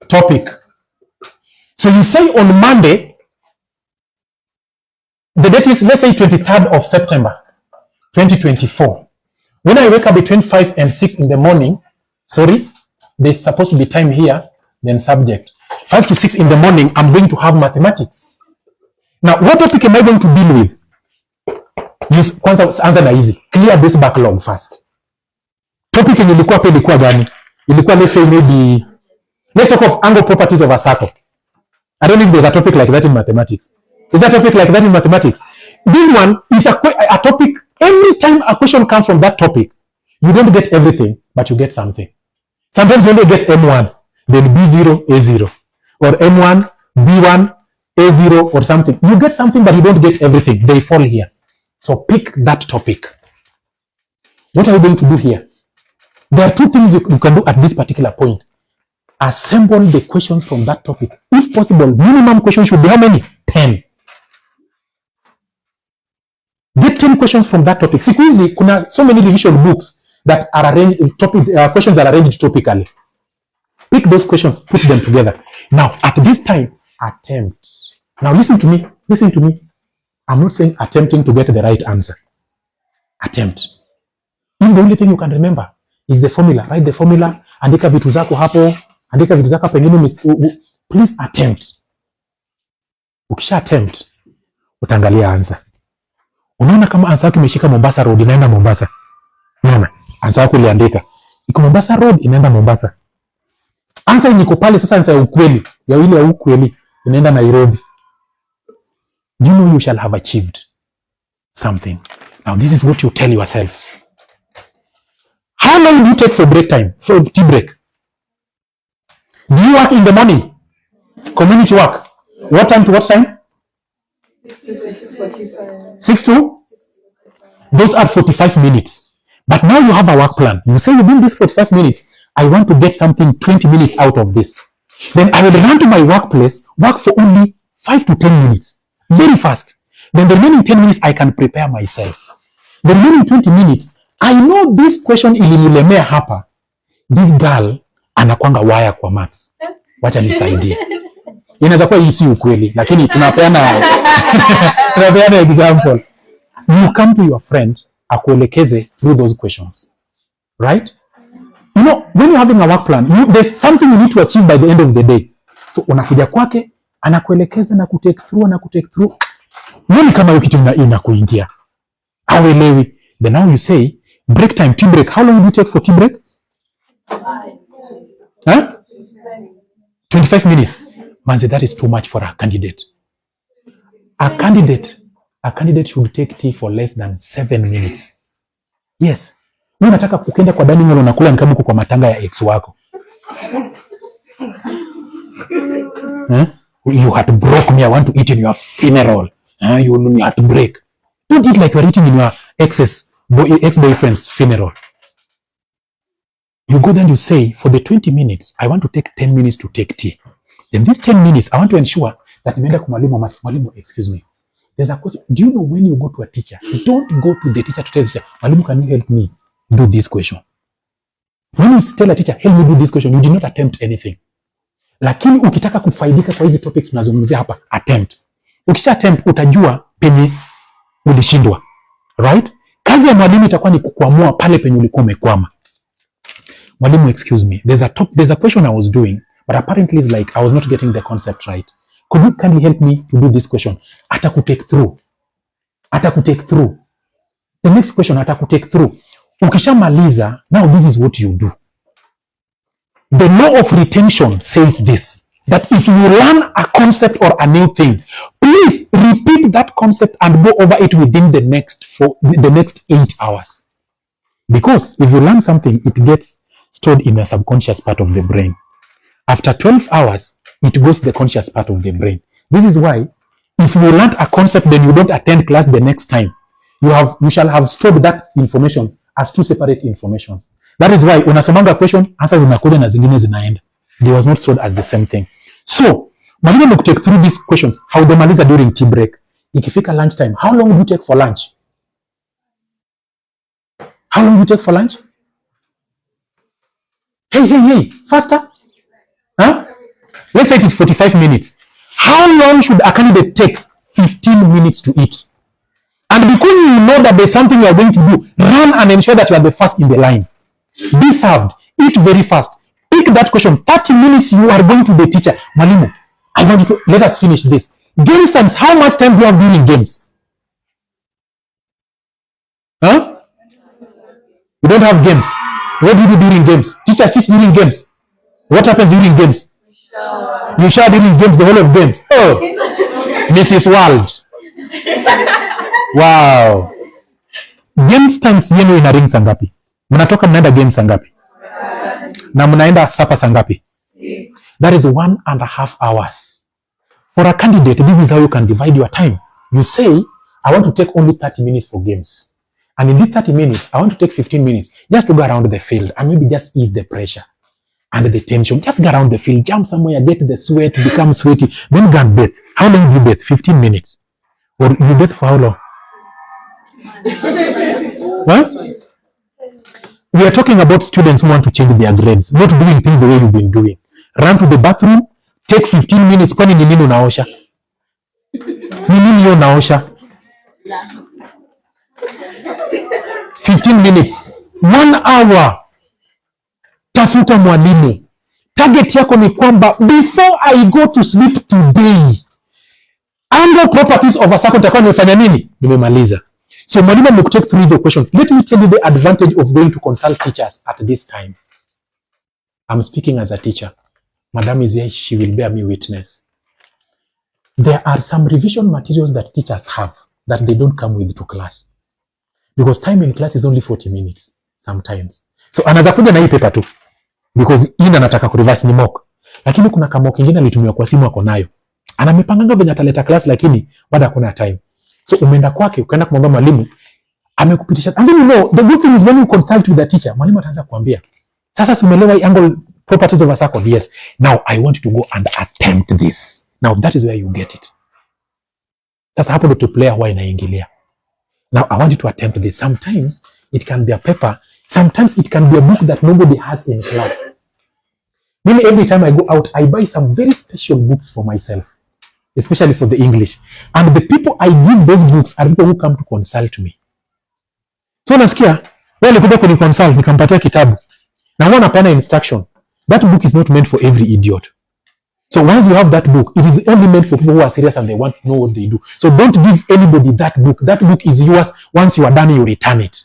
topic. So you say on Monday, the date is, let's say 23rd of September, 2024. When I wake up between 5 and 6 in the morning, there's supposed to be time here, then subject. 5 to 6 in the morning, I'm going to have mathematics. Now, what topic am I going to deal with? Kwanza answer na easy. Clear this backlog first. Topic ilikuwa gani? Ilikuwa, let's say maybe, let's talk of angle properties of a circle. I don't know if there's a topic like that in mathematics. Is there a topic like that in mathematics? This one is a topic. Every time a question comes from that topic, you don't get everything, but you get something. Sometimes you only get M1, then B0, A0, or M1, B1, A0, or something. You get something, but you don't get everything. They fall here. So pick that topic. What are you going to do here? There are two things you can do at this particular point. Assemble the questions from that topic. If possible, minimum questions should be how many? 10. Get 10 questions from that topic. Siku hizi kuna so many revision books that are arranged questions are arranged topically. Pick those questions, put them together. Now, at this time, attempt. Now, listen to me. Listen to me. I'm not saying attempting to get the right answer. Attempt. If the only thing you can remember is the formula, write the formula, andika vitu zako hapo, andika vitu zako pengine, please attempt. Ukisha attempt, utaangalia answer. Unaona kama answer yako imeshika Mombasa Road, inaenda Mombasa. Unaona? Answer yako iliandika. Iko Mombasa Road, inaenda Mombasa. Answer yenye pale sasa answer ya ukweli, ya ile ya ukweli, inaenda Nairobi. You know you shall have achieved something. Now this is what you tell yourself. How long do you take for break time? For tea break? Do you work in the morning? Community work. What time to what time? 6 to? Those are 45 minutes. But now you have a work plan. You say within this 45 minutes, I want to get something 20 minutes out of this. Then I will run to my workplace, work for only 5 to 10 minutes. Very fast. Then the remaining 10 minutes, I can prepare myself. The remaining 20 minutes, I know this question ilinilemea hapa. This girl anakwanga waya kwa maths. Wacha nisaidie. Inaweza kuwa hii si ukweli, lakini tunapeana examples. You come to your friend, akuelekeze through those questions. Right? You know, when you're having a work plan, there's something you need to achieve by the end of the day. So unakuja kwake, anakuelekeza na kutake through. Nini kama kitu inakuingia? Hauelewi. Then now you say, break time, tea break. How long do you take for tea break? 25 minutes. Man said that is too much for a candidate. A candidate should take tea for less than 7 minutes. Yes. Wewe unataka kukenda kwa dining hall unakula ni kama uko kwa matanga ya ex wako. You had broke me. I want to eat in your funeral. You had to break. Don't eat like you're eating in your ex-boyfriend's funeral. You go then you say, for the 20 minutes, I want to take 10 minutes to take tea. Then these 10 minutes, I want to ensure that nimeenda kwa mwalimu wa maths. Mwalimu, excuse me. There's a question. Do you know when you go to a teacher, don't go to the teacher to tell the teacher, mwalimu, can you help me do this question? When you tell a teacher, help me do this question, you did not attempt anything. Lakini ukitaka kufaidika kwa hizi topics tunazungumzia hapa, attempt. Ukisha attempt, utajua penye ulishindwa. Right? Kazi ya mwalimu itakuwa ni kukuamua pale penye ulikuwa umekwama. Mwalimu, excuse me. There's a question I was doing, but apparently it's like I was not getting the concept right. Could you kindly help me to do this question? Atakutake through. The next question atakutake through. Ukishamaliza, now this is what you do. The law of retention says this, that if you learn a concept or a new thing, please repeat that concept and go over it within the next 8 hours. Because if you learn something, it gets stored in the subconscious part of the brain. After 12 hours, it goes to the conscious part of the brain. This is why, if you learn a concept, then you don't attend class the next time. You shall have stored that information as two separate informations. That is why unasomanga question, answers zinakuja na zingine zinaenda. They was not stored as the same thing. So, mwalimu amekutake through these questions, haujamaliza during tea break. Ikifika lunch time, how long do you take for lunch? How long do you take for lunch? Hey, faster. Huh? Let's say it is 45 minutes. How long should a candidate take? 15 minutes to eat. And because you know that there's something you are going to do, run and ensure that you are the first in the line. Be served. Eat very fast. Pick that question. 30 minutes you are going to the teacher. Mwalimu, I want you to, let us finish this. Games times, how much time do you have during games? Huh? You don't have games. What do you do during games? Teachers teach during games. What happens during games? You shower during games, the whole of games. Oh, Mrs. World. Wow. Games times yenu ina ring sangapi? Mnatoka mnaenda games sangapi? Na mnaenda supper sangapi? That is 1.5 hours. For a candidate, this is how you can divide your time. You say, I want to take only 30 minutes for games. And in these 30 minutes, I want to take 15 minutes just to go around the field and maybe just ease the pressure and the tension. Just go around the field, jump somewhere, get the sweat, become sweaty, then go and bathe. How long do you bathe? 15 minutes. Or you bathe for how long? Huh? We are talking about students who want to change their grades, not doing things the way you've been doing. Run to the bathroom, take 15 minutes. Kwani ni nini unaosha? Ni nini unaosha? 15 minutes. 1 hour. Tafuta mwalimu. Target yako ni kwamba before I go to sleep today, under properties of a circle nitakuwa nimefanya nini? Nimemaliza. So mwalimu amekutake through these questions. Let me tell you the advantage of going to consult teachers at this time. I'm speaking as a teacher. Madam is here, she will bear me witness. There are some revision materials that teachers have that they don't come with to class. Because time in class is only 40 minutes sometimes. So anaweza kuja na hii paper tu. Because ina nataka kureverse ni mock. Lakini kuna kama mock kingine alitumia kwa simu ako nayo. Anamepanganga venye ataleta class lakini bado hakuna time. So umeenda kwake ukaenda kumwambia mwalimu amekupitisha. And then you know the good thing is when you consult with the teacher, mwalimu ataanza kuambia, sasa si umeelewa hii angle properties of a circle? Yes. Now I want you to go and attempt this. Now that is where you get it. Sasa hapo ndo to player huwa inaingilia. Now I want you to attempt this. Sometimes it can be a paper, sometimes it can be a book that nobody has in class. Maybe every time I go out, I buy some very special books for myself, especially for the English. And the people I give those books are people who come to consult me. So nasikia, wale kuja kuni consult, nikampatia kitabu. Na huwa napeana instruction. That book is not meant for every idiot. So once you have that book, it is only meant for people who are serious and they want to know what they do. So don't give anybody that book. That book is yours. Once you are done, you return it.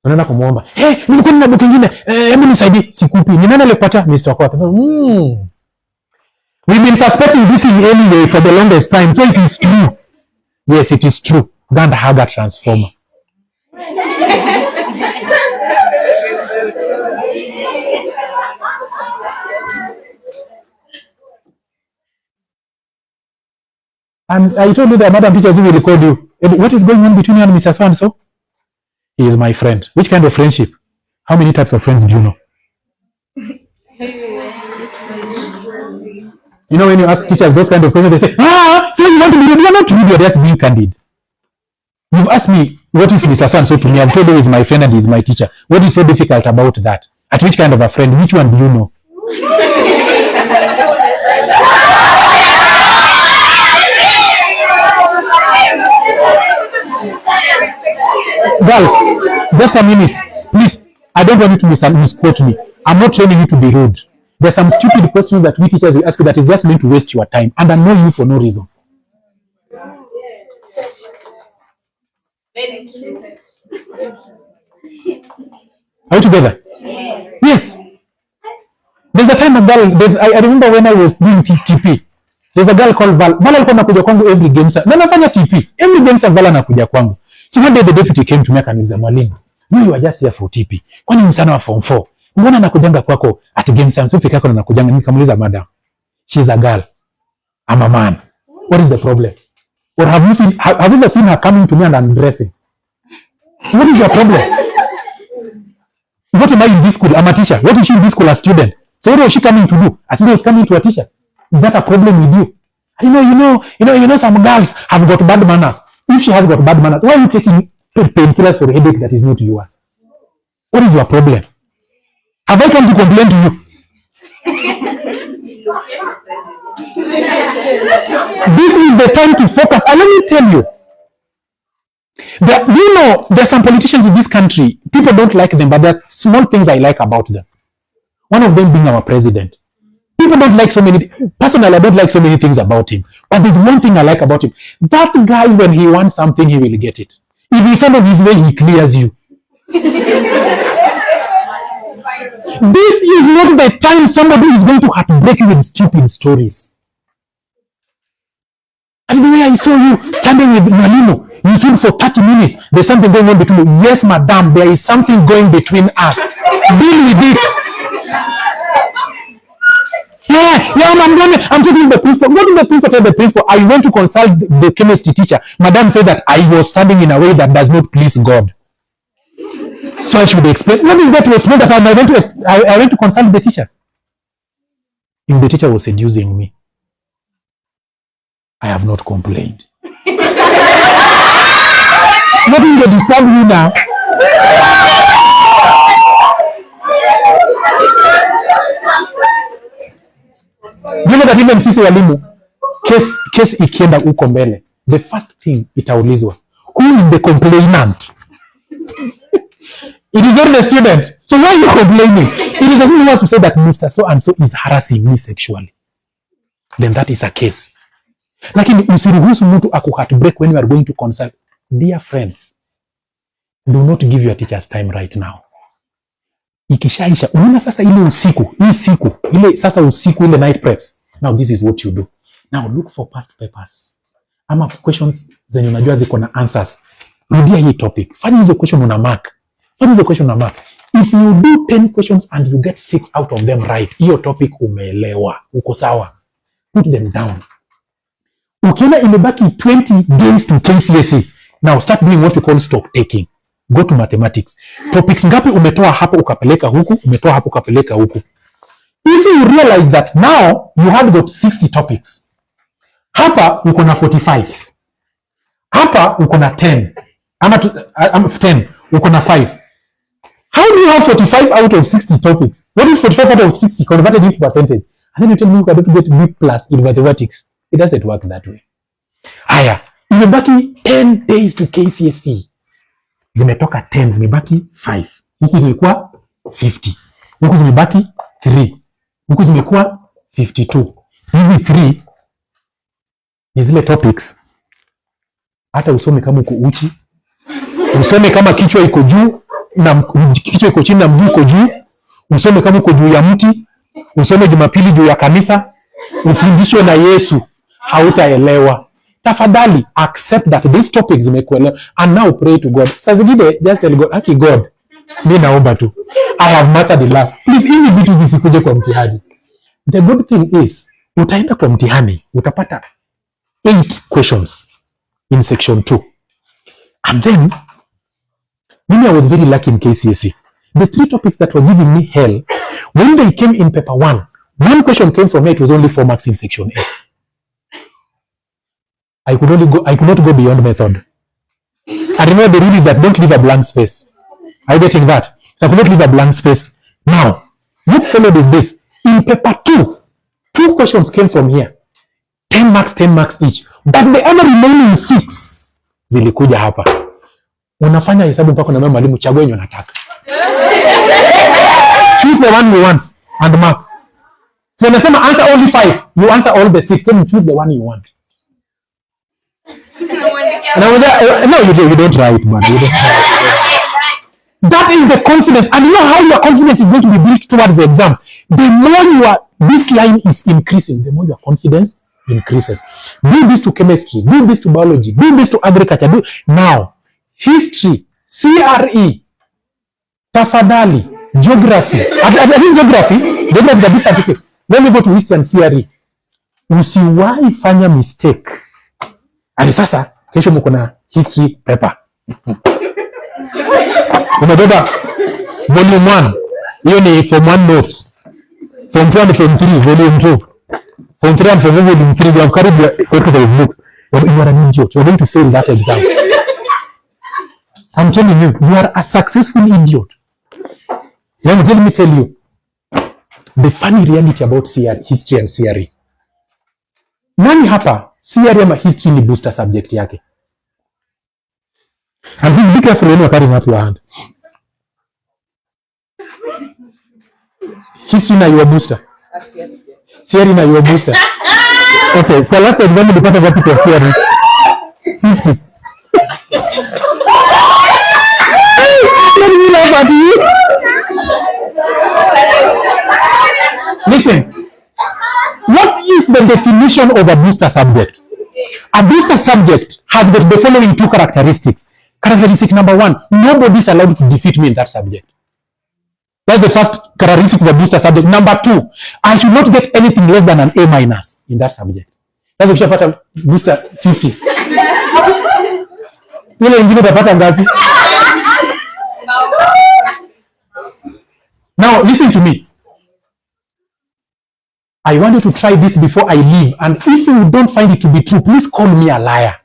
Unaenda kumuomba, hey, nilikuwa nina book nyingine, hebu nisaidie. Sikupi. Ni nani alikupatia? Mr. Kwata. So, we've been suspecting this thing anyway for the longest time. So it is true. Yes, it is true. Go and have a transformer. And I told you that Madam Teachers will record you. What is going on between you and Mr. So-and-so? He is my friend. Which kind of friendship? How many types of friends do you know? You know, when you ask teachers those kind of questions, they say, so you want to be rude? You're not rude, you're just being candid. You've asked me, what is Mr. So to me? I've told you he's my friend and he's my teacher. What is so difficult about that? At which kind of a friend? Which one do you know? Girls, just a minute. Please, I don't want you to misquote me. I'm not training you to be rude. There's some stupid questions that we teachers will ask you that is just meant to waste your time and annoy you for no reason. Are you together? Yes. There's a time a girl, I remember when I was doing TP. There's a girl called Val. Val alikuwa anakuja kwangu every game. Na nafanya TP. Every game Val anakuja kwangu. So one day the deputy came to me akaniuliza, mwalimu, you are just here for TP. Kwani msana wa form 4? Mbona nakujanga kwako at game time peke yako na nakujanga? Nikamuuliza, madam, she's a girl. I'm a man. What is the problem? Or have you ever seen her coming to me and undressing? So what is your problem? What am I in this school? I'm a teacher. What is she in this school? A student. So what was she coming to do? As she was coming to a teacher. Is that a problem with you? You know, some girls have got bad manners. If she has got bad manners, why are you taking painkillers for a headache that is not yours? What is your problem? Have I come to complain to you? This is the time to focus. And let me tell you, there's some politicians in this country, people don't like them, but there are small things I like about them. One of them being our president. People don't like so many, personally I don't like so many things about him, but there's one thing I like about him. That guy, when he wants something, he will get it. If he's on his way, he clears you. This is not the time somebody is going to heartbreak you with stupid stories. And the way I saw you standing with Malimo, you feel for 30 minutes, there's something going on between you. Yes, madam, there is something going between us. Deal with it. I'm talking to the principal. What did the principal tell the principal? I went to consult the chemistry teacher. Madam said that I was standing in a way that does not please God. So I should explain. What is that to explain that I went to consult the teacher? If the teacher was seducing me, I have not complained. Nothing will disturb you now. You know that even sisi walimu, case ikienda uko mbele, the first thing itaulizwa, who is the complainant? It is not the student. So why are you complaining? It doesn't want to say that Mr. So-and-so is harassing me sexually. Then that is a case. Lakini usiruhusu mtu akuheartbreak when you are going to consult. Dear friends, do not give your teachers time right now. Ikishaisha, unaona sasa ile usiku, ile night preps. Now this is what you do. Now look for past papers. Ama questions zenye unajua ziko na answers. Rudia hii topic. Fanya hizo question una mark. If you do 10 questions and you get 6 out of them right, hiyo topic umeelewa. Uko sawa. Put them down. Ukiona imebaki 20 days to KCSE, now start doing what we call stock taking. Go to mathematics. Topics ngapi umetoa hapo ukapeleka huku, umetoa hapo ukapeleka huku. If you realize that now you have got 60 topics, hapa uko na 45. Hapa uko na 10. Ama 10, uko na 5. How do you have 45 out of 60 topics? What is 45 out of 60 converted into percentage? And then you tell me you can get B plus in mathematics. It doesn't work that way. Haya, imebaki 10 days to KCSE. Zimetoka 10, zimebaki 5. Huku zimekuwa 50. Huku zimebaki 3. Huku zimekuwa 52. Hizi 3 ni zile topics. Hata usome kama uko uchi, usome kama kichwa iko juu na kichwa iko chini na mguu iko juu, usome kama uko juu ya mti, usome Jumapili juu ya kanisa, ufundishwe na Yesu, hautaelewa. Tafadhali accept that these topics zimekuelewa and now pray to God. Sasa zingine just tell God, "Haki God, mimi naomba tu. I have mastered the love. Please hizi vitu zisikuje kwa mtihani." The good thing is utaenda kwa mtihani utapata 8 questions in section 2. And then I was very lucky in KCSE. The 3 topics that were giving me hell, when they came in paper 1, One question came from me, it was only 4 marks in section A. I could not go beyond method. I remember the rule is that don't leave a blank space. Are you getting that? So I could not leave a blank space. Now, what followed is this. In paper 2 questions came from here. 10 marks each. But the other remaining 6 zilikuja hapa. Unafanya hesabu mpaka unaambia mwalimu chagua yenye unataka. Choose the one you want and mark. So unasema answer only 5. You answer all the 6. Then you choose the one you want. No, you don't write, man. You don't write. That is the confidence. And you know how your confidence is going to be built towards the exams. The more this line is increasing, the more your confidence increases. Do this to chemistry, do this to biology, do this to agriculture. Now, history, CRE, tafadhali, geography. I think geography is a bit scientific. Let me go to history and CRE. Usiwahi fanya mistake. And sasa, kesho mko na history paper. Umebeba volume 1. Hiyo ni form 1 notes. Form 2 and form 3, volume 2. Form 3 and form 4, volume 3. You have carried your copy of books. You are an idiot. You are going to fail that exam. I'm telling you, you are a successful idiot. Let me tell you the funny reality about history and CRE. Nani hapa CRE ama history ni booster subject yake? And please be careful when you are carrying up your hand. History na your booster. CRE na your booster. Okay, for last exam the part of what people CRE. History. Let me laugh at you. Listen. What is the definition of a booster subject? A booster subject has got the following 2 characteristics. Characteristic number 1, nobody is allowed to defeat me in that subject. That's the first characteristic of a booster subject. Number 2, I should not get anything less than an A- in that subject. Sasa ukishapata booster 50. Ile ingine utapata ngapi? Now listen to me. I want you to try this before I leave, and if you don't find it to be true, please call me a liar.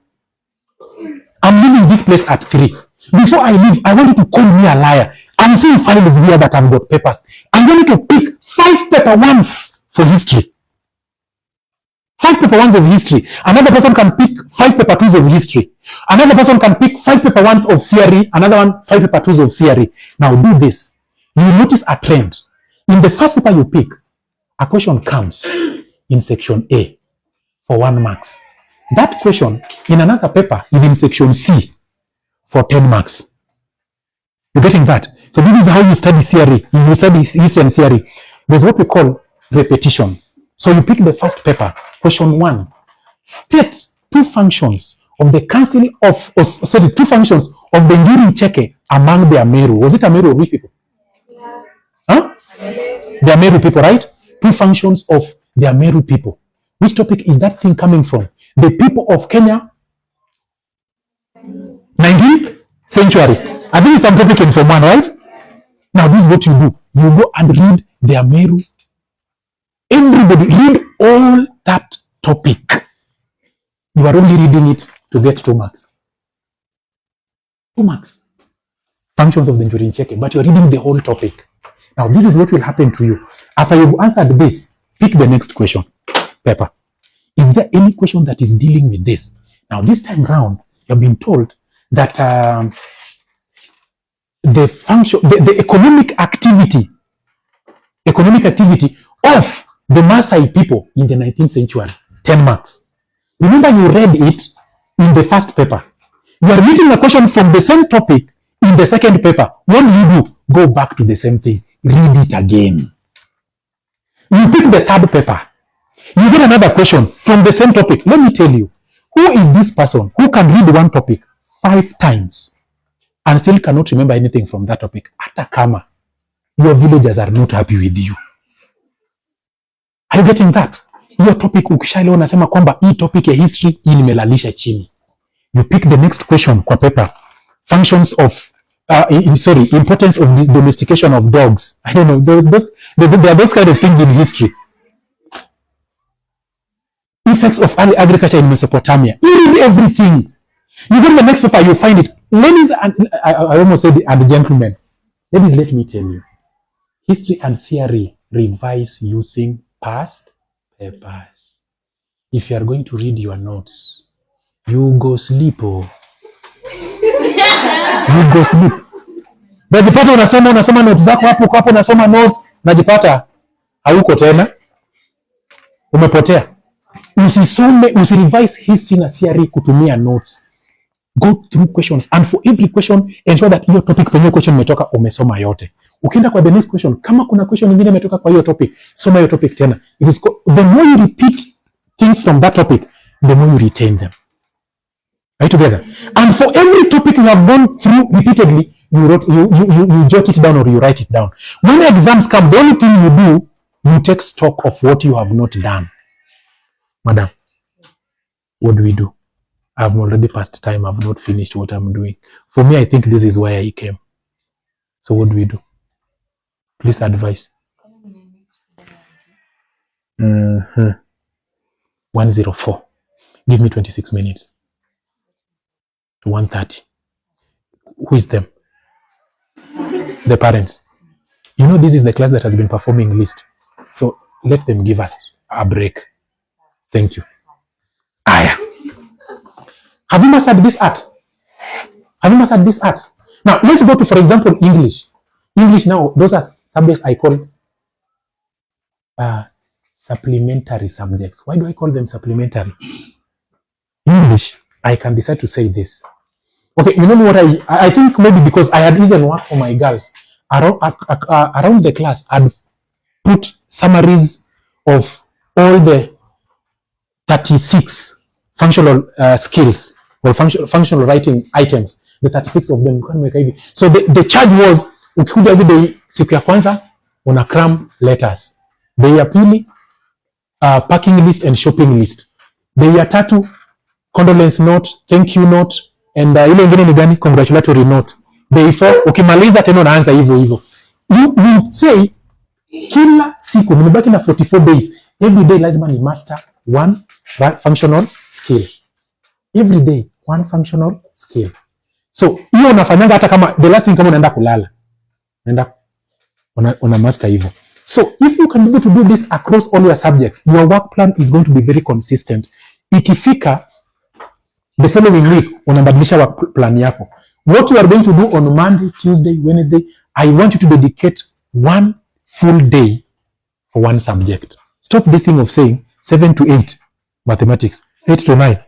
I'm leaving this place at 3. Before I leave, I want you to call me a liar. I'm seeing files here that I've got papers. I want you to pick 5 paper 1s for history. 5 paper 1s of history. Another person can pick 5 paper 2s of history. Another person can pick 5 paper 1s of CRE. Another one 5 paper 2s of CRE. Now do this. You will notice a trend. In the first paper you pick, a question comes in section A for 1 marks. That question in another paper is in section C for 10 marks. You're getting that? So this is how you study CRE. You study history and CRE. There's what we call repetition. So you pick the first paper, question 1. State 2 functions of the council of, 2 functions of the enduring Cheke among the Ameru. Was it Ameru or which people? Yeah. Huh? The Ameru people, right? 2 functions of the Ameru people. Which topic is that thing coming from? The people of Kenya, 19th century. I think it's some topic in Form 1, right? Now, this is what you do. You go and read the Ameru. Everybody read all that topic. You are only reading it to get 2 marks. 2 marks. Functions of the enduring Cheke, but you are reading the whole topic. Now, this is what will happen to you. After you've answered this, pick the next question paper. Is there any question that is dealing with this? Now, this time round, you've been told that the function, the economic activity of the Maasai people in the 19th century, 10 marks. Remember, you read it in the first paper. You are reading a question from the same topic in the second paper. What do? Go back to the same thing. Read it again. You pick the third paper. You get another question from the same topic. Let me tell you, who is this person who can read one topic 5 times and still cannot remember anything from that topic? Atakama, your villagers are not happy with you. Are you getting that? Your topic ukishaelewa unasema kwamba hii topic ya history hii nimelalisha chini. You pick the next question kwa paper. Functions of importance of the domestication of dogs. I don't know. There are those kind of things in history. effects of early agriculture in Mesopotamia. You read everything. You go to the next paper, you find it. Ladies and I almost said and gentlemen. Ladies, let me tell you. History and theory revise using past papers. If you are going to read your notes, you go sleep. Oh. You go sleep. Najipata unasoma notes zako hapo unasoma notes, najipata hauko tena. Umepotea. Usirevise history na theory kutumia notes. Go through questions and for every question ensure that hiyo topic penye question imetoka umesoma yote. Ukienda kwa the next question, kama kuna question nyingine imetoka kwa hiyo topic, soma hiyo topic tena. It is the more you repeat things from that topic, the more you retain them. Are you together? And for every topic you have gone through repeatedly, you jot it down or you write it down. When exams come, the only thing you do, you take stock of what you have not done. Madam, what do we do? I've already passed time. I've not finished what I'm doing. For me, I think this is why I came. So what do we do? Please advise. 104. Give me 26 minutes. 1:30. Who is them? The parents. You know, this is the class that has been performing least. So let them give us a break. Thank you. Aya. Have you mastered this art? Have you mastered this art? Now, let's go to, for example, English. English now, those are subjects I call supplementary subjects. Why do I call them supplementary? English, I can decide to say this. Okay, you know what I think maybe because I had even worked for my girls. Around the class, I'd put summaries of all the 36 functional skills or functional writing items, the 36 of them. So the charge was, ukikuja every day, siku ya kwanza, una cram letters. Day ya pili, packing list and shopping list. Day ya tatu, condolence note, thank you note, and ile ingine ni gani? Congratulatory note. Day 4, ukimaliza tena unaanza hivyo hivyo. You say, kila siku, nimebaki na 44 days, every day lazima ni master one functional skill. Every day, one functional skill. So, hiyo unafanyanga hata kama, the last thing kama unaenda kulala. Una master hivyo. So, if you can be able to do this across all your subjects, your work plan is going to be very consistent. Ikifika, the following week, unabadilisha work plan yako. What you are going to do on Monday, Tuesday, Wednesday, I want you to dedicate one full day for one subject. Stop this thing of saying 7 to 8 mathematics, 8 to 9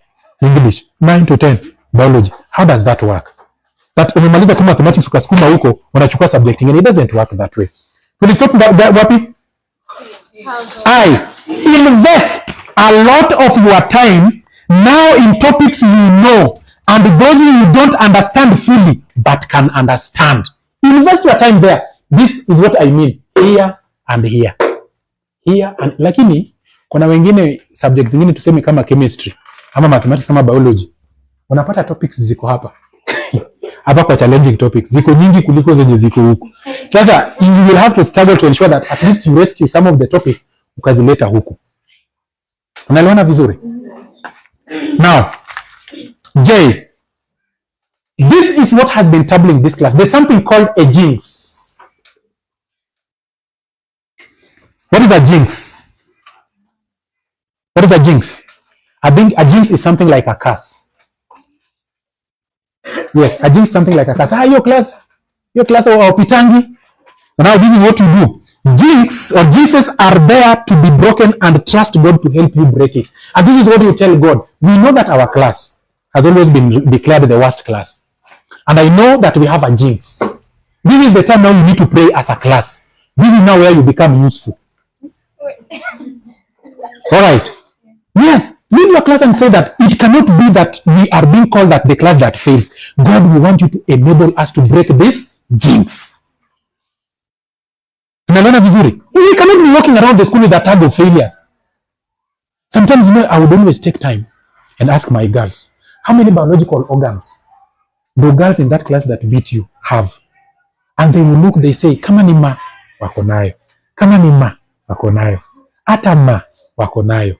English, 9 to 10 biology. How does that work? But umemaliza tu mathematics ukasukuma huko, unachukua subject ingine. It doesn't work that way. Will you stop that wapi? I invest a lot of your time now in topics you know and those you don't understand fully but can understand. Invest your time there. This is what I mean. Here and here. Here and lakini kuna wengine subjects zingine tuseme kama chemistry ama mathematics ama biology. Unapata topics ziko hapa. Hapa kwa challenging topics ziko nyingi kuliko zenye ziko huku. Sasa you will have to struggle to ensure that at least you rescue some of the topics ukazileta huku. Unaelewana vizuri? Now, J. This is what has been troubling this class. There's something called a jinx. What is a jinx? What is a jinx? I think a jinx is something like a curse. Yes, a jinx is something like a curse. Your class or pitangi. Now this is what you do. Jinx or jinxes are there to be broken and trust God to help you break it. And this is what you tell God. We know that our class has always been declared the worst class. And I know that we have a jinx. This is the time now you need to pray as a class. This is now where you become useful. All right. Yes, lead your class and say that it cannot be that we are being called that the class that fails. God, we want you to enable us to break this jinx. Unaona vizuri? We cannot be walking around the school with a tag of failures. Sometimes, you know, I would always take time and ask my girls, how many biological organs the girls in that class that beat you have? And they will look, they say, kama ni ma, wako nayo. Kama ni ma, wako nayo. Ata ma, wako nayo.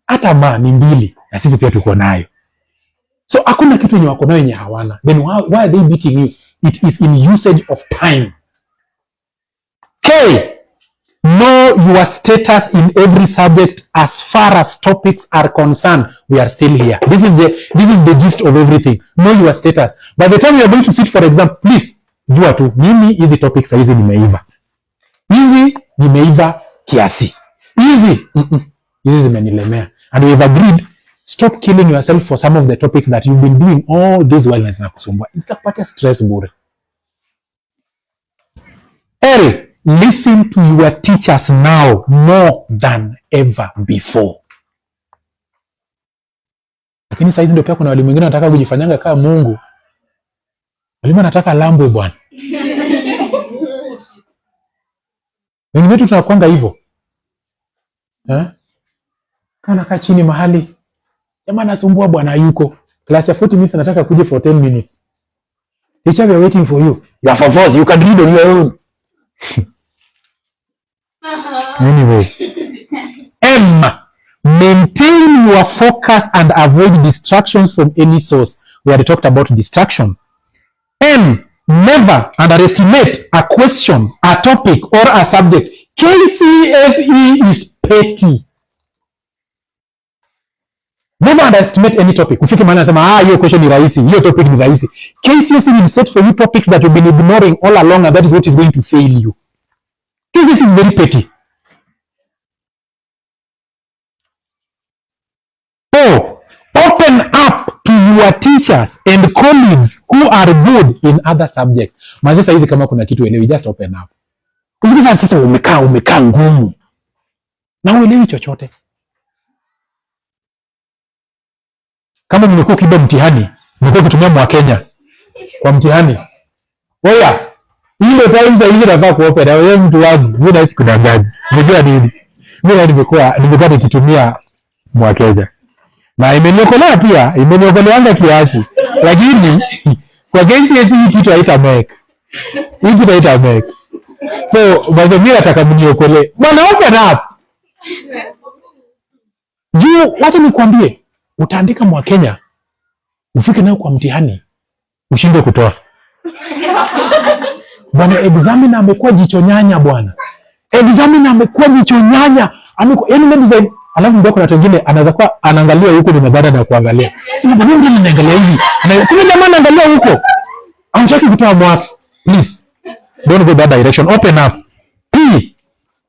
hata ni mbili na sisi pia tuko nayo. So hakuna kitu yenye wako nayo yenye hawana. Then why are they beating you? It is in usage of time. K, know your status in every subject as far as topics are concerned. We are still here. This is the gist of everything. Know your status. By the time you are going to sit for exam, please jua tu mimi hizi topics hizi nimeiva. Hizi nimeiva kiasi. Hizi zimenilemea. And we have agreed, stop killing yourself for some of the topics that you've been doing all this while na kusumbua. Itakupata stress bure. L, listen to your teachers now more than ever before. Lakini saa hizi ndio pia kuna walimu wengine wanataka kujifanyanga kama Mungu. Walimu wanataka lambwe bwana. Wengi wetu tunakwanga hivyo. Kana kaa chini mahali. Jamaa nasumbua bwana yuko. Class ya 40 minutes anataka kuja for 10 minutes. Teacher, we are waiting for you. You are for force. You can read on your own. Anyway. M, maintain your focus and avoid distractions from any source. We already talked about distraction. N, never underestimate a question, a topic, or a subject. KCSE is petty. Never underestimate any topic. Ufike mahali nasema hiyo question ni rahisi, hiyo topic ni rahisi. KCSE will set for you topics that you've been ignoring all along, and that is what is going to fail you. This is very petty. So, open up to your teachers and colleagues who are good in other subjects. Mazisa hizi kama kuna kitu elewi, just open up. Usikiza sasa umekaa ngumu. Na uelewi chochote. Kama nimekuwa kiba mtihani, nimekuwa kutumia Mkenya kwa mtihani. Oya, ile times hizi nafaa kuopen. Na wewe mtu wangu, mimi naishi kudanganya. Unajua nini? Mimi nimekuwa nikitumia Mkenya. Na imeniokolea pia, imeniokoleanga kiasi. Lakini kwa KCSE hii kitu haita make. Hii kitu haita make. So, bado mimi nataka mniokolee. Bwana open up. Juu wacha nikwambie, utaandika Mkenya, ufike nayo kwa mtihani, ushinde kutoa. Bwana examiner amekuwa jicho nyanya bwana. Examiner amekuwa jicho nyanya. Yaani mimi design, alafu ndio kuna watu wengine anaweza kuwa anaangalia huko ni madhara na kuangalia. Sasa mimi ndio ninaangalia hivi. Na kuna jamaa anaangalia huko. Amshaki kutoa marks. Please. Don't go that direction. Open up. P.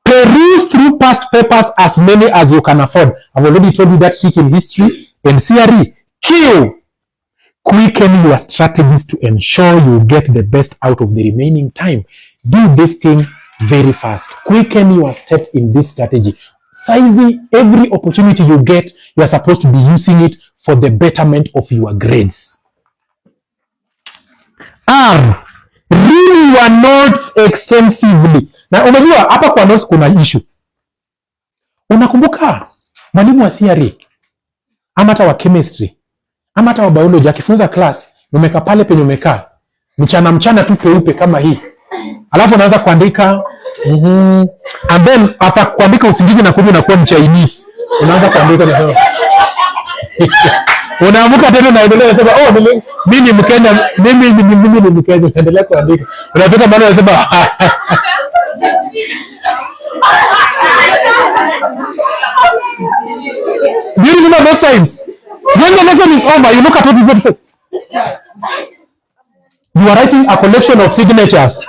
Peruse through past papers as many as you can afford. I've already told you that trick in history and CRE. Q. Quicken your strategies to ensure you get the best out of the remaining time. Do this thing very fast. Quicken your steps in this strategy. Sizing every opportunity you get, you are supposed to be using it for the betterment of your grades. R. Read your notes extensively. Na unajua hapa kwa notes kuna issue. Unakumbuka mwalimu wa CRE ama hata wa chemistry ama hata wa biology akifunza class, umekaa pale penye umekaa mchana tu peupe kama hii, alafu unaanza kuandika and then hapa kuandika usingizi na kuja unakuwa mchinese, unaanza kuandika na unaamuka tena unaendelea unasema mimi ni Mkenya, mimi ni Mkenya, endelea kuandika, unapita mahali unasema do you remember those times when the lesson is over, you look at what you got to say? You are writing a collection of signatures.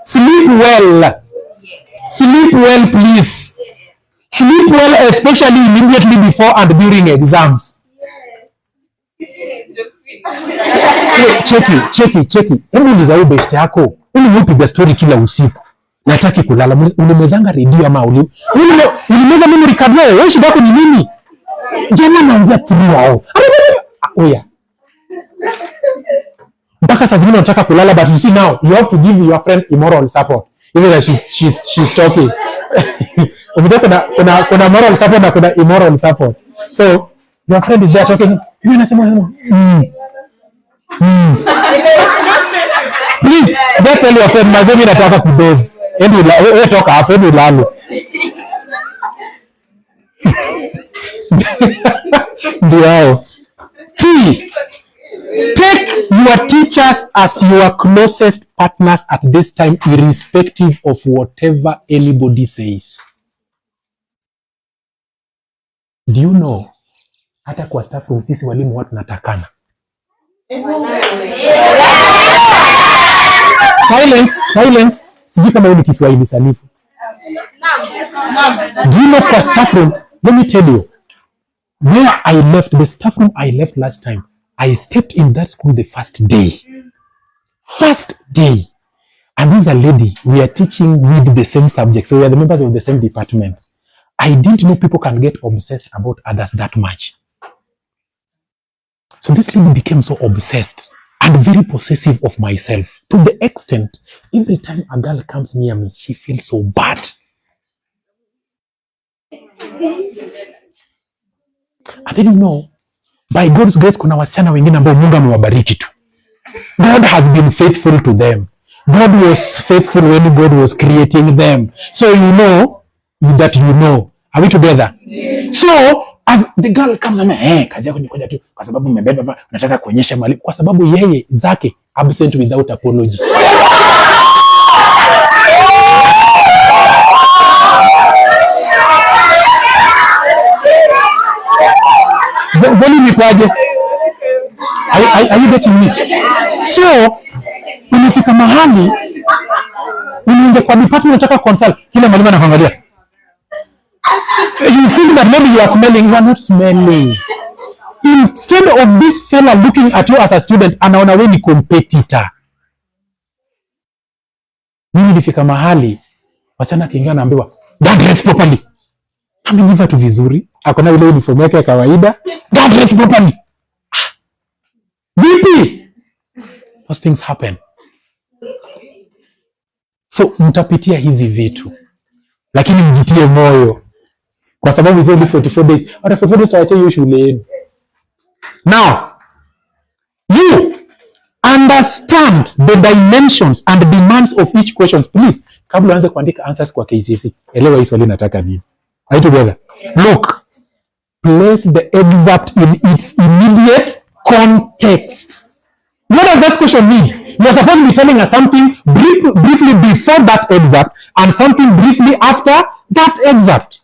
Sleep well. Sleep well, please. Sleep well, especially immediately before and during exams. Cheki. Hebu niza huyu best yako. Ulipiga story kila usiku. Nataki kulala. Ulimezanga redio ama ulimeza memory card wewe? Wewe shida yako ni nini? Jana naongea through. Oya. Mpaka saa zingine unataka kulala, but you see now you have to give your friend immoral support. Even though she's talking. Kuna moral support na kuna immoral support. So your friend is there talking. Yeye anasema please just tell your friend, mazemi nataka kudoze. Wewe toka hapo, ende ulale. Ndio. T. Take your teachers as your closest partners at this time, irrespective of whatever anybody says. Do you know, hata kwa staff room sisi walimu watu natakana. Silence. Sijui kama ni Kiswahili sanifu. Do you know kwa staff room, let me tell you, where I left, the staff room I left last time, I stepped in that school the first day. And this is a lady, we are teaching with the same subject. So we are the members of the same department. I didn't know people can get obsessed about others that much. So this lady became so obsessed and very possessive of myself, to the extent, every time a girl comes near me, she feels so bad. And then you know, by God's grace, kuna wasichana wengine ambao Mungu amewabariki tu. God has been faithful to them. God was faithful when God was creating them. So you know that you know. Are we together? Yeah. So as the girl comes and kazi yako ni kuja tu kwa sababu umebeba unataka kuonyesha mali, kwa sababu yeye zake absent without apology. Bali ni kwaje? Are you getting me? So unafika mahali unaenda kwa department unataka consult, kila mwalimu anakuangalia. You think that maybe you are smelling, you are not smelling. Instead of this fella looking at you as a student, anaona wewe ni competitor. Mimi nilifika mahali wasichana kiingia naambiwa, "God dress properly." Ameniva tu vizuri. Akona ile uniform yake ya kawaida. "God dress properly." Vipi? Those things happen. So mtapitia hizi vitu, lakini mjitie moyo, kwa sababu hizo ni 44 days. Hata 44 days tuache hiyo shule. Now, you understand the dimensions and demands of each questions. Please, kabla uanze kuandika answers kwa KCSE, elewa hii swali nataka nini. Are you together? Look, place the excerpt in its immediate context. What does that question mean? You are supposed to be telling us something briefly before that excerpt and something briefly after that excerpt.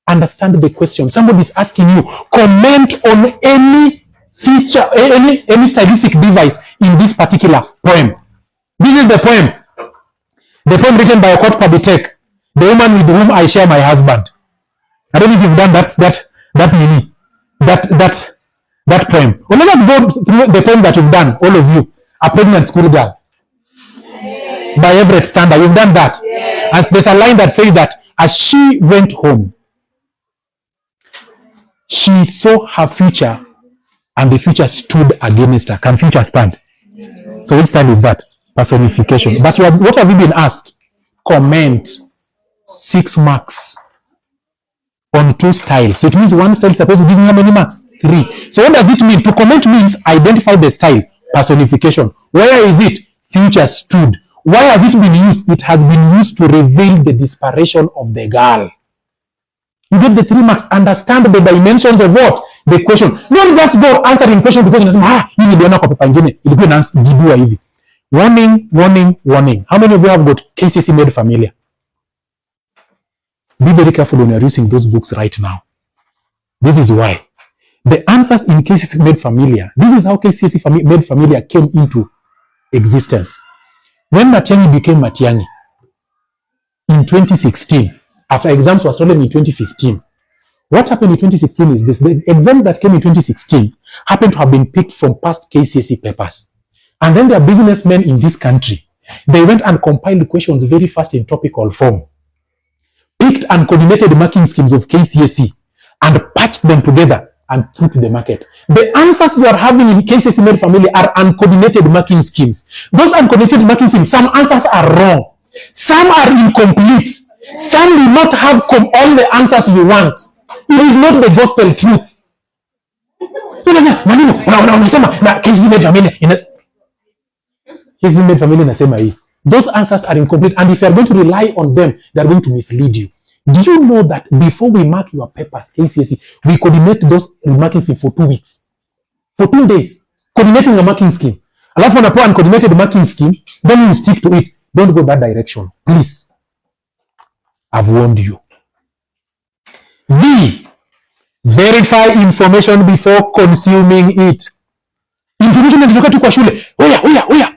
Understand the question. Somebody is asking you, comment on any feature, any stylistic device in this particular poem. This is the poem. The poem written by Okot Pabitek, the woman with whom I share my husband. I don't know if you've done that poem. Well, let us go through the poem that you've done, all of you. A Pregnant School Girl. Yes. By Everett Standard. You've done that. Yes. And there's a line that says that as she went home, she saw her future and the future stood against her. Can future stand? Yes. So which style is that? Personification. But what have you been asked? Comment 6 marks on 2 styles. So it means one style is supposed to give you how many marks? 3. So what does it mean? To comment means identify the style. Personification. Where is it? Future stood. Why has it been used? It has been used to reveal the desperation of the girl. You get the 3 marks. Understand the dimensions of what? The question. Don't just go answering question because unasema hii niliona kwa pepa nyingine ilikuwa inajibiwa hivi. Warning, warning, warning. How many of you have got KCSE made familiar? Be very careful when you are using those books right now. This is why. The answers in KCSE made familiar. This is how KCSE made familiar came into existence. When Matiang'i became Matiang'i in 2016, after exams were stolen in 2015, what happened in 2016 is this. The exam that came in 2016 happened to have been picked from past KCSE papers. And then there are businessmen in this country. They went and compiled questions very fast in topical form, picked and coordinated marking schemes of KCSE, and patched them together and put to the market. The answers you are having in KCSE made familiar are uncoordinated marking schemes. Those uncoordinated marking schemes, some answers are wrong. Some are incomplete. Some do not have all the answers you want. It is not the gospel truth. His made family nasema hii. Those answers are incomplete, and if you are going to rely on them, they are going to mislead you. Do you know that before we mark your papers, KCSE, we coordinate those marking scheme for 2 weeks, for 2 days, coordinating a marking scheme. Alafu unapewa uncoordinated marking scheme, then you stick to it. Don't go that direction, please. I've warned you. V, verify information before consuming it. Information inatoka tu kwa shule. Oya.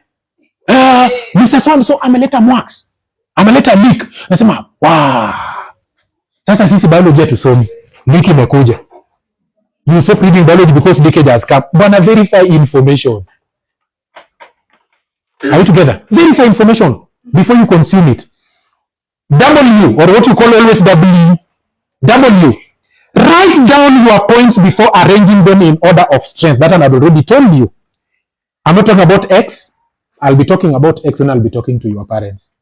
Mr. So ameleta mwax. Ameleta leak. Nasema, wow. Sasa sisi biology hatusomi. Leak imekuja. You stop reading biology because leakage has come. Bwana, verify information. Are you together? Verify information before you consume it. W, or what you call always W. Write down your points before arranging them in order of strength. That one I've already told you. I'm not talking about X. I'll be talking about X when I'll be talking to your parents.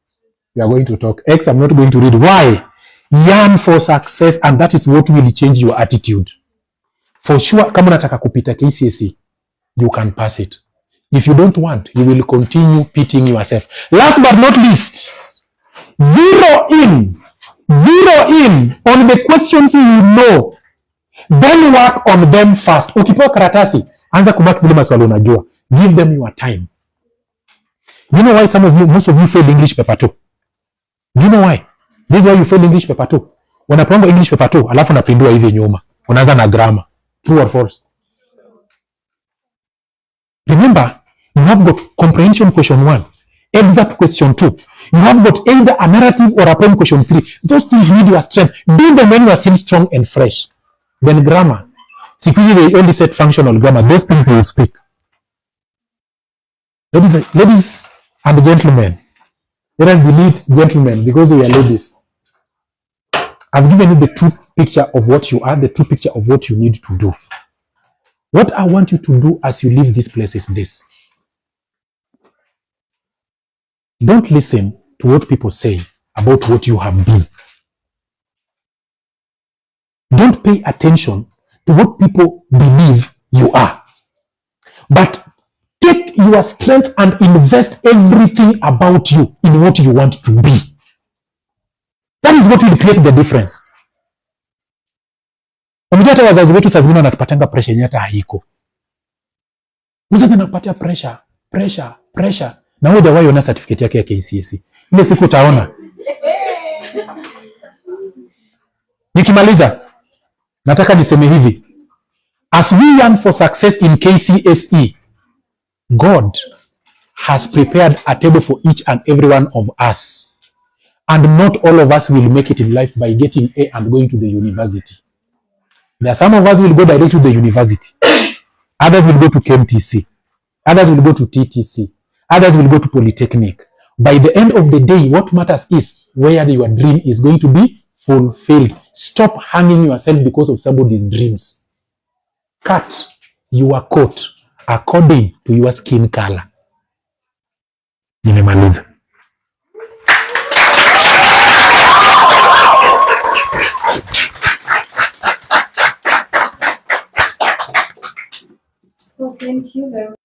We are going to talk X. I'm not going to read. Why? Yearn for success, and that is what will change your attitude. For sure, kama unataka kupita KCSE, you can pass it. If you don't want, you will continue pitying yourself. Last but not least, zero in on the questions you know, then work on them fast. Ukipewa karatasi, anza kubaki zile maswali unajua. Give them your time. You know why most of you fail English paper 2? You know why? This is why you fail English paper 2. Unapanga English paper 2, alafu unapindua hivi nyuma. Unaanza na grammar. True or false? Remember, you have got comprehension question 1, exact question 2. You have got either a narrative or a poem question 3. Those things need your strength. Do them when you are still strong and fresh. Then grammar. Secretly, they only set functional grammar. Those things they will speak. Ladies and gentlemen, let us delete gentlemen because we are ladies. I've given you the true picture of what you are, the true picture of what you need to do. What I want you to do as you leave this place is this. Don't listen to what people say about what you have been. Don't pay attention to what people believe you are. But take your strength and invest everything about you in what you want to be. That is what will create the difference. Unajua hata wazazi wetu saa zingine wanatupatanga pressure yenye hata haiko. Mzazi anakupatia pressure. Na wewe hujawahi ona certificate yake ya KCSE. Ile siku utaona. Nikimaliza, nataka niseme hivi. As we yearn for success in KCSE, God has prepared a table for each and every one of us. And not all of us will make it in life by getting A and going to the university. There are some of us will go direct to the university. Others will go to KMTC. Others will go to TTC. Others will go to Polytechnic. By the end of the day, what matters is where your dream is going to be fulfilled. Stop hanging yourself because of somebody's dreams. Cut your coat according to your skin color. Nimemaliza. So thank you very much.